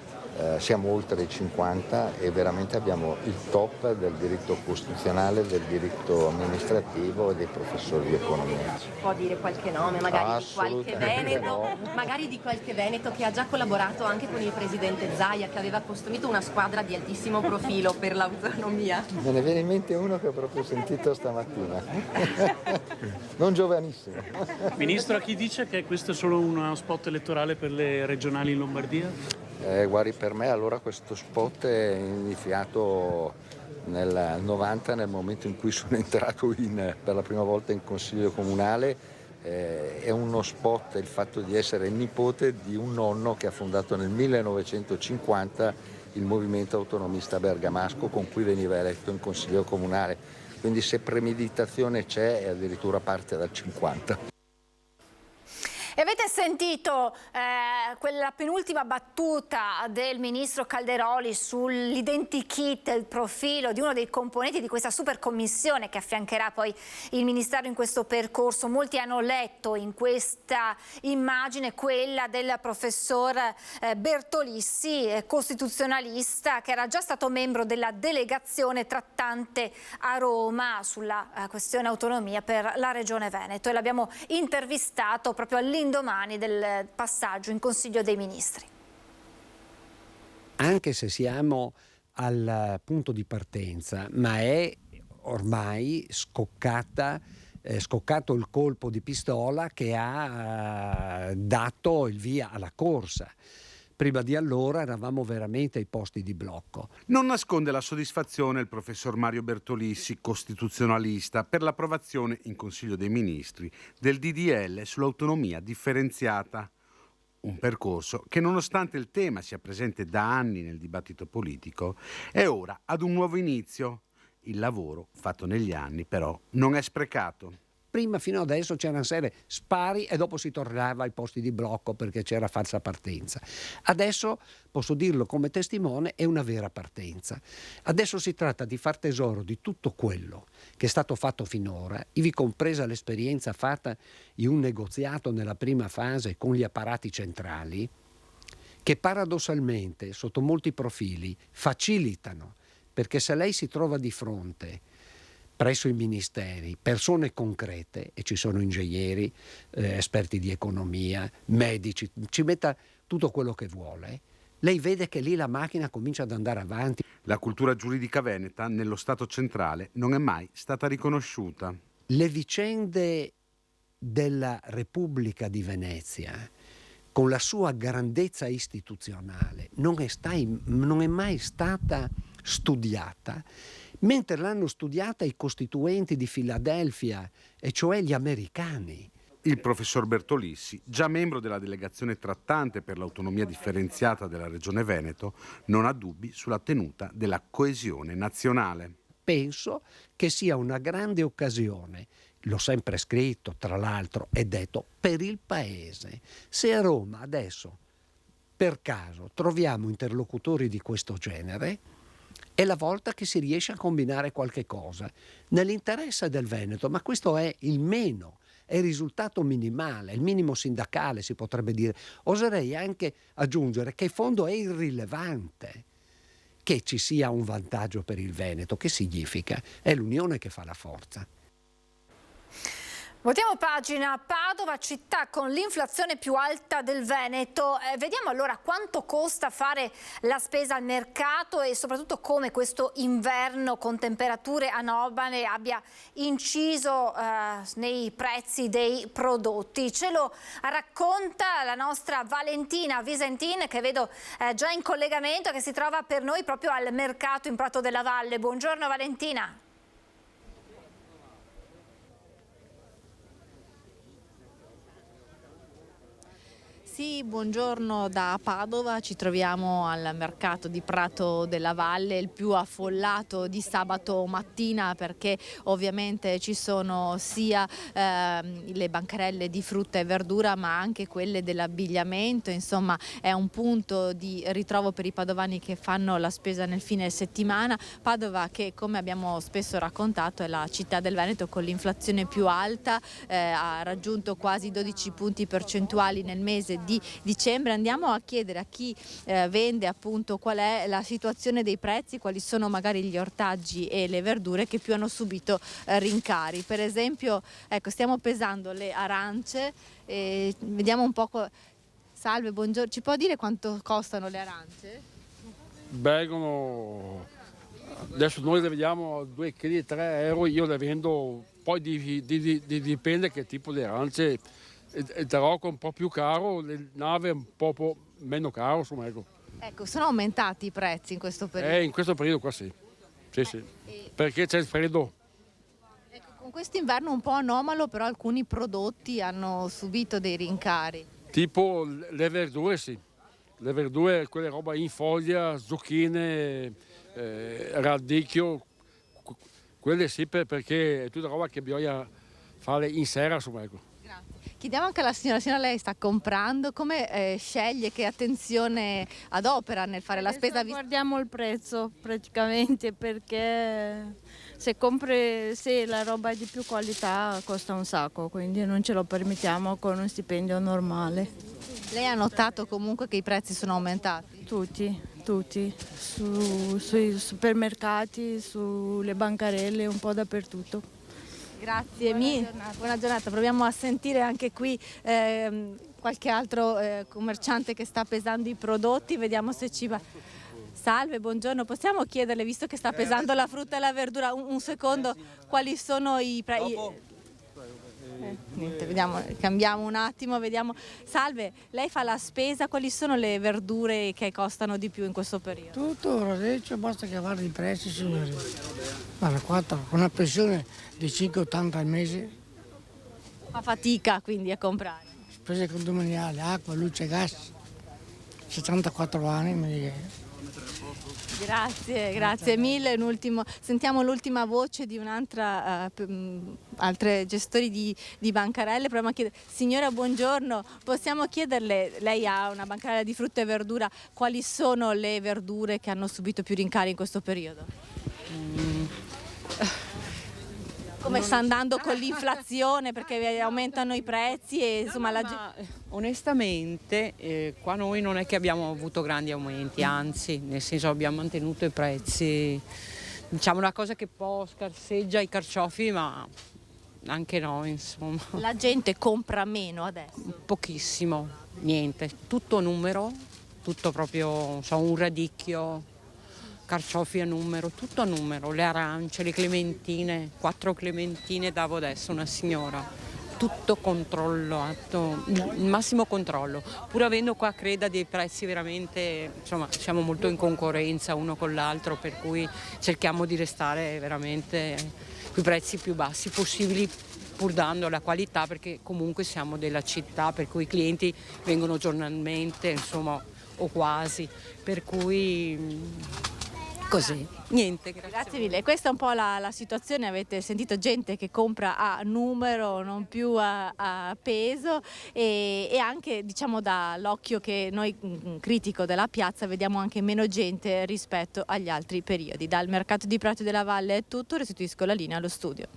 Siamo oltre i 50 e veramente abbiamo il top del diritto costituzionale, del diritto amministrativo e dei professori di economia. Ci può dire qualche nome, magari di qualche veneto che ha già collaborato anche con il presidente Zaia, che aveva costruito una squadra di altissimo profilo per l'autonomia? Me ne viene in mente uno che ho proprio sentito stamattina, non giovanissimo. Ministro, a chi dice che questo è solo uno spot elettorale per le regionali in Lombardia? Guardi, per me allora questo spot è iniziato nel 90, nel momento in cui sono entrato per la prima volta in consiglio comunale. È uno spot il fatto di essere nipote di un nonno che ha fondato nel 1950 il movimento autonomista bergamasco, con cui veniva eletto in consiglio comunale. Quindi se premeditazione c'è, addirittura parte dal 50. E avete sentito quella penultima battuta del ministro Calderoli sull'identikit, il profilo di uno dei componenti di questa super commissione che affiancherà poi il Ministero in questo percorso. Molti hanno letto in questa immagine quella del professor Bertolissi, costituzionalista, che era già stato membro della delegazione trattante a Roma sulla questione autonomia per la Regione Veneto, e l'abbiamo intervistato proprio all'indomani del passaggio in Consiglio dei Ministri. Anche se siamo al punto di partenza, ma è ormai scoccato il colpo di pistola che ha dato il via alla corsa. Prima di allora eravamo veramente ai posti di blocco. Non nasconde la soddisfazione il professor Mario Bertolissi, costituzionalista, per l'approvazione in Consiglio dei Ministri del DDL sull'autonomia differenziata. Un percorso che, nonostante il tema sia presente da anni nel dibattito politico, è ora ad un nuovo inizio. Il lavoro fatto negli anni, però, non è sprecato. Prima, fino adesso, c'era una serie spari e dopo si tornava ai posti di blocco perché c'era falsa partenza. Adesso, posso dirlo come testimone, è una vera partenza. Adesso si tratta di far tesoro di tutto quello che è stato fatto finora, ivi compresa l'esperienza fatta in un negoziato nella prima fase con gli apparati centrali, che paradossalmente, sotto molti profili, facilitano, perché se lei si trova di fronte presso i ministeri persone concrete, e ci sono ingegneri, esperti di economia, medici, ci metta tutto quello che vuole, lei vede che lì la macchina comincia ad andare avanti. La cultura giuridica veneta nello Stato centrale non è mai stata riconosciuta. Le vicende della Repubblica di Venezia, con la sua grandezza istituzionale, non è mai stata studiata, mentre l'hanno studiata i costituenti di Filadelfia, e cioè gli americani. Il professor Bertolissi, già membro della delegazione trattante per l'autonomia differenziata della Regione Veneto, non ha dubbi sulla tenuta della coesione nazionale. Penso che sia una grande occasione, l'ho sempre scritto tra l'altro e detto, per il Paese. Se a Roma adesso, per caso, troviamo interlocutori di questo genere, è la volta che si riesce a combinare qualche cosa nell'interesse del Veneto, ma questo è il meno, è il risultato minimale, il minimo sindacale si potrebbe dire. Oserei anche aggiungere che in fondo è irrilevante che ci sia un vantaggio per il Veneto. Che significa? È l'unione che fa la forza. Voltiamo pagina. Padova, città con l'inflazione più alta del Veneto. Vediamo allora quanto costa fare la spesa al mercato e soprattutto come questo inverno con temperature anomale abbia inciso nei prezzi dei prodotti. Ce lo racconta la nostra Valentina Visentin, che vedo già in collegamento, che si trova per noi proprio al mercato in Prato della Valle. Buongiorno Valentina. Sì, buongiorno da Padova, ci troviamo al mercato di Prato della Valle, il più affollato di sabato mattina, perché ovviamente ci sono sia le bancarelle di frutta e verdura ma anche quelle dell'abbigliamento. Insomma, è un punto di ritrovo per i padovani che fanno la spesa nel fine settimana. Padova, che come abbiamo spesso raccontato è la città del Veneto con l'inflazione più alta, ha raggiunto quasi 12 punti percentuali nel mese di dicembre. Andiamo a chiedere a chi vende appunto qual è la situazione dei prezzi, quali sono magari gli ortaggi e le verdure che più hanno subito rincari. Per esempio, ecco, stiamo pesando le arance e vediamo un po'. Salve, buongiorno, ci può dire quanto costano le arance? Vengono, adesso noi le vediamo 2 kg e 3 euro, io le vendo, poi dipende che tipo di arance. Il tarocco è un po' più caro, le nave un po' meno caro, insomma, ecco. Ecco, sono aumentati i prezzi in questo periodo? In questo periodo qua sì, sì. Perché c'è il freddo. Ecco, con quest'inverno un po' anomalo, però alcuni prodotti hanno subito dei rincari. Tipo le verdure, sì. Le verdure, quelle roba in foglia, zucchine, radicchio, quelle sì, perché è tutta roba che bisogna fare in sera, insomma, ecco. Chiediamo anche alla signora, lei sta comprando, come sceglie, che attenzione adopera nel fare la spesa? Guardiamo il prezzo praticamente, perché se la roba è di più qualità costa un sacco, quindi non ce lo permettiamo con un stipendio normale. Lei ha notato comunque che i prezzi sono aumentati? Tutti, sui supermercati, sulle bancarelle, un po' dappertutto. Grazie, buona giornata. Proviamo a sentire anche qui qualche altro commerciante che sta pesando i prodotti, vediamo se ci va. Salve, buongiorno. Possiamo chiederle, visto che sta pesando la frutta e la verdura, un secondo, quali sono i prezzi? Niente, vediamo, cambiamo un attimo, vediamo. Salve, lei fa la spesa, quali sono le verdure che costano di più in questo periodo? Tutto rossiccio, basta che guardi i prezzi, signori. Guarda, qua con una pensione di 5,80 al mese. Fa fatica quindi a comprare? Spese condominiali, acqua, luce, gas. 74 anni. Grazie mille. Sentiamo l'ultima voce di un'altra, altre gestori di bancarelle. Signora, buongiorno, possiamo chiederle, lei ha una bancarella di frutta e verdura, quali sono le verdure che hanno subito più rincari in questo periodo? Come sta andando con l'inflazione, perché aumentano i prezzi e insomma la gente... Onestamente qua noi non è che abbiamo avuto grandi aumenti, anzi, nel senso abbiamo mantenuto i prezzi, diciamo una cosa che può scarseggia i carciofi, ma anche noi, insomma. La gente compra meno adesso? Pochissimo, niente, tutto numero, tutto proprio, un radicchio, carciofi a numero, tutto a numero, le arance, le clementine, 4 clementine davo adesso una signora. Tutto controllato, il massimo controllo, pur avendo qua Creda dei prezzi veramente, insomma siamo molto in concorrenza uno con l'altro, per cui cerchiamo di restare veramente con i prezzi più bassi possibili, pur dando la qualità, perché comunque siamo della città, per cui i clienti vengono giornalmente, insomma, o quasi, per cui... Così, niente, grazie mille. Questa è un po' la situazione, avete sentito gente che compra a numero, non più a peso e anche diciamo dall'occhio che noi critico della piazza vediamo anche meno gente rispetto agli altri periodi. Dal mercato di Prato della Valle è tutto, restituisco la linea allo studio.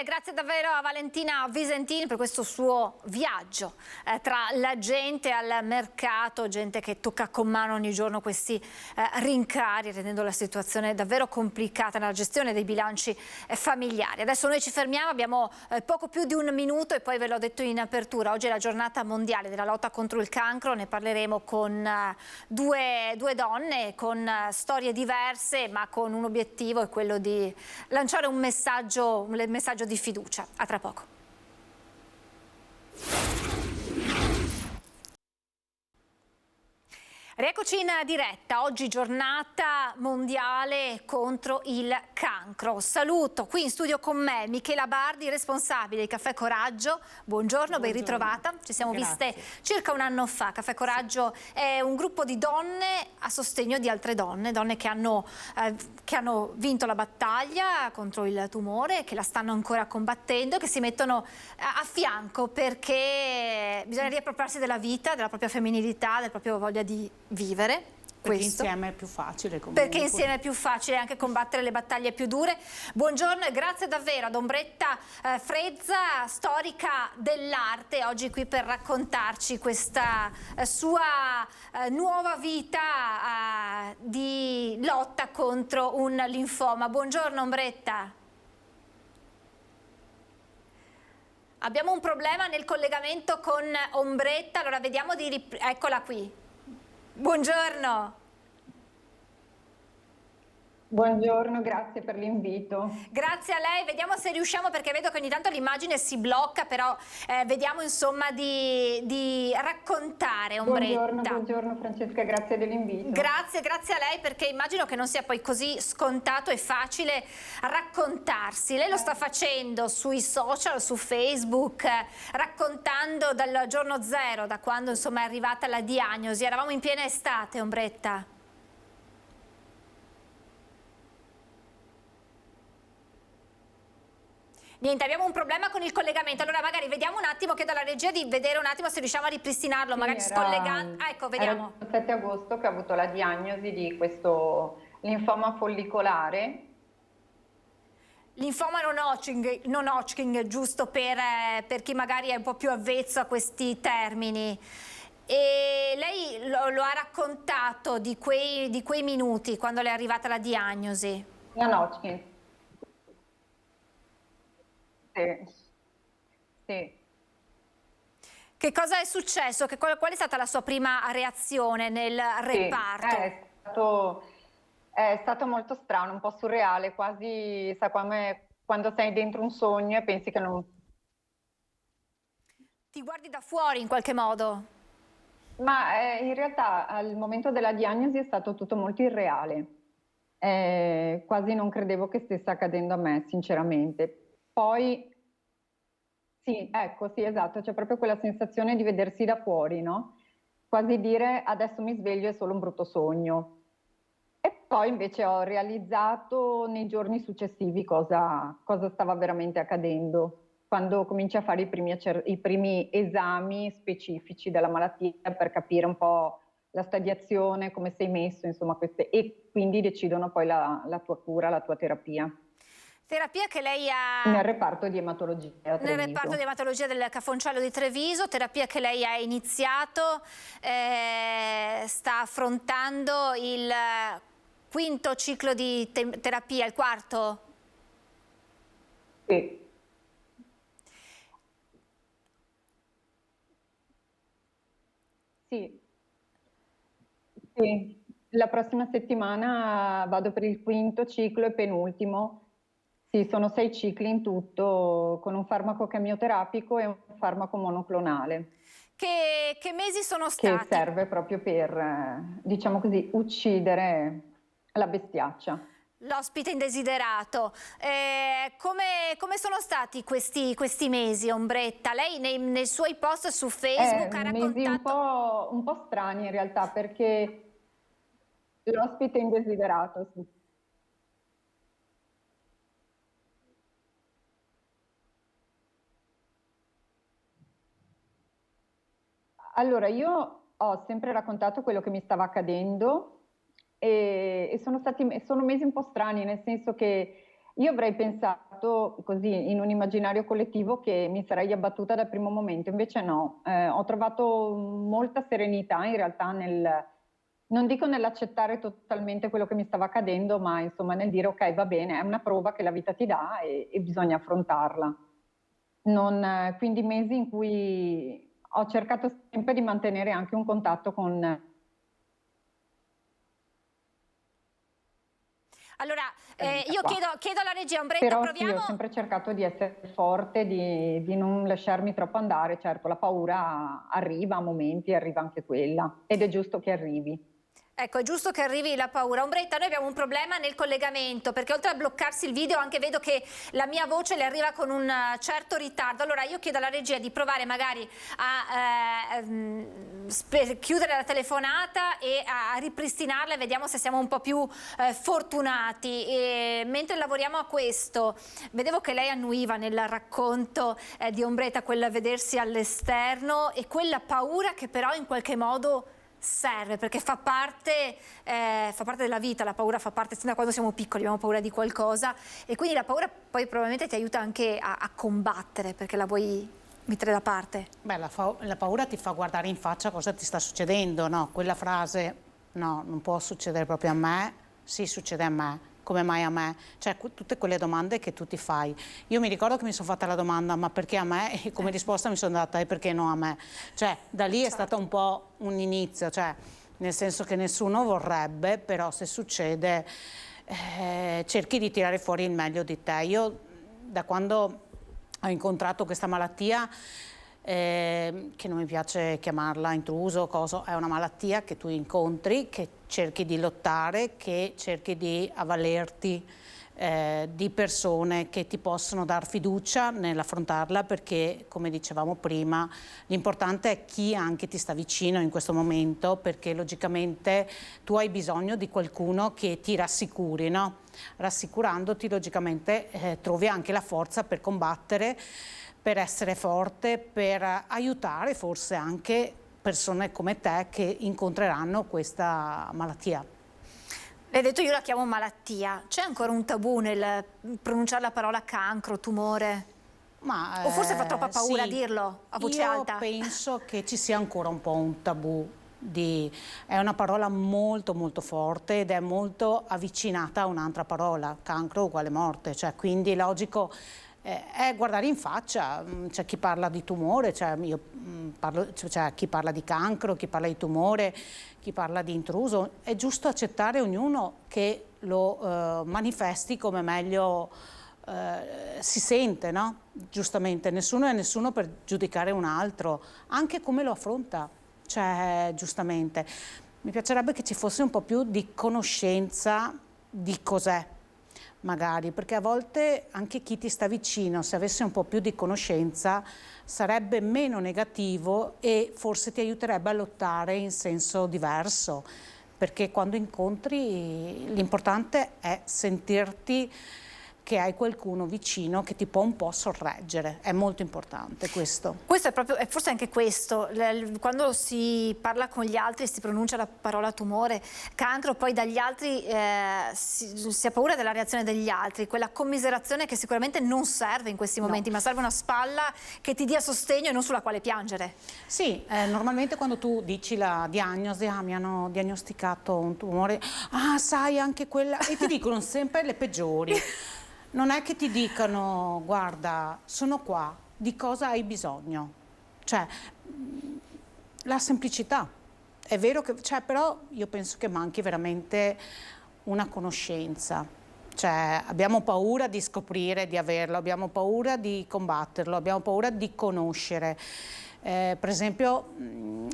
Grazie davvero a Valentina Visentini per questo suo viaggio tra la gente al mercato, gente che tocca con mano ogni giorno questi rincari, rendendo la situazione davvero complicata nella gestione dei bilanci familiari. Adesso noi ci fermiamo, abbiamo poco più di un minuto e poi ve l'ho detto in apertura, oggi è la giornata mondiale della lotta contro il cancro, ne parleremo con due donne con storie diverse ma con un obiettivo, è quello di lanciare un messaggio di fiducia. A tra poco. Rieccoci in diretta, oggi giornata mondiale contro il cancro. Saluto qui in studio con me Michela Bardi, responsabile di Caffè Coraggio. Buongiorno, ben ritrovata. Ci siamo viste circa un anno fa. Caffè Coraggio è un gruppo di donne a sostegno di altre donne, donne che hanno vinto la battaglia contro il tumore, che la stanno ancora combattendo, che si mettono a fianco perché bisogna riappropriarsi della vita, della propria femminilità, della propria voglia di vivere. Perché insieme è più facile comunque. Perché insieme è più facile anche combattere le battaglie più dure. Buongiorno e grazie davvero ad Ombretta Frezza, storica dell'arte, oggi qui per raccontarci questa sua nuova vita di lotta contro un linfoma. Buongiorno Ombretta. Abbiamo un problema nel collegamento con Ombretta, allora vediamo di eccola qui. Buongiorno. Buongiorno, grazie per l'invito. Grazie a lei, vediamo se riusciamo perché vedo che ogni tanto l'immagine si blocca, però vediamo insomma di raccontare Ombretta. Buongiorno Francesca, grazie dell'invito. Grazie a lei perché immagino che non sia poi così scontato e facile raccontarsi. Lei lo sta facendo sui social, su Facebook, raccontando dal giorno zero, da quando insomma è arrivata la diagnosi. Eravamo in piena estate, Ombretta. Niente, abbiamo un problema con il collegamento, allora magari vediamo un attimo, chiedo alla regia di vedere un attimo se riusciamo a ripristinarlo, magari scollegando. Ecco, vediamo. Era il 7 agosto che ha avuto la diagnosi di questo linfoma follicolare. Linfoma non Hodgkin, giusto per chi magari è un po' più avvezzo a questi termini. E lei lo ha raccontato di quei minuti quando le è arrivata la diagnosi? Non Hodgkin. Sì. Che Che cosa è successo? Qual è stata la sua prima reazione nel reparto? È stato molto strano, un po' surreale, quasi come quando sei dentro un sogno e pensi che non... Ti guardi da fuori in qualche modo? Ma in realtà al momento della diagnosi è stato tutto molto irreale. Quasi non credevo che stesse accadendo a me, sinceramente. Poi, sì, ecco, sì, esatto, c'è proprio quella sensazione di vedersi da fuori, no? Quasi dire adesso mi sveglio, è solo un brutto sogno. E poi invece ho realizzato nei giorni successivi cosa stava veramente accadendo, quando cominci a fare i primi esami specifici della malattia per capire un po' la stadiazione, come sei messo, insomma, e quindi decidono poi la tua cura, la tua terapia. Terapia che lei ha... Nel reparto di ematologia a Treviso. Nel reparto di ematologia del Cafoncello di Treviso, terapia che lei ha iniziato, sta affrontando il quinto ciclo di terapia, il quarto? Sì. Sì, la prossima settimana vado per il quinto ciclo e penultimo. Sì, sono 6 cicli in tutto, con un farmaco chemioterapico e un farmaco monoclonale. Che mesi sono stati? Che serve proprio per, diciamo così, uccidere la bestiaccia. L'ospite indesiderato. Come sono stati questi mesi, Ombretta? Lei nei suoi post su Facebook ha raccontato... Mesi un po' strani in realtà, perché l'ospite indesiderato, sì. Allora, io ho sempre raccontato quello che mi stava accadendo e sono mesi un po' strani, nel senso che io avrei pensato così in un immaginario collettivo che mi sarei abbattuta dal primo momento, invece no. Ho trovato molta serenità in realtà non dico nell'accettare totalmente quello che mi stava accadendo, ma insomma nel dire ok, va bene, è una prova che la vita ti dà e bisogna affrontarla. Quindi mesi in cui ho cercato sempre di mantenere anche un contatto con... Allora, io chiedo alla regia, Ombretta, però proviamo... sì, ho sempre cercato di essere forte, di non lasciarmi troppo andare. Certo, la paura arriva a momenti, arriva anche quella, ed è giusto che arrivi. Ecco, è giusto che arrivi la paura. Ombretta, noi abbiamo un problema nel collegamento, perché oltre a bloccarsi il video anche vedo che la mia voce le arriva con un certo ritardo. Allora io chiedo alla regia di provare magari a chiudere la telefonata e a ripristinarla e vediamo se siamo un po' più fortunati. Mentre lavoriamo a questo, vedevo che lei annuiva nel racconto di Ombretta quel vedersi all'esterno e quella paura che però in qualche modo serve, perché fa parte della vita. La paura fa parte sin da quando siamo piccoli, abbiamo paura di qualcosa e quindi la paura poi probabilmente ti aiuta anche a combattere, perché la vuoi mettere da parte. Beh, la paura ti fa guardare in faccia cosa ti sta succedendo, no? Quella frase, no, non può succedere proprio a me, sì, succede a me. Come mai a me? Cioè tutte quelle domande che tu ti fai. Io mi ricordo che mi sono fatta la domanda ma perché a me? E come risposta mi sono data e perché no a me? Cioè da lì è stato un po' un inizio, cioè nel senso che nessuno vorrebbe, però se succede cerchi di tirare fuori il meglio di te. Io da quando ho incontrato questa malattia, che non mi piace chiamarla intruso, è una malattia che tu incontri, che cerchi di lottare, che cerchi di avvalerti di persone che ti possono dar fiducia nell'affrontarla, perché come dicevamo prima l'importante è chi anche ti sta vicino in questo momento, perché logicamente tu hai bisogno di qualcuno che ti rassicuri, no? Rassicurandoti logicamente trovi anche la forza per combattere, per essere forte, per aiutare forse anche persone come te che incontreranno questa malattia. L'hai detto, io la chiamo malattia. C'è ancora un tabù nel pronunciare la parola cancro, tumore? O forse fa troppa paura sì, dirlo a voce alta? Io penso che ci sia ancora un po' un tabù. È una parola molto molto forte ed è molto avvicinata a un'altra parola, cancro uguale morte, cioè quindi è logico. è guardare in faccia. C'è chi parla di tumore, c'è chi parla di cancro, chi parla di tumore, chi parla di intruso. È giusto accettare ognuno che lo manifesti come meglio si sente, no? Giustamente, nessuno è nessuno per giudicare un altro, anche come lo affronta, cioè giustamente. Mi piacerebbe che ci fosse un po' più di conoscenza di cos'è, magari, perché a volte anche chi ti sta vicino, se avesse un po' più di conoscenza, sarebbe meno negativo e forse ti aiuterebbe a lottare in senso diverso, perché quando incontri l'importante è sentirti che hai qualcuno vicino che ti può un po' sorreggere, è molto importante questo. Questo è proprio, è forse anche questo, quando si parla con gli altri si pronuncia la parola tumore, cancro, poi dagli altri si ha paura della reazione degli altri, quella commiserazione che sicuramente non serve in questi momenti, ma serve una spalla che ti dia sostegno e non sulla quale piangere. Sì, normalmente quando tu dici la diagnosi, mi hanno diagnosticato un tumore, sai anche quella, e ti dicono sempre le peggiori. Non è che ti dicano, guarda, sono qua, di cosa hai bisogno? Cioè, la semplicità. È vero che, però io penso che manchi veramente una conoscenza. Cioè, abbiamo paura di scoprire di averlo, abbiamo paura di combatterlo, abbiamo paura di conoscere. Per esempio,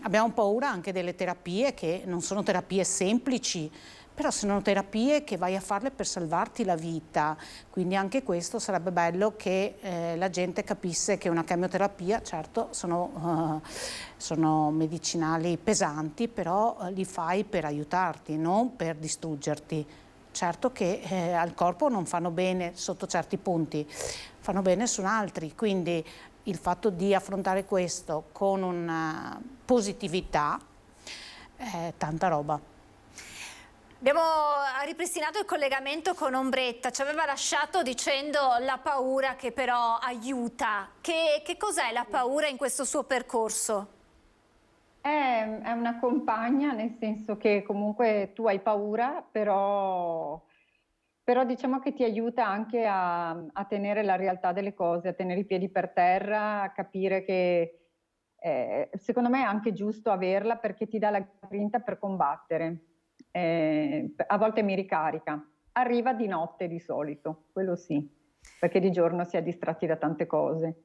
abbiamo paura anche delle terapie che non sono terapie semplici, però sono terapie che vai a farle per salvarti la vita, quindi anche questo sarebbe bello che la gente capisse che una chemioterapia, certo, sono medicinali pesanti, però li fai per aiutarti, non per distruggerti. Certo che al corpo non fanno bene sotto certi punti, fanno bene su altri, quindi il fatto di affrontare questo con una positività è tanta roba. Abbiamo ripristinato il collegamento con Ombretta, ci aveva lasciato dicendo la paura che però aiuta. Che cos'è la paura in questo suo percorso? È una compagna, nel senso che comunque tu hai paura, però diciamo che ti aiuta anche a tenere la realtà delle cose, a tenere i piedi per terra, a capire che secondo me è anche giusto averla perché ti dà la grinta per combattere. A volte mi ricarica, arriva di notte di solito, quello sì, perché di giorno si è distratti da tante cose.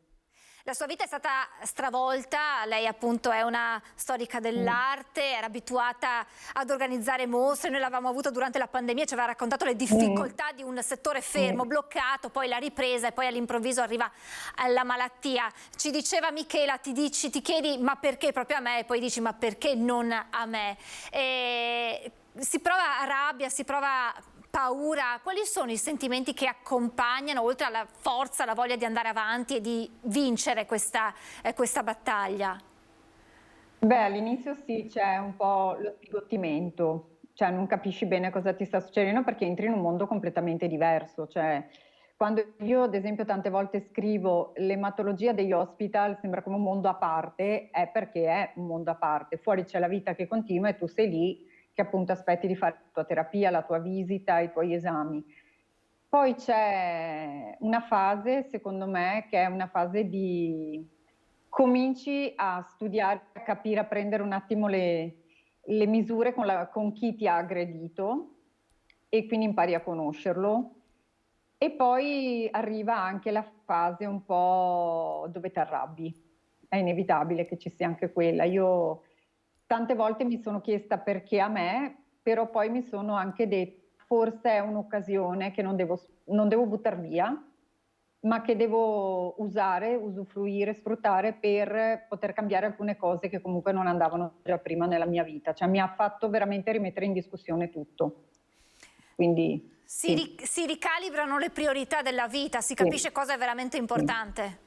La sua vita è stata stravolta, lei appunto è una storica dell'arte, era abituata ad organizzare mostre, noi l'avevamo avuto durante la pandemia, ci aveva raccontato le difficoltà di un settore fermo, bloccato, poi la ripresa e poi all'improvviso arriva la malattia. Ci diceva Michela, ti chiedi ma perché proprio a me? E poi dici ma perché non a me? Si prova rabbia, si prova paura. Quali sono i sentimenti che accompagnano, oltre alla forza, la voglia di andare avanti e di vincere questa battaglia? Beh, all'inizio sì, c'è un po' lo sbigottimento, cioè non capisci bene cosa ti sta succedendo perché entri in un mondo completamente diverso. Cioè, quando io ad esempio tante volte scrivo l'ematologia degli hospital sembra come un mondo a parte, è perché è un mondo a parte. Fuori c'è la vita che continua e tu sei lì che appunto aspetti di fare la tua terapia, la tua visita, i tuoi esami. Poi c'è una fase, secondo me, che è una fase di cominci a studiare, a capire, a prendere un attimo le misure con chi ti ha aggredito e quindi impari a conoscerlo. E poi arriva anche la fase un po' dove ti arrabbi. È inevitabile che ci sia anche quella. Io tante volte mi sono chiesta perché a me, però poi mi sono anche detta forse è un'occasione che non devo buttare via, ma che devo usare, usufruire, sfruttare per poter cambiare alcune cose che comunque non andavano già prima nella mia vita. Cioè mi ha fatto veramente rimettere in discussione tutto. Quindi si ricalibrano le priorità della vita, si capisce cosa è veramente importante.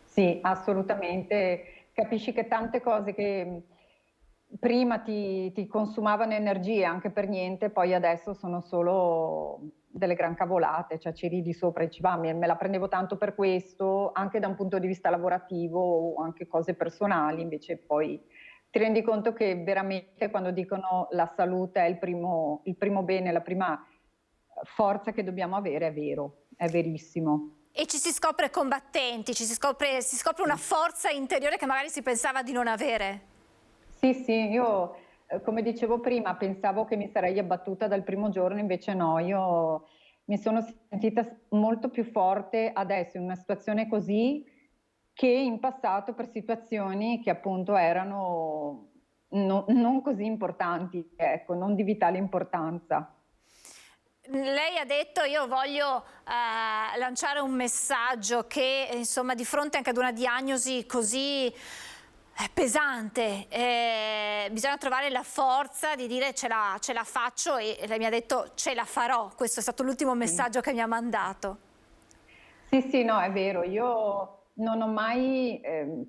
Sì, assolutamente. Capisci che tante cose che prima ti consumavano energie anche per niente, poi adesso sono solo delle gran cavolate, cioè ci ridi sopra e ci va, me la prendevo tanto per questo, anche da un punto di vista lavorativo o anche cose personali, invece poi ti rendi conto che veramente quando dicono la salute è il primo bene, la prima forza che dobbiamo avere, è vero, è verissimo. E ci si scopre combattenti, si scopre una forza interiore che magari si pensava di non avere. Sì, io come dicevo prima pensavo che mi sarei abbattuta dal primo giorno, invece no, io mi sono sentita molto più forte adesso in una situazione così che in passato per situazioni che appunto erano non così importanti, ecco, non di vitale importanza. Lei ha detto: io voglio lanciare un messaggio che insomma di fronte anche ad una diagnosi così pesante bisogna trovare la forza di dire ce la faccio, e lei mi ha detto ce la farò. Questo è stato l'ultimo messaggio che mi ha mandato. Sì, no, è vero, io non ho mai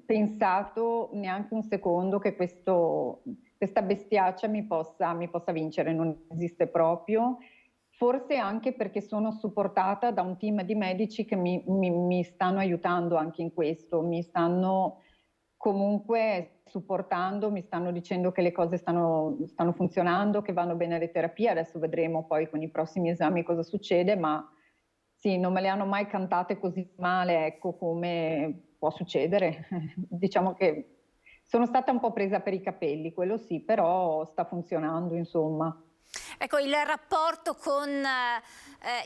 pensato neanche un secondo che questa bestiaccia mi possa vincere, non esiste proprio. Forse anche perché sono supportata da un team di medici che mi stanno aiutando anche in questo, mi stanno comunque supportando, mi stanno dicendo che le cose stanno funzionando, che vanno bene le terapie. Adesso vedremo poi con i prossimi esami cosa succede, ma sì, non me le hanno mai cantate così male, ecco, come può succedere. Diciamo che sono stata un po' presa per i capelli, quello sì, però sta funzionando, insomma. Ecco, il rapporto con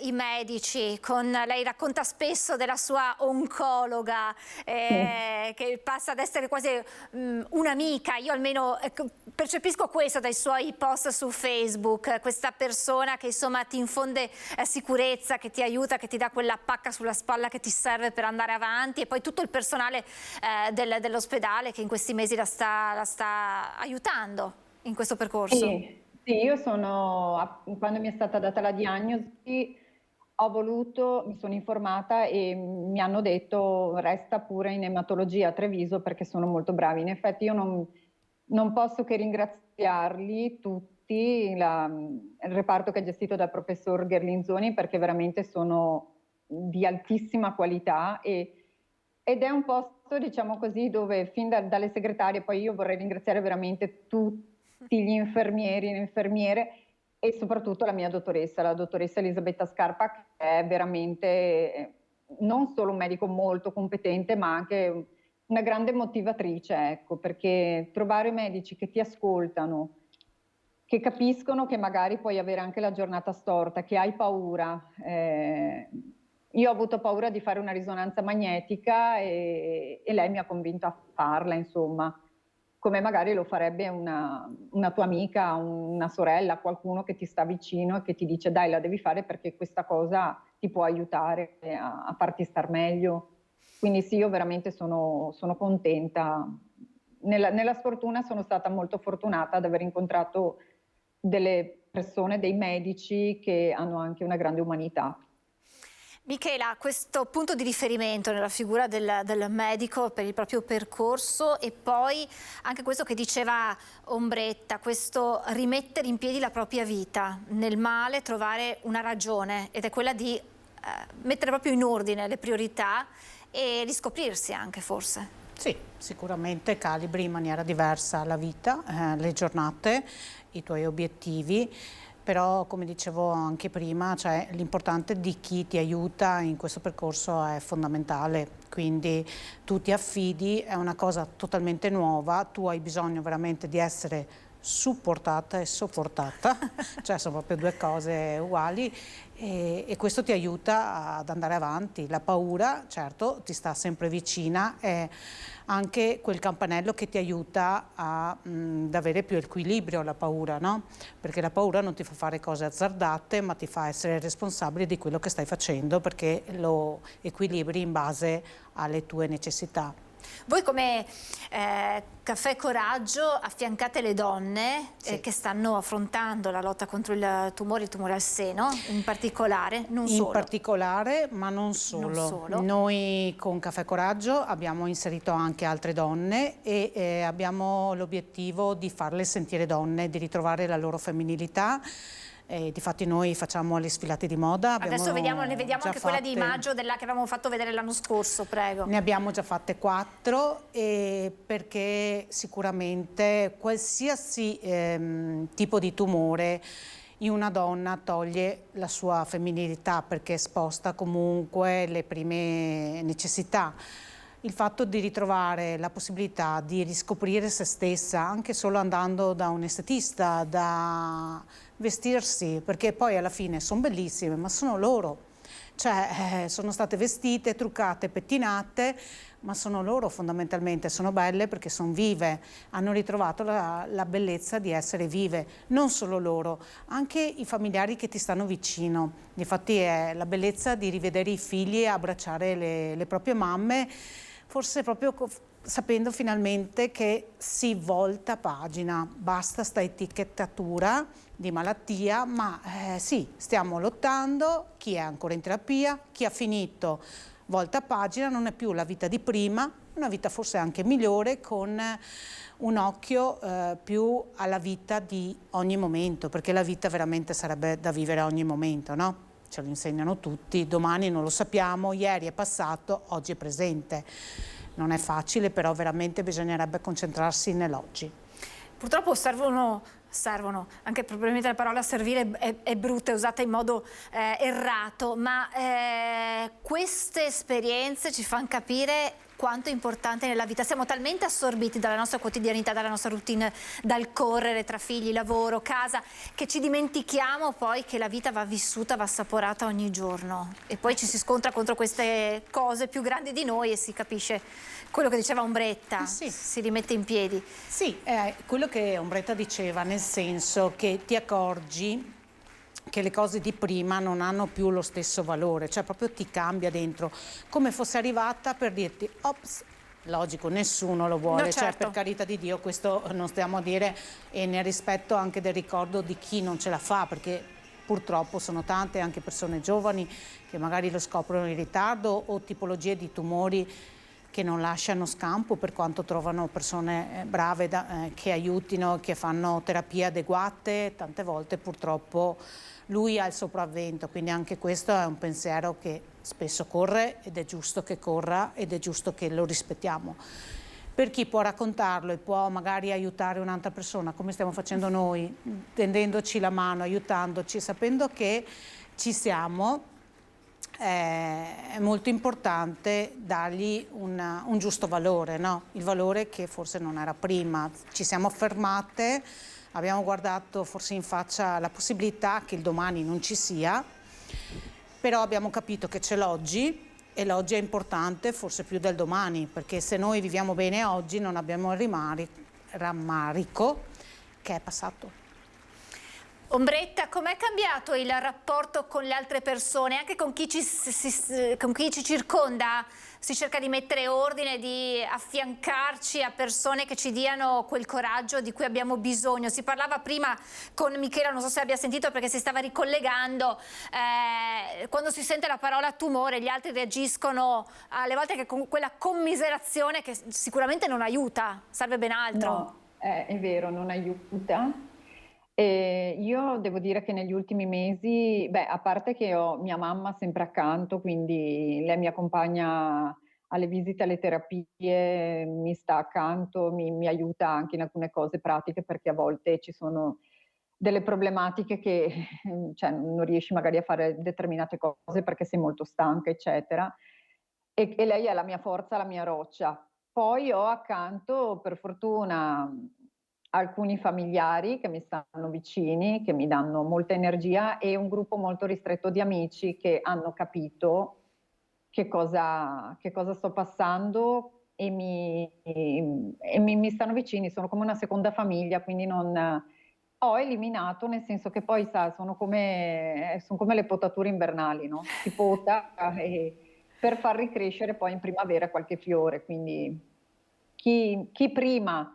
i medici, lei racconta spesso della sua oncologa, che passa ad essere quasi un'amica. Io almeno percepisco questo dai suoi post su Facebook, questa persona che insomma ti infonde sicurezza, che ti aiuta, che ti dà quella pacca sulla spalla che ti serve per andare avanti, e poi tutto il personale dell'ospedale che in questi mesi la sta aiutando in questo percorso. Sì, io quando mi è stata data la diagnosi, mi sono informata e mi hanno detto resta pure in ematologia a Treviso perché sono molto bravi. In effetti io non posso che ringraziarli tutti, il reparto che è gestito dal professor Gherlinzoni, perché veramente sono di altissima qualità ed è un posto, diciamo così, dove fin dalle segretarie, poi io vorrei ringraziare veramente tutti gli infermieri, le infermiere e soprattutto la mia dottoressa, la dottoressa Elisabetta Scarpa, che è veramente non solo un medico molto competente, ma anche una grande motivatrice, ecco, perché trovare medici che ti ascoltano, che capiscono che magari puoi avere anche la giornata storta, che hai paura. Io ho avuto paura di fare una risonanza magnetica e lei mi ha convinto a farla, insomma, come magari lo farebbe una tua amica, una sorella, qualcuno che ti sta vicino e che ti dice dai, la devi fare perché questa cosa ti può aiutare a farti star meglio. Quindi sì, io veramente sono contenta. Nella sfortuna sono stata molto fortunata ad aver incontrato delle persone, dei medici che hanno anche una grande umanità. Michela, questo punto di riferimento nella figura del medico per il proprio percorso, e poi anche questo che diceva Ombretta, questo rimettere in piedi la propria vita, nel male trovare una ragione, ed è quella di mettere proprio in ordine le priorità e riscoprirsi anche forse. Sì, sicuramente calibri in maniera diversa la vita, le giornate, i tuoi obiettivi. Però, come dicevo anche prima, cioè, l'importante di chi ti aiuta in questo percorso è fondamentale, quindi tu ti affidi, è una cosa totalmente nuova, tu hai bisogno veramente di essere supportata e sopportata, cioè sono proprio due cose uguali, e questo ti aiuta ad andare avanti. La paura, certo, ti sta sempre vicina, è anche quel campanello che ti aiuta ad avere più equilibrio, la paura, no? Perché la paura non ti fa fare cose azzardate, ma ti fa essere responsabile di quello che stai facendo, perché lo equilibri in base alle tue necessità. Voi come Caffè Coraggio affiancate le donne che stanno affrontando la lotta contro il tumore al seno, in particolare, In particolare, ma non solo. Noi con Caffè Coraggio abbiamo inserito anche altre donne e abbiamo l'obiettivo di farle sentire donne, di ritrovare la loro femminilità. Difatti noi facciamo le sfilate di moda. Adesso ne vediamo anche quella di maggio che avevamo fatto vedere l'anno scorso, prego. Ne abbiamo già fatte 4 perché sicuramente qualsiasi tipo di tumore in una donna toglie la sua femminilità perché sposta comunque le prime necessità. Il fatto di ritrovare la possibilità di riscoprire se stessa anche solo andando da un estetista, da vestirsi, perché poi alla fine sono bellissime, ma sono loro. Cioè sono state vestite, truccate, pettinate, ma sono loro fondamentalmente, sono belle perché sono vive, hanno ritrovato la bellezza di essere vive, non solo loro, anche i familiari che ti stanno vicino. Infatti è la bellezza di rivedere i figli e abbracciare le proprie mamme, forse proprio sapendo finalmente che si volta pagina, basta sta etichettatura di malattia, ma sì, stiamo lottando, chi è ancora in terapia, chi ha finito volta pagina, non è più la vita di prima, una vita forse anche migliore con un occhio più alla vita di ogni momento, perché la vita veramente sarebbe da vivere a ogni momento, no? Ce lo insegnano tutti, domani non lo sappiamo, ieri è passato, oggi è presente. Non è facile, però veramente bisognerebbe concentrarsi nell'oggi. Purtroppo servono, anche probabilmente la parola servire è brutta, è usata in modo errato, ma queste esperienze ci fanno capire quanto è importante nella vita. Siamo talmente assorbiti dalla nostra quotidianità, dalla nostra routine, dal correre tra figli, lavoro, casa, che ci dimentichiamo poi che la vita va vissuta, va assaporata ogni giorno. E poi ci si scontra contro queste cose più grandi di noi e si capisce quello che diceva Ombretta, sì. Si rimette in piedi. Sì, quello che Ombretta diceva, nel senso che ti accorgi che le cose di prima non hanno più lo stesso valore, cioè proprio ti cambia dentro, come fosse arrivata per dirti, ops, logico, nessuno lo vuole, No, certo. Cioè per carità di Dio, questo non stiamo a dire, e nel rispetto anche del ricordo di chi non ce la fa, perché purtroppo sono tante anche persone giovani che magari lo scoprono in ritardo o tipologie di tumori che non lasciano scampo per quanto trovano persone brave che aiutino, che fanno terapie adeguate, tante volte purtroppo lui ha il sopravvento, quindi anche questo è un pensiero che spesso corre ed è giusto che corra ed è giusto che lo rispettiamo. Per chi può raccontarlo e può magari aiutare un'altra persona, come stiamo facendo noi, tendendoci la mano, aiutandoci, sapendo che ci siamo, è molto importante dargli un giusto valore, no? Il valore che forse non era prima. Ci siamo fermate, abbiamo guardato forse in faccia la possibilità che il domani non ci sia, però abbiamo capito che c'è l'oggi e l'oggi è importante forse più del domani, perché se noi viviamo bene oggi non abbiamo il rammarico che è passato. Ombretta, com'è cambiato il rapporto con le altre persone, anche con chi ci circonda? Si cerca di mettere ordine, di affiancarci a persone che ci diano quel coraggio di cui abbiamo bisogno. Si parlava prima con Michela, non so se abbia sentito perché si stava ricollegando, quando si sente la parola tumore gli altri reagiscono alle volte che con quella commiserazione che sicuramente non aiuta, serve ben altro. No, è vero, non aiuta. E io devo dire che negli ultimi mesi, a parte che ho mia mamma sempre accanto, quindi lei mi accompagna alle visite, alle terapie, mi sta accanto, mi aiuta anche in alcune cose pratiche, perché a volte ci sono delle problematiche che cioè, non riesci magari a fare determinate cose perché sei molto stanca, eccetera. E lei è la mia forza, la mia roccia. Poi ho accanto, per fortuna, alcuni familiari che mi stanno vicini, che mi danno molta energia, e un gruppo molto ristretto di amici che hanno capito che cosa sto passando e mi stanno vicini, sono come una seconda famiglia, quindi non ho eliminato, nel senso che poi sono come le potature invernali, no? Si pota per far ricrescere poi in primavera qualche fiore, quindi chi prima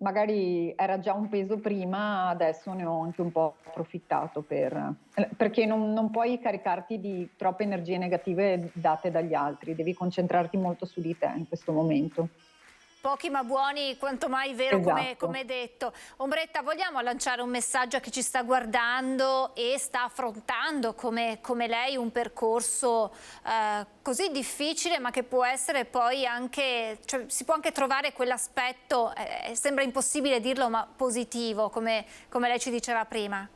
magari era già un peso prima, adesso ne ho anche un po' approfittato perché non puoi caricarti di troppe energie negative date dagli altri, devi concentrarti molto su di te in questo momento. Pochi ma buoni, quanto mai vero, Esatto. come detto. Ombretta, vogliamo lanciare un messaggio a chi ci sta guardando e sta affrontando come lei un percorso così difficile, ma che può essere poi anche, cioè, si può anche trovare quell'aspetto, sembra impossibile dirlo, ma positivo, come lei ci diceva prima.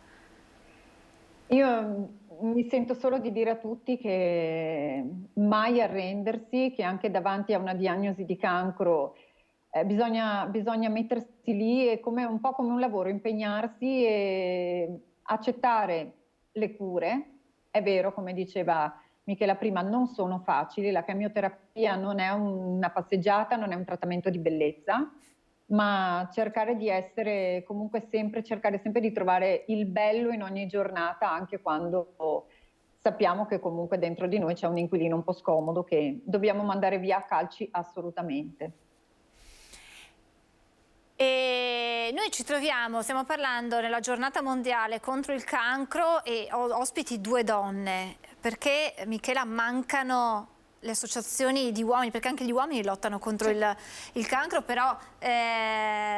Io mi sento solo di dire a tutti che mai arrendersi, che anche davanti a una diagnosi di cancro bisogna mettersi lì e un po' come un lavoro, impegnarsi e accettare le cure. È vero, come diceva Michela prima, non sono facili, la chemioterapia non è una passeggiata, non è un trattamento di bellezza, ma cercare di essere comunque cercare sempre di trovare il bello in ogni giornata, anche quando sappiamo che comunque dentro di noi c'è un inquilino un po' scomodo che dobbiamo mandare via a calci assolutamente. E noi ci troviamo, stiamo parlando nella giornata mondiale contro il cancro e ospiti due donne, perché Michela mancano le associazioni di uomini, perché anche gli uomini lottano contro il cancro, però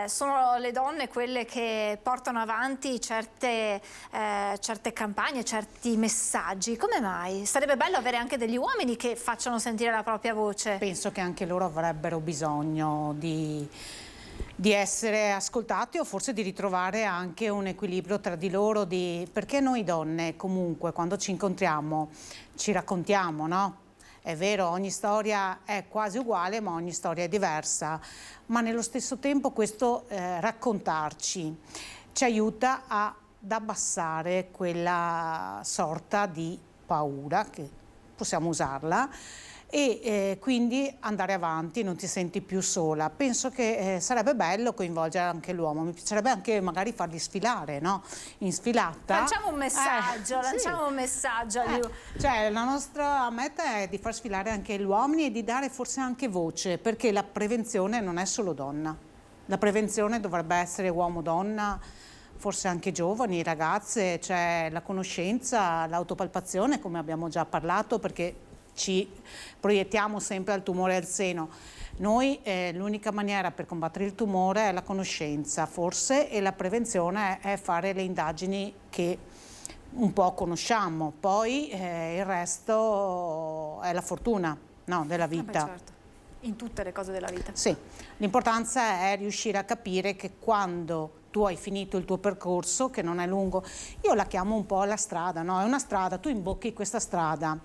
sono le donne quelle che portano avanti certe campagne, certi messaggi. Come mai? Sarebbe bello avere anche degli uomini che facciano sentire la propria voce. Penso che anche loro avrebbero bisogno di essere ascoltati o forse di ritrovare anche un equilibrio tra di loro, perché noi donne comunque quando ci incontriamo ci raccontiamo, no? È vero, ogni storia è quasi uguale, ma ogni storia è diversa, ma nello stesso tempo questo raccontarci ci aiuta ad abbassare quella sorta di paura, che possiamo usarla, e quindi andare avanti, non ti senti più sola. Penso che sarebbe bello coinvolgere anche l'uomo, mi piacerebbe anche magari farli sfilare, no? In sfilata. Lanciamo un messaggio, lanciamo un messaggio. Cioè la nostra meta è di far sfilare anche gli uomini e di dare forse anche voce, perché la prevenzione non è solo donna, la prevenzione dovrebbe essere uomo-donna, forse anche giovani, ragazze, cioè la conoscenza, l'autopalpazione, come abbiamo già parlato, perché ci proiettiamo sempre al tumore al seno. Noi l'unica maniera per combattere il tumore è la conoscenza, forse, e la prevenzione è fare le indagini che un po' conosciamo, poi il resto è la fortuna, no, della vita. Certo. In tutte le cose della vita. Sì, l'importanza è riuscire a capire che quando tu hai finito il tuo percorso, che non è lungo, io la chiamo un po' la strada, no? È una strada, tu imbocchi questa strada,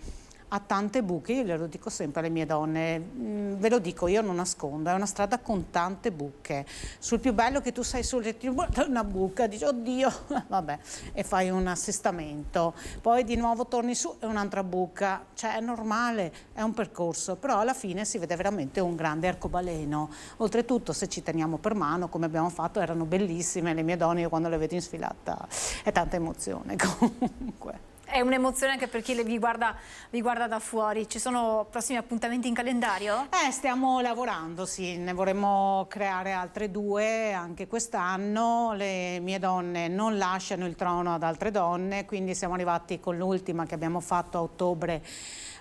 ha tante buche, io glielo dico sempre alle mie donne, ve lo dico, io non nascondo, è una strada con tante buche. Sul più bello che tu sei sul rettilineo, una buca, dici oddio, vabbè, e fai un assestamento, poi di nuovo torni su e un'altra buca, cioè è normale, è un percorso, però alla fine si vede veramente un grande arcobaleno. Oltretutto se ci teniamo per mano, come abbiamo fatto, erano bellissime le mie donne, io quando le vedo in sfilata è tanta emozione comunque. È un'emozione anche per chi vi guarda da fuori. Ci sono prossimi appuntamenti in calendario? Stiamo lavorando, sì, ne vorremmo creare altre 2 anche quest'anno. Le mie donne non lasciano il trono ad altre donne, quindi siamo arrivati con l'ultima che abbiamo fatto a ottobre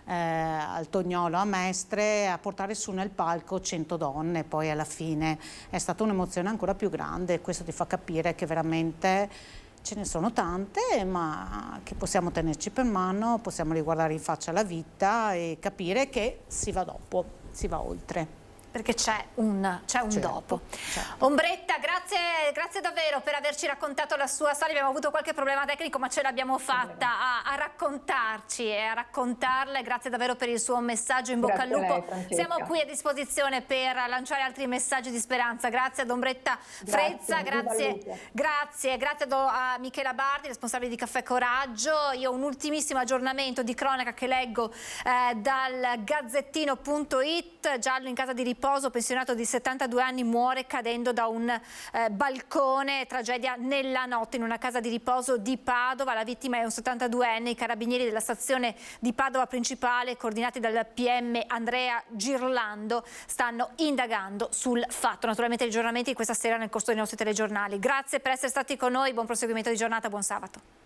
al Tognolo a Mestre, a portare su nel palco 100 donne. Poi alla fine è stata un'emozione ancora più grande, questo ti fa capire che veramente ce ne sono tante, ma che possiamo tenerci per mano, possiamo riguardare in faccia la vita e capire che si va dopo, si va oltre. Perché c'è un dopo. Certo. Ombretta, grazie davvero per averci raccontato la sua storia. Abbiamo avuto qualche problema tecnico, ma ce l'abbiamo fatta a raccontarci e a raccontarla. Grazie davvero per il suo messaggio, in bocca al lupo. Siamo qui a disposizione per lanciare altri messaggi di speranza. Grazie ad Ombretta Frezza, grazie a Michela Bardi, responsabile di Caffè Coraggio. Io ho un ultimissimo aggiornamento di cronaca che leggo dal Gazzettino.it. Giallo in casa di riposo, pensionato di 72 anni, muore cadendo da un balcone, tragedia nella notte in una casa di riposo di Padova. La vittima è un 72enne. I carabinieri della stazione di Padova principale, coordinati dal PM Andrea Girlando, stanno indagando sul fatto. Naturalmente aggiornamenti questa sera nel corso dei nostri telegiornali. Grazie per essere stati con noi, buon proseguimento di giornata, buon sabato.